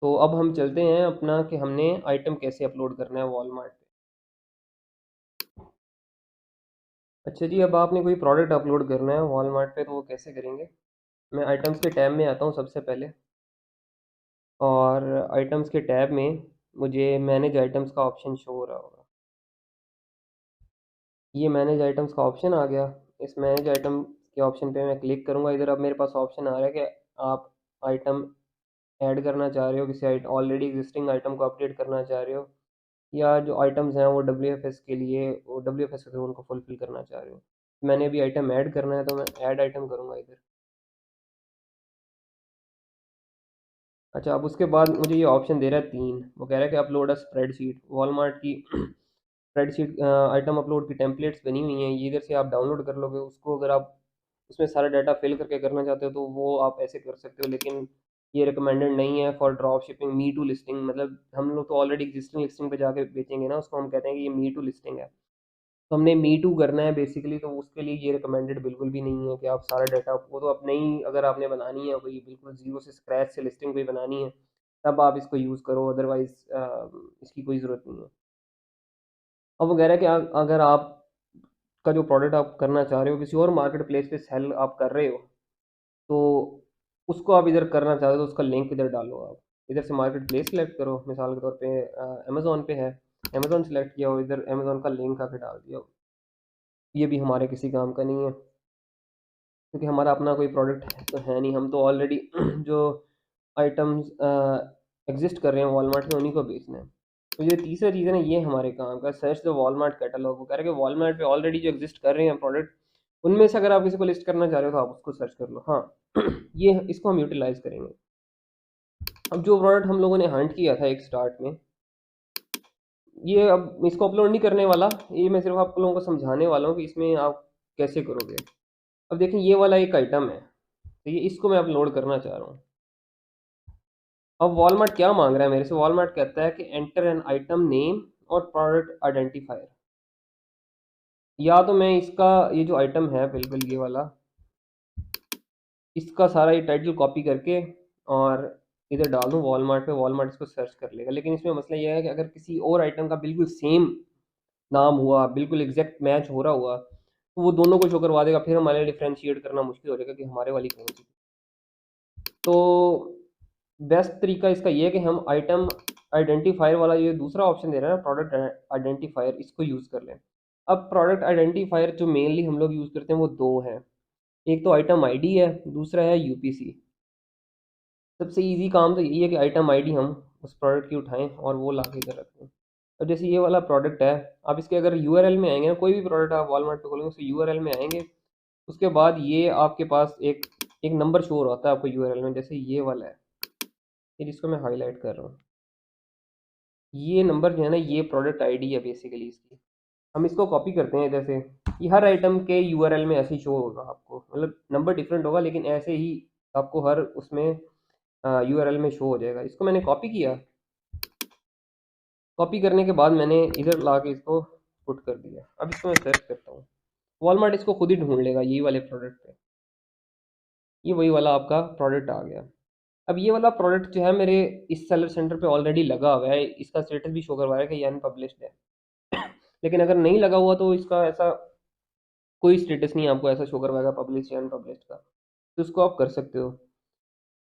तो अब हम चलते हैं अपना कि हमने आइटम कैसे अपलोड करना है वॉलमार्ट पे। अच्छा जी, अब आपने कोई प्रोडक्ट अपलोड करना है वॉलमार्ट पे, तो वो कैसे करेंगे। मैं आइटम्स के टैब में आता हूँ सबसे पहले, और आइटम्स के टैब में मुझे मैनेज आइटम्स का ऑप्शन शो हो रहा होगा। ये मैनेज आइटम्स का ऑप्शन आ गया। इस मैनेज आइटम के ऑप्शन पे मैं क्लिक करूँगा। इधर अब मेरे पास ऑप्शन आ रहा है कि आप आइटम ऐड करना चाह रहे हो, किसी ऑलरेडी एग्जिस्टिंग आइटम को अपडेट करना चाह रहे हो, या जो आइटम्स हैं वो डब्ल्यू एफ एस के लिए, वो डब्ल्यू एफ एस के थ्रू उनको फुलफिल करना चाह रहे हो। मैंने अभी आइटम ऐड करना है तो मैं ऐड आइटम करूँगा इधर। अच्छा, अब उसके बाद मुझे ये ऑप्शन दे रहा है 3, वो कह रहा है कि अपलोड अ स्प्रेडशीट। वॉलमार्ट की स्प्रेडशीट आइटम अपलोड की टेम्पलेट्स बनी हुई हैं, ये इधर से आप डाउनलोड कर लोगे उसको। अगर आप उसमें सारा डाटा फिल करके करना चाहते हो तो वो आप ऐसे कर सकते हो, लेकिन ये रिकमेंडेड नहीं है for drop shipping me too listing. मतलब हम लोग तो ऑलरेडी एग्जिस्टिंग लिस्टिंग पे जाके बेचेंगे ना, उसको हम कहते हैं कि ये मी टू लिस्टिंग है। तो हमने मी टू करना है बेसिकली, तो उसके लिए ये रिकमेंडेड बिल्कुल भी नहीं है कि आप सारा डाटा, वो तो अपने ही अगर आपने बनानी है कोई बिल्कुल ज़ीरो से स्क्रैच से लिस्टिंग कोई बनानी है तब आप इसको यूज़ करो, अदरवाइज़ इसकी कोई ज़रूरत नहीं है। अब वो कह रहा है कि अगर आप का जो प्रोडक्ट आप करना चाह रहे हो किसी और मार्केट प्लेस पे सेल आप कर रहे हो, तो उसको आप इधर करना चाहते हो तो उसका लिंक इधर डालो। आप इधर से मार्केट प्लेस सेलेक्ट करो, मिसाल के तौर पे अमेज़ोन पे है, अमेज़ोन सेलेक्ट किया हो, इधर अमेज़ोन का लिंक आके डाल दिया हो। ये भी हमारे किसी काम का नहीं है, क्योंकि हमारा अपना कोई प्रोडक्ट तो है नहीं, हम तो ऑलरेडी जो आइटम्स एग्जिस्ट कर रहे हैं वॉलमार्ट में उन्हीं को बेचना है। तो ये तीसरा चीज़ है ना, ये हमारे काम का सर्च द वॉलमार्ट कैटलॉग। वो कह रहे हैं कि वॉलमार्ट पे ऑलरेडी जो एग्जिस्ट कर रहे हैं प्रोडक्ट, उनमें से अगर आप किसी को लिस्ट करना चाह रहे हो तो आप उसको सर्च कर लो। हाँ ये इसको हम यूटिलाइज करेंगे। अब जो प्रोडक्ट हम लोगों ने हंट किया था एक स्टार्ट में, ये अब इसको अपलोड नहीं करने वाला, ये मैं सिर्फ आप लोगों को समझाने वाला हूँ कि इसमें आप कैसे करोगे। अब देखें ये वाला एक आइटम है, तो ये इसको मैं अपलोड करना चाह रहा हूँ। अब वॉलमार्ट क्या मांग रहा है मेरे से, वॉलमार्ट कहता है कि एंटर एन आइटम नेम और प्रोडक्ट आइडेंटिफायर। या तो मैं इसका ये जो आइटम है बिल्कुल ये वाला, इसका सारा ये टाइटल कॉपी करके और इधर डाल दूँ वॉलमार्ट पे, वॉलमार्ट इसको सर्च कर लेगा। लेकिन इसमें मसला ये है कि अगर किसी और आइटम का बिल्कुल सेम नाम हुआ, बिल्कुल एग्जैक्ट मैच हो रहा हुआ, तो वो दोनों को शो करवा देगा, फिर हमारे डिफ्रेंशिएट करना मुश्किल हो जाएगा कि हमारे वाली कौन सी। तो बेस्ट तरीका इसका ये है कि हम आइटम आइडेंटिफायर वाला ये दूसरा ऑप्शन दे रहा है ना, प्रोडक्ट आइडेंटिफायर, इसको यूज़ कर लें। अब प्रोडक्ट आइडेंटिफायर जो मेनली हम लोग यूज़ करते हैं वो दो हैं, एक तो आइटम आईडी है, दूसरा है यूपीसी। सबसे इजी काम तो यही है कि आइटम आईडी हम उस प्रोडक्ट की उठाएं और वो ला के इधर रखें। अब जैसे ये वाला प्रोडक्ट है, आप इसके अगर यूआरएल में आएंगे ना, कोई भी प्रोडक्ट आप वॉलमार्ट पे खोलेंगे उसके यूआरएल में आएंगे, उसके बाद ये आपके पास एक एक नंबर शो हो रहा है आपको यूआरएल में, जैसे ये वाला है, ये जिसको मैं हाईलाइट कर रहा हूँ, ये नंबर जो है ना ये प्रोडक्ट आईडी है बेसिकली इसकी। हम इसको कॉपी करते हैं इधर से, ये हर आइटम के यूआरएल में ऐसे ही शो होगा आपको, मतलब नंबर डिफरेंट होगा लेकिन ऐसे ही आपको हर उसमें यूआरएल में शो हो जाएगा। इसको मैंने कॉपी किया, कॉपी करने के बाद मैंने इधर ला के इसको पुट कर दिया। अब इसको मैं सर्च करता हूँ, वॉलमार्ट इसको खुद ही ढूंढ लेगा यही वाले प्रोडक्ट पे, ये वही वाला आपका प्रोडक्ट आ गया। अब ये वाला प्रोडक्ट जो है मेरे इस सेलर सेंटर पे ऑलरेडी लगा हुआ है, इसका स्टेटस भी शो करवा रहा है कि ये अनपब्लिश्ड है। लेकिन अगर नहीं लगा हुआ तो इसका ऐसा कोई स्टेटस नहीं आपको ऐसा शो करवाएगा पब्लिश या अनपब्लिश्ड का, तो उसको आप कर सकते हो।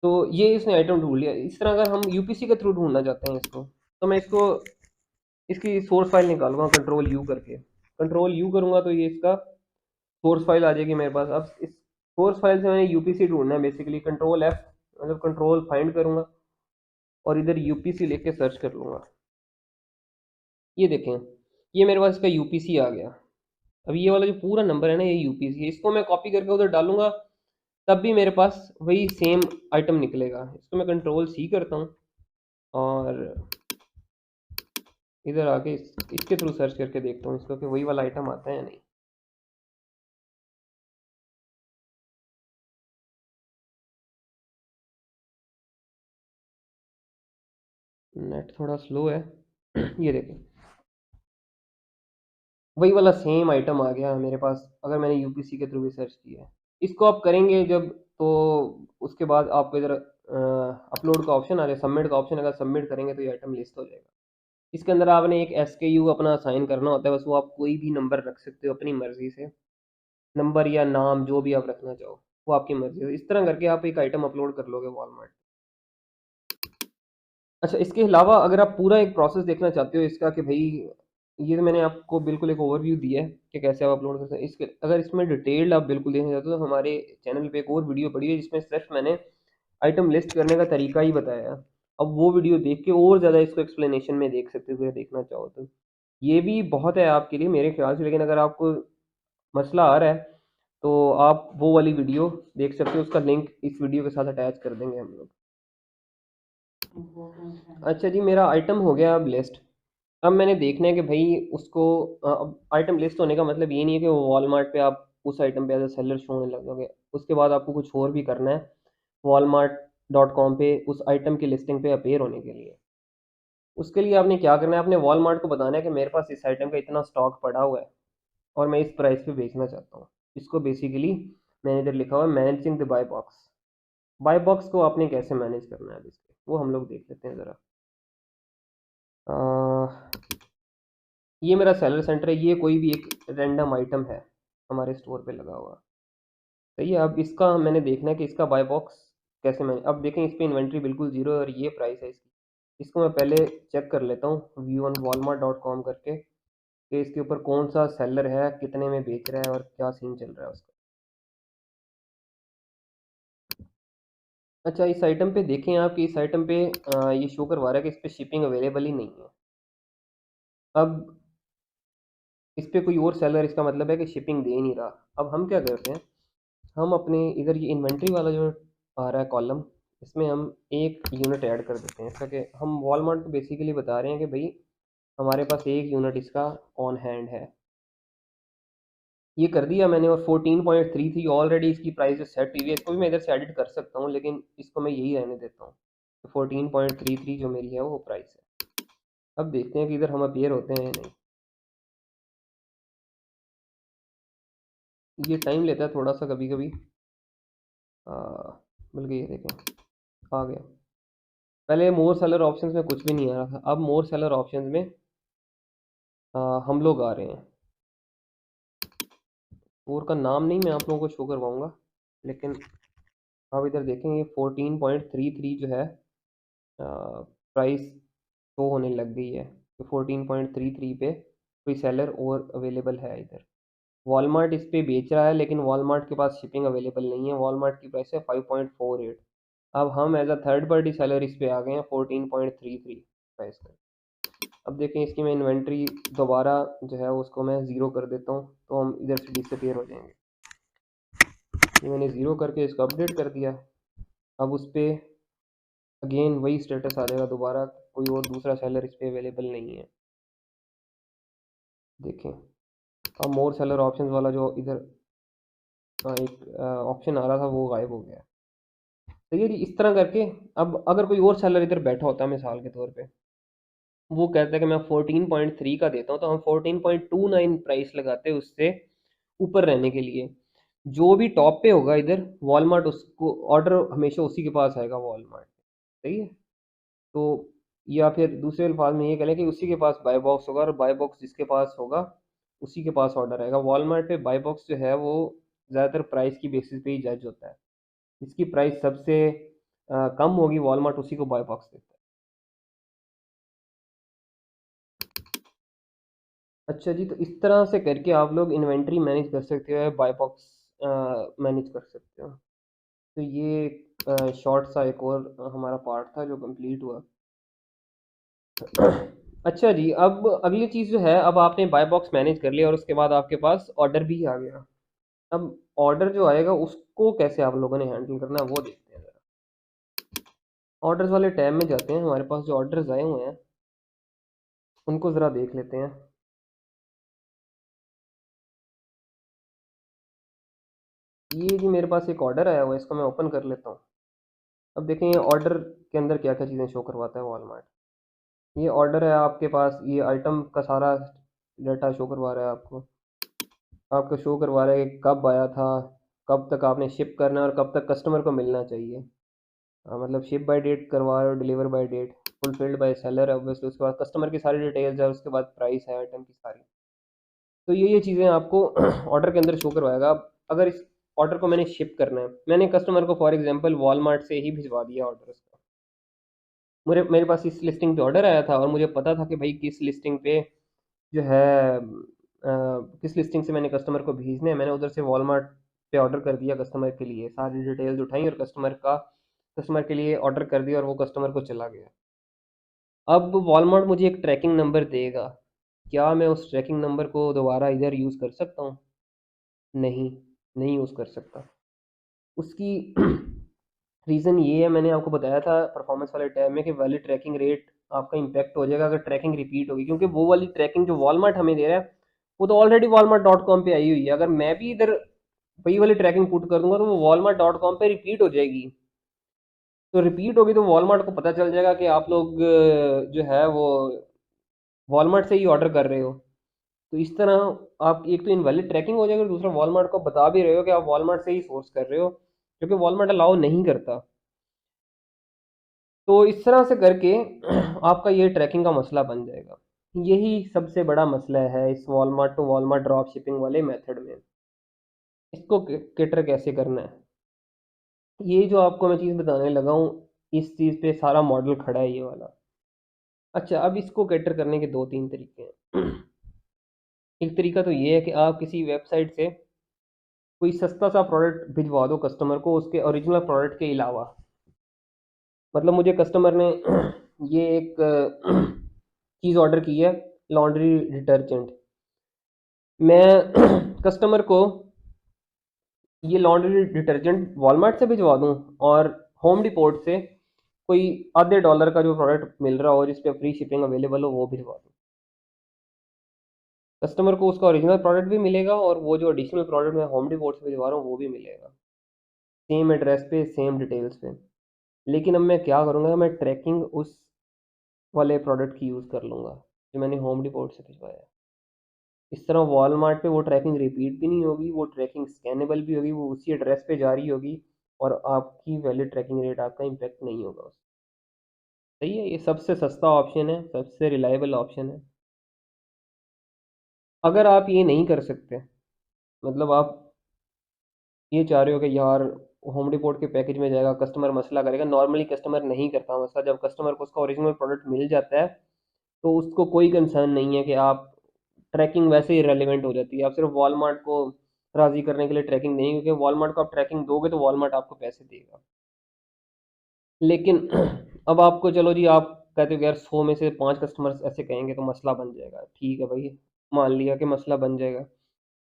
तो ये इसने आइटम ढूंढ लिया। इस तरह अगर हम यूपीसी के थ्रू ढूंढना चाहते हैं इसको, तो मैं इसको इसकी सोर्स फाइल निकालूंगा कंट्रोल यू करके, कंट्रोल यू करूंगा तो ये इसका सोर्स फाइल आ जाएगी मेरे पास। अब इस सोर्स फाइल से मैंने यूपीसी ढूंढना है बेसिकली, कंट्रोल एफ मतलब कंट्रोल फाइंड करूंगा और इधर यूपीसी लेके सर्च कर लूंगा। ये देखें, ये मेरे पास इसका यूपीसी आ गया। अब ये वाला जो पूरा नंबर है ना ये यूपीसी है, इसको मैं कॉपी करके उधर डालूंगा, तब भी मेरे पास वही सेम आइटम निकलेगा। इसको मैं कंट्रोल सी करता हूँ और इधर आके इसके थ्रू सर्च करके देखता हूँ इसको कि वही वाला आइटम आता है या नहीं। नेट थोड़ा स्लो है ये देखें, वही वाला सेम आइटम आ गया मेरे पास, अगर मैंने यूपीसी के थ्रू भी सर्च किया है। इसको आप करेंगे जब, तो उसके बाद आपको इधर अपलोड का ऑप्शन आ जाए, सबमिट का ऑप्शन, अगर सबमिट करेंगे तो ये आइटम लिस्ट हो जाएगा। इसके अंदर आपने एक एसकेयू अपना असाइन करना होता है, बस वो आप कोई भी नंबर रख सकते हो अपनी मर्जी से, नंबर या नाम जो भी आप रखना चाहो वो आपकी मर्जी है। इस तरह करके आप एक आइटम अपलोड कर लोगे वॉलमार्ट। अच्छा, इसके अलावा अगर आप पूरा एक प्रोसेस देखना चाहते हो इसका कि भाई, ये तो मैंने आपको बिल्कुल एक ओवरव्यू दिया है कि कैसे आप अपलोड करते हैं। इसके अगर इसमें डिटेल्ड आप बिल्कुल देखना चाहते हो तो हमारे चैनल पे एक और वीडियो पड़ी है जिसमें सिर्फ मैंने आइटम लिस्ट करने का तरीका ही बताया है। अब वो वीडियो देख के और ज़्यादा इसको एक्सप्लेनेशन में देख सकते हो अगर देखना चाहो तो। ये भी बहुत है आपके लिए मेरे ख्याल से, लेकिन अगर आपको मसला आ रहा है, तो आप वो वाली वीडियो देख सकते हो, उसका लिंक इस वीडियो के साथ अटैच कर देंगे हम लोग। अच्छा जी, मेरा आइटम हो गया अब लिस्ट। अब मैंने देखना है कि भाई उसको अब आइटम लिस्ट होने का मतलब ये नहीं है कि वो वॉलमार्ट पे आप उस आइटम पे एज अ सेलर शो होने लगोगे। उसके बाद आपको कुछ और भी करना है walmart.com पे उस आइटम की लिस्टिंग पे अपीयर होने के लिए। उसके लिए आपने क्या करना है, आपने वॉलमार्ट को बताना है कि मेरे पास इस आइटम का इतना स्टॉक पड़ा हुआ है और मैं इस प्राइस पे बेचना चाहता हूँ। इसको बेसिकली मैंने इधर लिखा हुआ है managing the buy box. Buy box को आपने कैसे मैनेज करना है इसके, वो हम लोग देख लेते हैं ज़रा। ये मेरा सेलर सेंटर है, ये कोई भी एक रैंडम आइटम है हमारे स्टोर पे लगा हुआ। सही है, अब इसका मैंने देखना है कि इसका बाय बॉक्स कैसे मैंने, अब देखें इस पे इन्वेंट्री बिल्कुल ज़ीरो है और ये प्राइस है इसकी। इसको मैं पहले चेक कर लेता हूँ व्यू ऑन walmart.com करके कि इसके ऊपर कौन सा सेलर है, कितने में बेच रहा है और क्या सीन चल रहा है उसका। अच्छा, इस आइटम पे देखें आप कि इस आइटम पे ये शो करवा रहा है कि इस पे शिपिंग अवेलेबल ही नहीं है। अब इस पे कोई और सेलर, इसका मतलब है कि शिपिंग दे ही नहीं रहा। अब हम क्या करते हैं, हम अपने इधर ये इन्वेंट्री वाला जो आ रहा है कॉलम, इसमें हम एक यूनिट ऐड कर देते हैं, इसका कि हम वॉलमार्ट को बेसिकली बता रहे हैं कि भाई हमारे पास एक यूनिट इसका ऑन हैंड है। ये कर दिया मैंने और 14.33 ऑलरेडी इसकी प्राइस जो सेट हुई है, इसको भी मैं इधर से एडिट कर सकता हूँ लेकिन इसको मैं यही रहने देता हूँ। तो 14.33 जो मेरी है वो प्राइस है। अब देखते हैं कि इधर हम अपीयर होते हैं या नहीं। ये टाइम लेता है थोड़ा सा कभी कभी। बल्कि ये देखें आ गया। पहले मोर सेलर ऑप्शंस में कुछ भी नहीं आ रहा था, अब मोर सेलर ऑप्शंस में हम लोग आ रहे हैं। स्टोर का नाम नहीं मैं आप लोगों को शो करवाऊंगा, लेकिन आप इधर देखेंगे 14.33 जो है प्राइस शो होने लग गई है। तो 14.33 पे कोई सेलर और अवेलेबल है इधर। वॉलमार्ट इस पे बेच रहा है लेकिन वॉलमार्ट के पास शिपिंग अवेलेबल नहीं है। वॉलमार्ट की प्राइस है 5.48। अब हम as a third party seller इस पे आ गए हैं 14.33 प्राइस पर। अब देखें इसकी मैं इन्वेंट्री दोबारा जो है उसको मैं ज़ीरो कर देता हूँ तो हम इधर से डिसअपीयर हो जाएंगे। ये मैंने ज़ीरो करके इसको अपडेट कर दिया। अब उस पर अगेन वही स्टेटस आ जाएगा दोबारा, कोई और दूसरा सेलर इस पर अवेलेबल नहीं है। देखें अब मोर सेलर ऑप्शन वाला जो इधर एक ऑप्शन आ रहा था वो गायब हो गया। तो ये जी इस तरह करके, अब अगर कोई और सेलर इधर बैठा होता है मिसाल के तौर पे, वो कहता है कि मैं 14.3 का देता हूँ, तो हम 14.29 प्राइस लगाते हैं उससे ऊपर रहने के लिए। जो भी टॉप पे होगा इधर वॉलमार्ट, उसको ऑर्डर हमेशा उसी के पास आएगा वॉलमार्ट। सही है। तो या फिर दूसरे अल्फाज में ये कह लें कि उसी के पास बाय बॉक्स होगा और बाय बॉक्स जिसके पास होगा उसी के पास ऑर्डर आएगा। वॉलमार्ट पे बाय बॉक्स जो है वो ज़्यादातर प्राइस की बेसिस पे ही जज होता है। जिसकी प्राइस सबसे कम होगी वॉलमार्ट उसी को बाय बॉक्स देता है। अच्छा जी, तो इस तरह से करके आप लोग इन्वेंट्री मैनेज कर सकते हो, बाय बॉक्स मैनेज कर सकते हो। तो ये शॉर्ट सा एक और हमारा पार्ट था जो कंप्लीट हुआ। अच्छा जी, अब अगली चीज़ जो है, अब आपने बाय बॉक्स मैनेज कर लिया और उसके बाद आपके पास ऑर्डर भी आ गया। अब ऑर्डर जो आएगा उसको कैसे आप लोगों ने हैंडल करना है वो देखते हैं ज़रा। ऑर्डर्स वाले टैब में जाते हैं, हमारे पास जो ऑर्डर्स आए हुए हैं उनको ज़रा देख लेते हैं। ये जी मेरे पास एक ऑर्डर आया हुआ है, इसको मैं ओपन कर लेता हूँ। अब देखें ये ऑर्डर के अंदर क्या क्या चीज़ें शो करवाता है वॉलमार्ट। ये ऑर्डर है आपके पास, ये आइटम का सारा डाटा शो करवा रहा है आपको। आपको शो करवा रहा है कि कब आया था, कब तक आपने शिप करना है और कब तक कस्टमर को मिलना चाहिए। मतलब शिप बाय डेट करवा रहे हो, deliver by date, fulfilled by seller, obviously उसके बाद कस्टमर की सारी डिटेल्स है, उसके बाद प्राइस है आइटम की सारी। तो ये चीज़ें आपको ऑर्डर के अंदर शो करवाएगा। अब अगर इस ऑर्डर को मैंने शिप करना है, मैंने कस्टमर को फॉर एग्जांपल वॉलमार्ट से ही भिजवा दिया ऑर्डर उसका। मेरे पास इस लिस्टिंग पे ऑर्डर आया था और मुझे पता था कि भाई किस लिस्टिंग पे जो है किस लिस्टिंग से मैंने कस्टमर को भेजने हैं। मैंने उधर से वॉलमार्ट पे ऑर्डर कर दिया कस्टमर के लिए, सारी डिटेल्स उठाई और कस्टमर के लिए ऑर्डर कर दिया और वो कस्टमर को चला गया। अब वॉलमार्ट मुझे एक ट्रैकिंग नंबर देगा, क्या मैं उस ट्रैकिंग नंबर को दोबारा इधर यूज़ कर सकता हूँ? नहीं, नहीं यूज़ कर सकता। उसकी रीज़न ये है, मैंने आपको बताया था परफॉर्मेंस वाले टैब में कि वैलिड ट्रैकिंग रेट आपका इम्पैक्ट हो जाएगा अगर ट्रैकिंग रिपीट होगी, क्योंकि वो वाली ट्रैकिंग जो वॉलमार्ट हमें दे रहा है वो तो ऑलरेडी walmart.com पे आई हुई है। अगर मैं भी इधर वही वाली ट्रैकिंग पुट कर दूंगा तो वो walmart.com पे रिपीट हो जाएगी। तो रिपीट होगी तो वॉलमार्ट को पता चल जाएगा कि आप लोग जो है वो वॉलमार्ट से ही ऑर्डर कर रहे हो। तो इस तरह आप एक तो इनवैलिड ट्रैकिंग हो जाएगी और दूसरा वॉलमार्ट को बता भी रहे हो कि आप वॉलमार्ट से ही सोर्स कर रहे हो, क्योंकि वॉलमार्ट अलाउ नहीं करता। तो इस तरह से करके आपका ये ट्रैकिंग का मसला बन जाएगा। यही सबसे बड़ा मसला है इस Walmart to Walmart drop shipping वाले मेथड में। इसको कैटर कैसे करना है, ये जो आपको मैं चीज़ बताने लगा हूँ, इस चीज़ पे सारा मॉडल खड़ा है ये वाला। अच्छा, अब इसको कैटर करने के दो तीन तरीके हैं। एक तरीका तो ये है कि आप किसी वेबसाइट से कोई सस्ता सा प्रोडक्ट भिजवा दो कस्टमर को उसके ओरिजिनल प्रोडक्ट के अलावा। मतलब मुझे कस्टमर ने ये एक चीज़ ऑर्डर की है, लॉन्ड्री डिटर्जेंट। मैं कस्टमर को ये लॉन्ड्री डिटर्जेंट वॉलमार्ट से भिजवा दूँ और होम डिपोट से कोई आधे डॉलर का जो प्रोडक्ट मिल रहा हो जिस पे फ्री शिपिंग अवेलेबल हो वो भिजवा दूँ। कस्टमर को उसका ओरिजिनल प्रोडक्ट भी मिलेगा और वो जो एडिशनल प्रोडक्ट मैं होम डिपोट से भिजवा रहा हूँ वो भी मिलेगा, सेम एड्रेस पे सेम डिटेल्स पे। लेकिन अब मैं क्या करूँगा, मैं ट्रैकिंग उस वाले प्रोडक्ट की यूज़ कर लूँगा जो मैंने होम डिपोट से भिजवाया है। इस तरह वॉलमार्ट पे वो ट्रैकिंग रिपीट भी नहीं होगी, वो ट्रैकिंग स्कैनेबल भी होगी, वो उसी एड्रेस पे जारी होगी और आपकी वैलिड ट्रैकिंग रेट आपका इम्पैक्ट नहीं होगा उससे। सही है, ये सबसे सस्ता ऑप्शन है, सबसे रिलायबल ऑप्शन है। अगर आप ये नहीं कर सकते, मतलब आप ये चाह रहे हो कि यार होम डिपोट के पैकेज में जाएगा, कस्टमर मसला करेगा। नॉर्मली कस्टमर नहीं करता मसला, जब कस्टमर को उसका ओरिजिनल प्रोडक्ट मिल जाता है तो उसको कोई कंसर्न नहीं है कि आप ट्रैकिंग वैसे ही रेलिवेंट हो जाती है। आप सिर्फ वॉलमार्ट को राज़ी करने के लिए ट्रैकिंग नहीं, क्योंकि वॉलमार्ट को आप ट्रैकिंग दोगे तो वॉलमार्ट आपको पैसे देगा। लेकिन अब आपको चलो जी, आप कहते हो कि यार 100 में से 5 कस्टमर्स ऐसे कहेंगे तो मसला बन जाएगा। ठीक है भाई, मान लिया कि मसला बन जाएगा।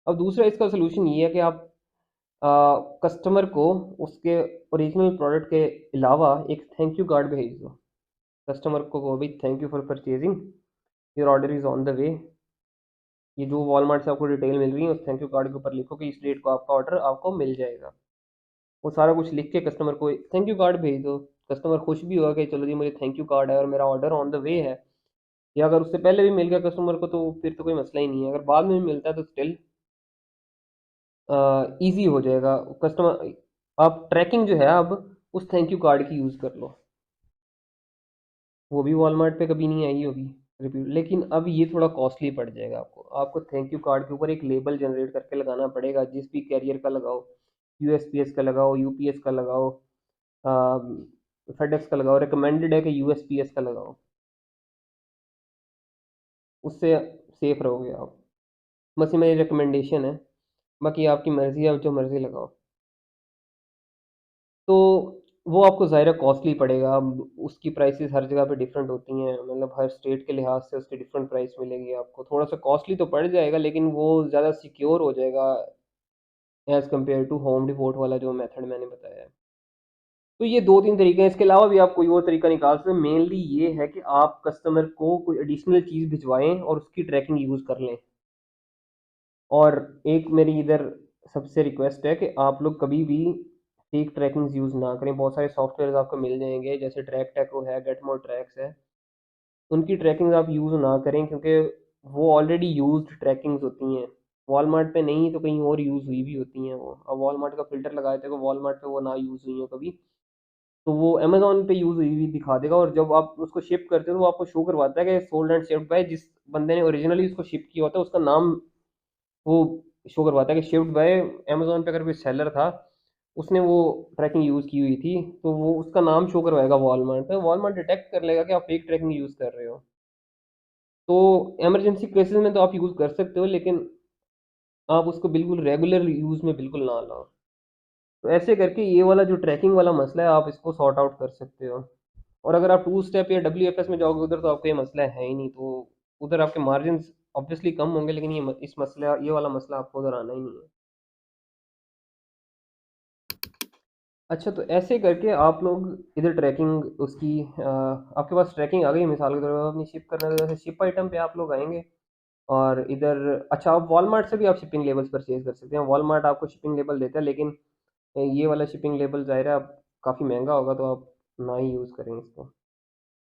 अब दूसरा इसका सलूशन ये है कि आप कस्टमर को उसके ओरिजिनल प्रोडक्ट के अलावा एक थैंक यू कार्ड भेज दो। कस्टमर को कहो भाई thank you for purchasing, your order is on the way. ये जो वॉलमार्ट से आपको डिटेल मिल रही है उस थैंक यू कार्ड के ऊपर लिखो कि इस डेट को आपका ऑर्डर आपको मिल जाएगा। वो सारा कुछ लिख के कस्टमर को थैंक यू कार्ड भेज दो। कस्टमर खुश भी होगा कि चलो जी मुझे थैंक यू कार्ड है और मेरा ऑर्डर ऑन द वे है। या अगर उससे पहले भी मिल गया कस्टमर को तो फिर तो कोई मसला ही नहीं है। अगर बाद में भी मिलता है तो स्टिल ईज़ी हो जाएगा कस्टमर। आप ट्रैकिंग जो है अब उस थैंक यू कार्ड की यूज़ कर लो। वो भी वॉलमार्ट पे कभी नहीं आई होगी रिव्यू, लेकिन अब ये थोड़ा कॉस्टली पड़ जाएगा आपको। आपको थैंक यू कार्ड के ऊपर एक लेबल जनरेट करके लगाना पड़ेगा, जिस भी कैरियर का लगाओ, यूएसपीएस का लगाओ, यूपीएस का लगाओ, फेडेक्स का लगाओ। रिकमेंडेड है कि यूएसपीएस का लगाओ, उससे सेफ रहोगे आप। बस ये मेरी रिकमेंडेशन है, बाकी आपकी मर्ज़ी है, आप जो मर्ज़ी लगाओ। तो वो आपको ज़ाहिर है कॉस्टली पड़ेगा। अब उसकी प्राइसेस हर जगह पे डिफरेंट होती हैं, मतलब हर स्टेट के लिहाज से उसकी डिफरेंट प्राइस मिलेगी आपको। थोड़ा सा कॉस्टली तो पड़ जाएगा लेकिन वो ज़्यादा सिक्योर हो जाएगा as compare to Home Depot वाला जो मेथड मैंने बताया है। तो ये दो तीन तरीके हैं, इसके अलावा भी आप कोई और तरीका निकाल सकते हैं। मेनली ये है कि आप कस्टमर को कोई एडिशनल चीज़ भिजवाएं और उसकी ट्रैकिंग यूज़ कर लें। और एक मेरी इधर सबसे रिक्वेस्ट है कि आप लोग कभी भी फेक ट्रैकिंग्स यूज़ ना करें। बहुत सारे सॉफ्टवेयर आपको मिल जाएंगे, जैसे ट्रैक टैको है, गेट मोर ट्रैक्स है। उनकी ट्रैकिंग आप यूज़ ना करें, क्योंकि वो ऑलरेडी यूज्ड ट्रैकिंग्स होती हैं। वॉलमार्ट पे नहीं तो कहीं और यूज़ हुई भी होती हैं वो। अब वॉलमार्ट का फ़िल्टर लगा देते हैं कि वॉलमार्ट पे वो ना यूज़ हुई हो कभी, तो वो अमेज़न पे यूज़ हुई हुई दिखा देगा। और जब आप उसको शिप करते हो तो वो आपको शो करवाता है कि सोल्ड एंड शिप्ड बाय, जिस बंदे ने ओरिजिनली उसको शिप किया होता है उसका नाम वो शो करवाता है कि शिप्ड बाय अमेज़न पे। अगर कोई सेलर था, उसने वो ट्रैकिंग यूज़ की हुई थी, तो वो उसका नाम शो करवाएगा वॉलमार्ट पे। वॉलमार्ट डिटेक्ट कर लेगा कि आप फेक ट्रैकिंग यूज़ कर रहे हो। तो इमरजेंसी केसेस में तो आप यूज़ कर सकते हो, लेकिन आप उसको बिल्कुल रेगुलर यूज़ में बिल्कुल ना लाओ। तो ऐसे करके ये वाला जो ट्रैकिंग वाला मसला है आप इसको सॉर्ट आउट कर सकते हो। और अगर आप टू स्टेप या डब्ल्यूएफएस में जाओगे उधर तो आपको ये मसला है ही नहीं, तो उधर आपके मार्जिन ऑब्वियसली कम होंगे, लेकिन इस मसला ये वाला मसला आपको उधर आना ही नहीं है। अच्छा, तो ऐसे करके आप लोग इधर ट्रैकिंग उसकी आपके पास ट्रैकिंग आ गई, मिसाल के तौर पर अपनी शिप करना है, तो जैसे शिप आइटम पे आप लोग आएँगे और इधर अच्छा, आप वॉलमार्ट से भी आप शिपिंग लेबल्स परचेज़ कर सकते हैं। वॉलमार्ट आपको शिपिंग लेबल देता है, लेकिन ये वाला शिपिंग लेबल ज़ाहिर है अब काफ़ी महँगा होगा, तो आप ना ही यूज़ करें इसको।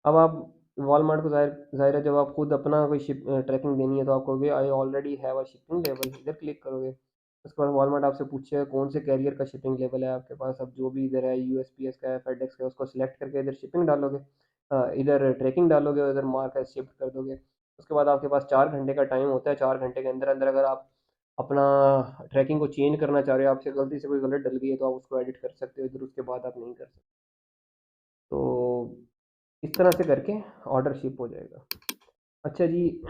अब आप वॉलमार्ट को ज़ाहिर ज़ाहिर है, जब आप खुद अपना कोई ट्रैकिंग देनी है तो आप कहोगे I already have a shipping label, इधर क्लिक करोगे। उसके बाद वॉलमार्ट आपसे पूछेगा कौन से कैरियर का शिपिंग लेबल है आपके पास। अब जो भी इधर है, यूएसपीएस का है, फेडेक्स का है, उसको सिलेक्ट करके इधर शिपिंग डालोगे, इधर ट्रैकिंग डालोगे और इधर मार्क एज़ शिप्ड कर दोगे। उसके बाद आपके पास 4 घंटे का टाइम होता है। 4 घंटे के अंदर-अंदर अगर आप अपना ट्रैकिंग को चेंज करना चाह रहे हो, आपसे गलती से कोई गलत डल गई है, तो आप उसको एडिट कर सकते हो इधर, उसके बाद आप नहीं कर सकते। तो इस तरह से करके ऑर्डर शिप हो जाएगा। अच्छा जी,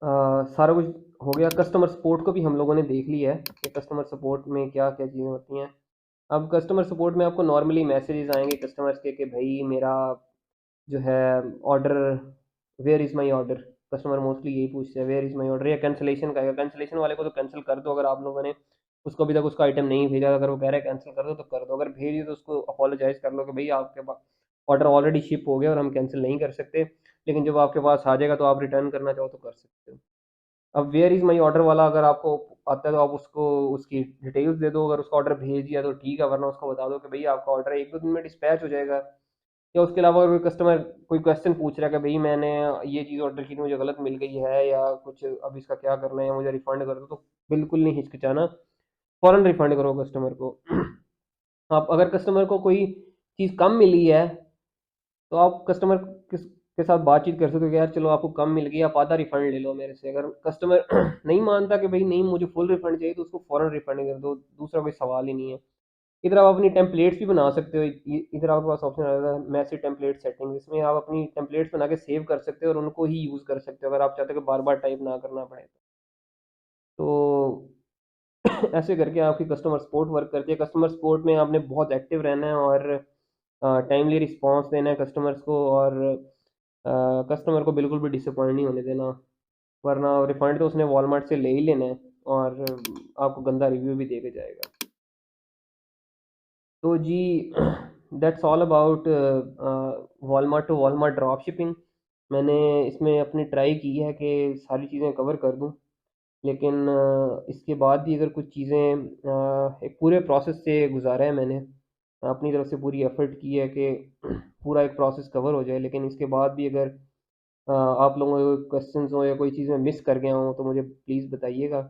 सारा कुछ हो गया। कस्टमर सपोर्ट को भी हम लोगों ने देख लिया है कि कस्टमर सपोर्ट में क्या-क्या चीज़ें होती हैं। अब कस्टमर सपोर्ट में आपको नॉर्मली मैसेजेस आएँगे कस्टमर्स के कि भई मेरा जो है order, where is my order? Customer mostly यही पूछते हैं, वेयर इज़ माय ऑर्डर? या कैंसलेशन का है, कैंसलेशन वाले को तो कैंसल कर दो अगर आप लोगों ने उसको अभी तक उसका आइटम नहीं भेजा। अगर वो कह रहा है कैंसल कर दो तो कर दो, अगर भेज दिया तो उसको अपोलोजाइज़ कर लो कि भई आपके पास ऑर्डर ऑलरेडी शिप हो गया और हम कैंसल नहीं कर सकते, लेकिन जब आपके पास आ जाएगा तो आप रिटर्न करना चाहो तो कर सकते हो। अब वेयर इज़ माई ऑर्डर वाला अगर आपको आता है तो आप उसको उसकी डिटेल्स दे दो, अगर उसका ऑर्डर भेज दिया तो ठीक है, वरना उसको बता दो कि भई आपका ऑर्डर 1-2 दिन में डिस्पैच हो जाएगा। या उसके अलावा अगर कोई कस्टमर कोई क्वेश्चन पूछ रहा है कि भई मैंने ये चीज़ ऑर्डर की थी, मुझे गलत मिल गई है या कुछ, अब इसका क्या करना है या मुझे रिफंड कर दो, तो बिल्कुल नहीं हिचकिचाना, फ़ौरन रिफंड करो कस्टमर को। आप अगर कस्टमर को कोई चीज़ कम मिली है, तो आप कस्टमर किस के साथ बातचीत कर सकते हो कि यार चलो आपको कम मिल गई, आप आधा रिफंड ले लो मेरे से। अगर कस्टमर नहीं मानता कि भई नहीं मुझे फुल रिफंड चाहिए, तो उसको फ़ौरन रिफंड कर दो, दूसरा कोई सवाल ही नहीं है। इधर आप अपनी टेम्पलेट्स भी बना सकते हो। इधर आपके पास ऑप्शन आएगा मैसेज टेम्पलेट सेटिंग्स, इसमें आप अपनी टेम्पलेट्स बना के सेव कर सकते हो और उनको ही यूज़ कर सकते हो अगर आप चाहते हो कि बार-बार टाइप ना करना पड़े। तो ऐसे करके आपकी कस्टमर सपोर्ट वर्क करती है। कस्टमर सपोर्ट में आपने बहुत एक्टिव रहना है और टाइमली रिस्पॉन्स देना है कस्टमर्स को, और कस्टमर को बिल्कुल भी डिसअपॉइंट नहीं होने देना, वरना रिफंड तो उसने वॉलमार्ट से ले ही लेना है और आपको गंदा रिव्यू भी दे के जाएगा। तो जी, that's all about Walmart to Walmart drop shipping. मैंने इसमें अपनी ट्राई की है कि सारी चीज़ें कवर कर दूँ, लेकिन इसके बाद भी अगर कुछ चीज़ें एक पूरे प्रोसेस से गुज़ारा है मैंने, अपनी तरफ से पूरी एफ़र्ट की है कि पूरा एक प्रोसेस कवर हो जाए, लेकिन इसके बाद भी अगर आप लोगों के कोई क्वेश्चंस हो या कोई चीज़ मैं मिस कर गया हूँ, तो मुझे प्लीज़ बताइएगा।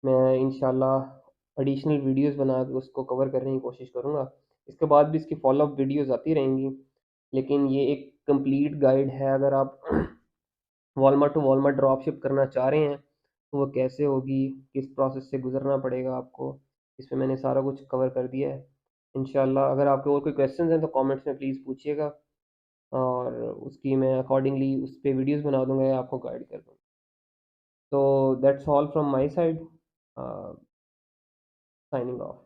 मैं इंशाल्लाह एडिशनल वीडियोज़ बना के उसको कवर करने की कोशिश करूँगा। इसके बाद भी इसकी फ़ॉलो-अप वीडियोज़ आती रहेंगी, लेकिन ये एक कंप्लीट गाइड है। अगर आप Walmart to Walmart drop ship करना चाह रहे हैं, तो वो कैसे होगी, किस प्रोसेस से गुज़रना पड़ेगा आपको, इसमें मैंने सारा कुछ कवर कर दिया है। इंशाल्लाह अगर आपके और कोई क्वेश्चंस हैं तो कमेंट्स में प्लीज़ पूछिएगा, और उसकी मैं अकॉर्डिंगली उस पे वीडियोज़ बना दूँगा या आपको गाइड कर दूँगा। तो that's all from my side, signing off.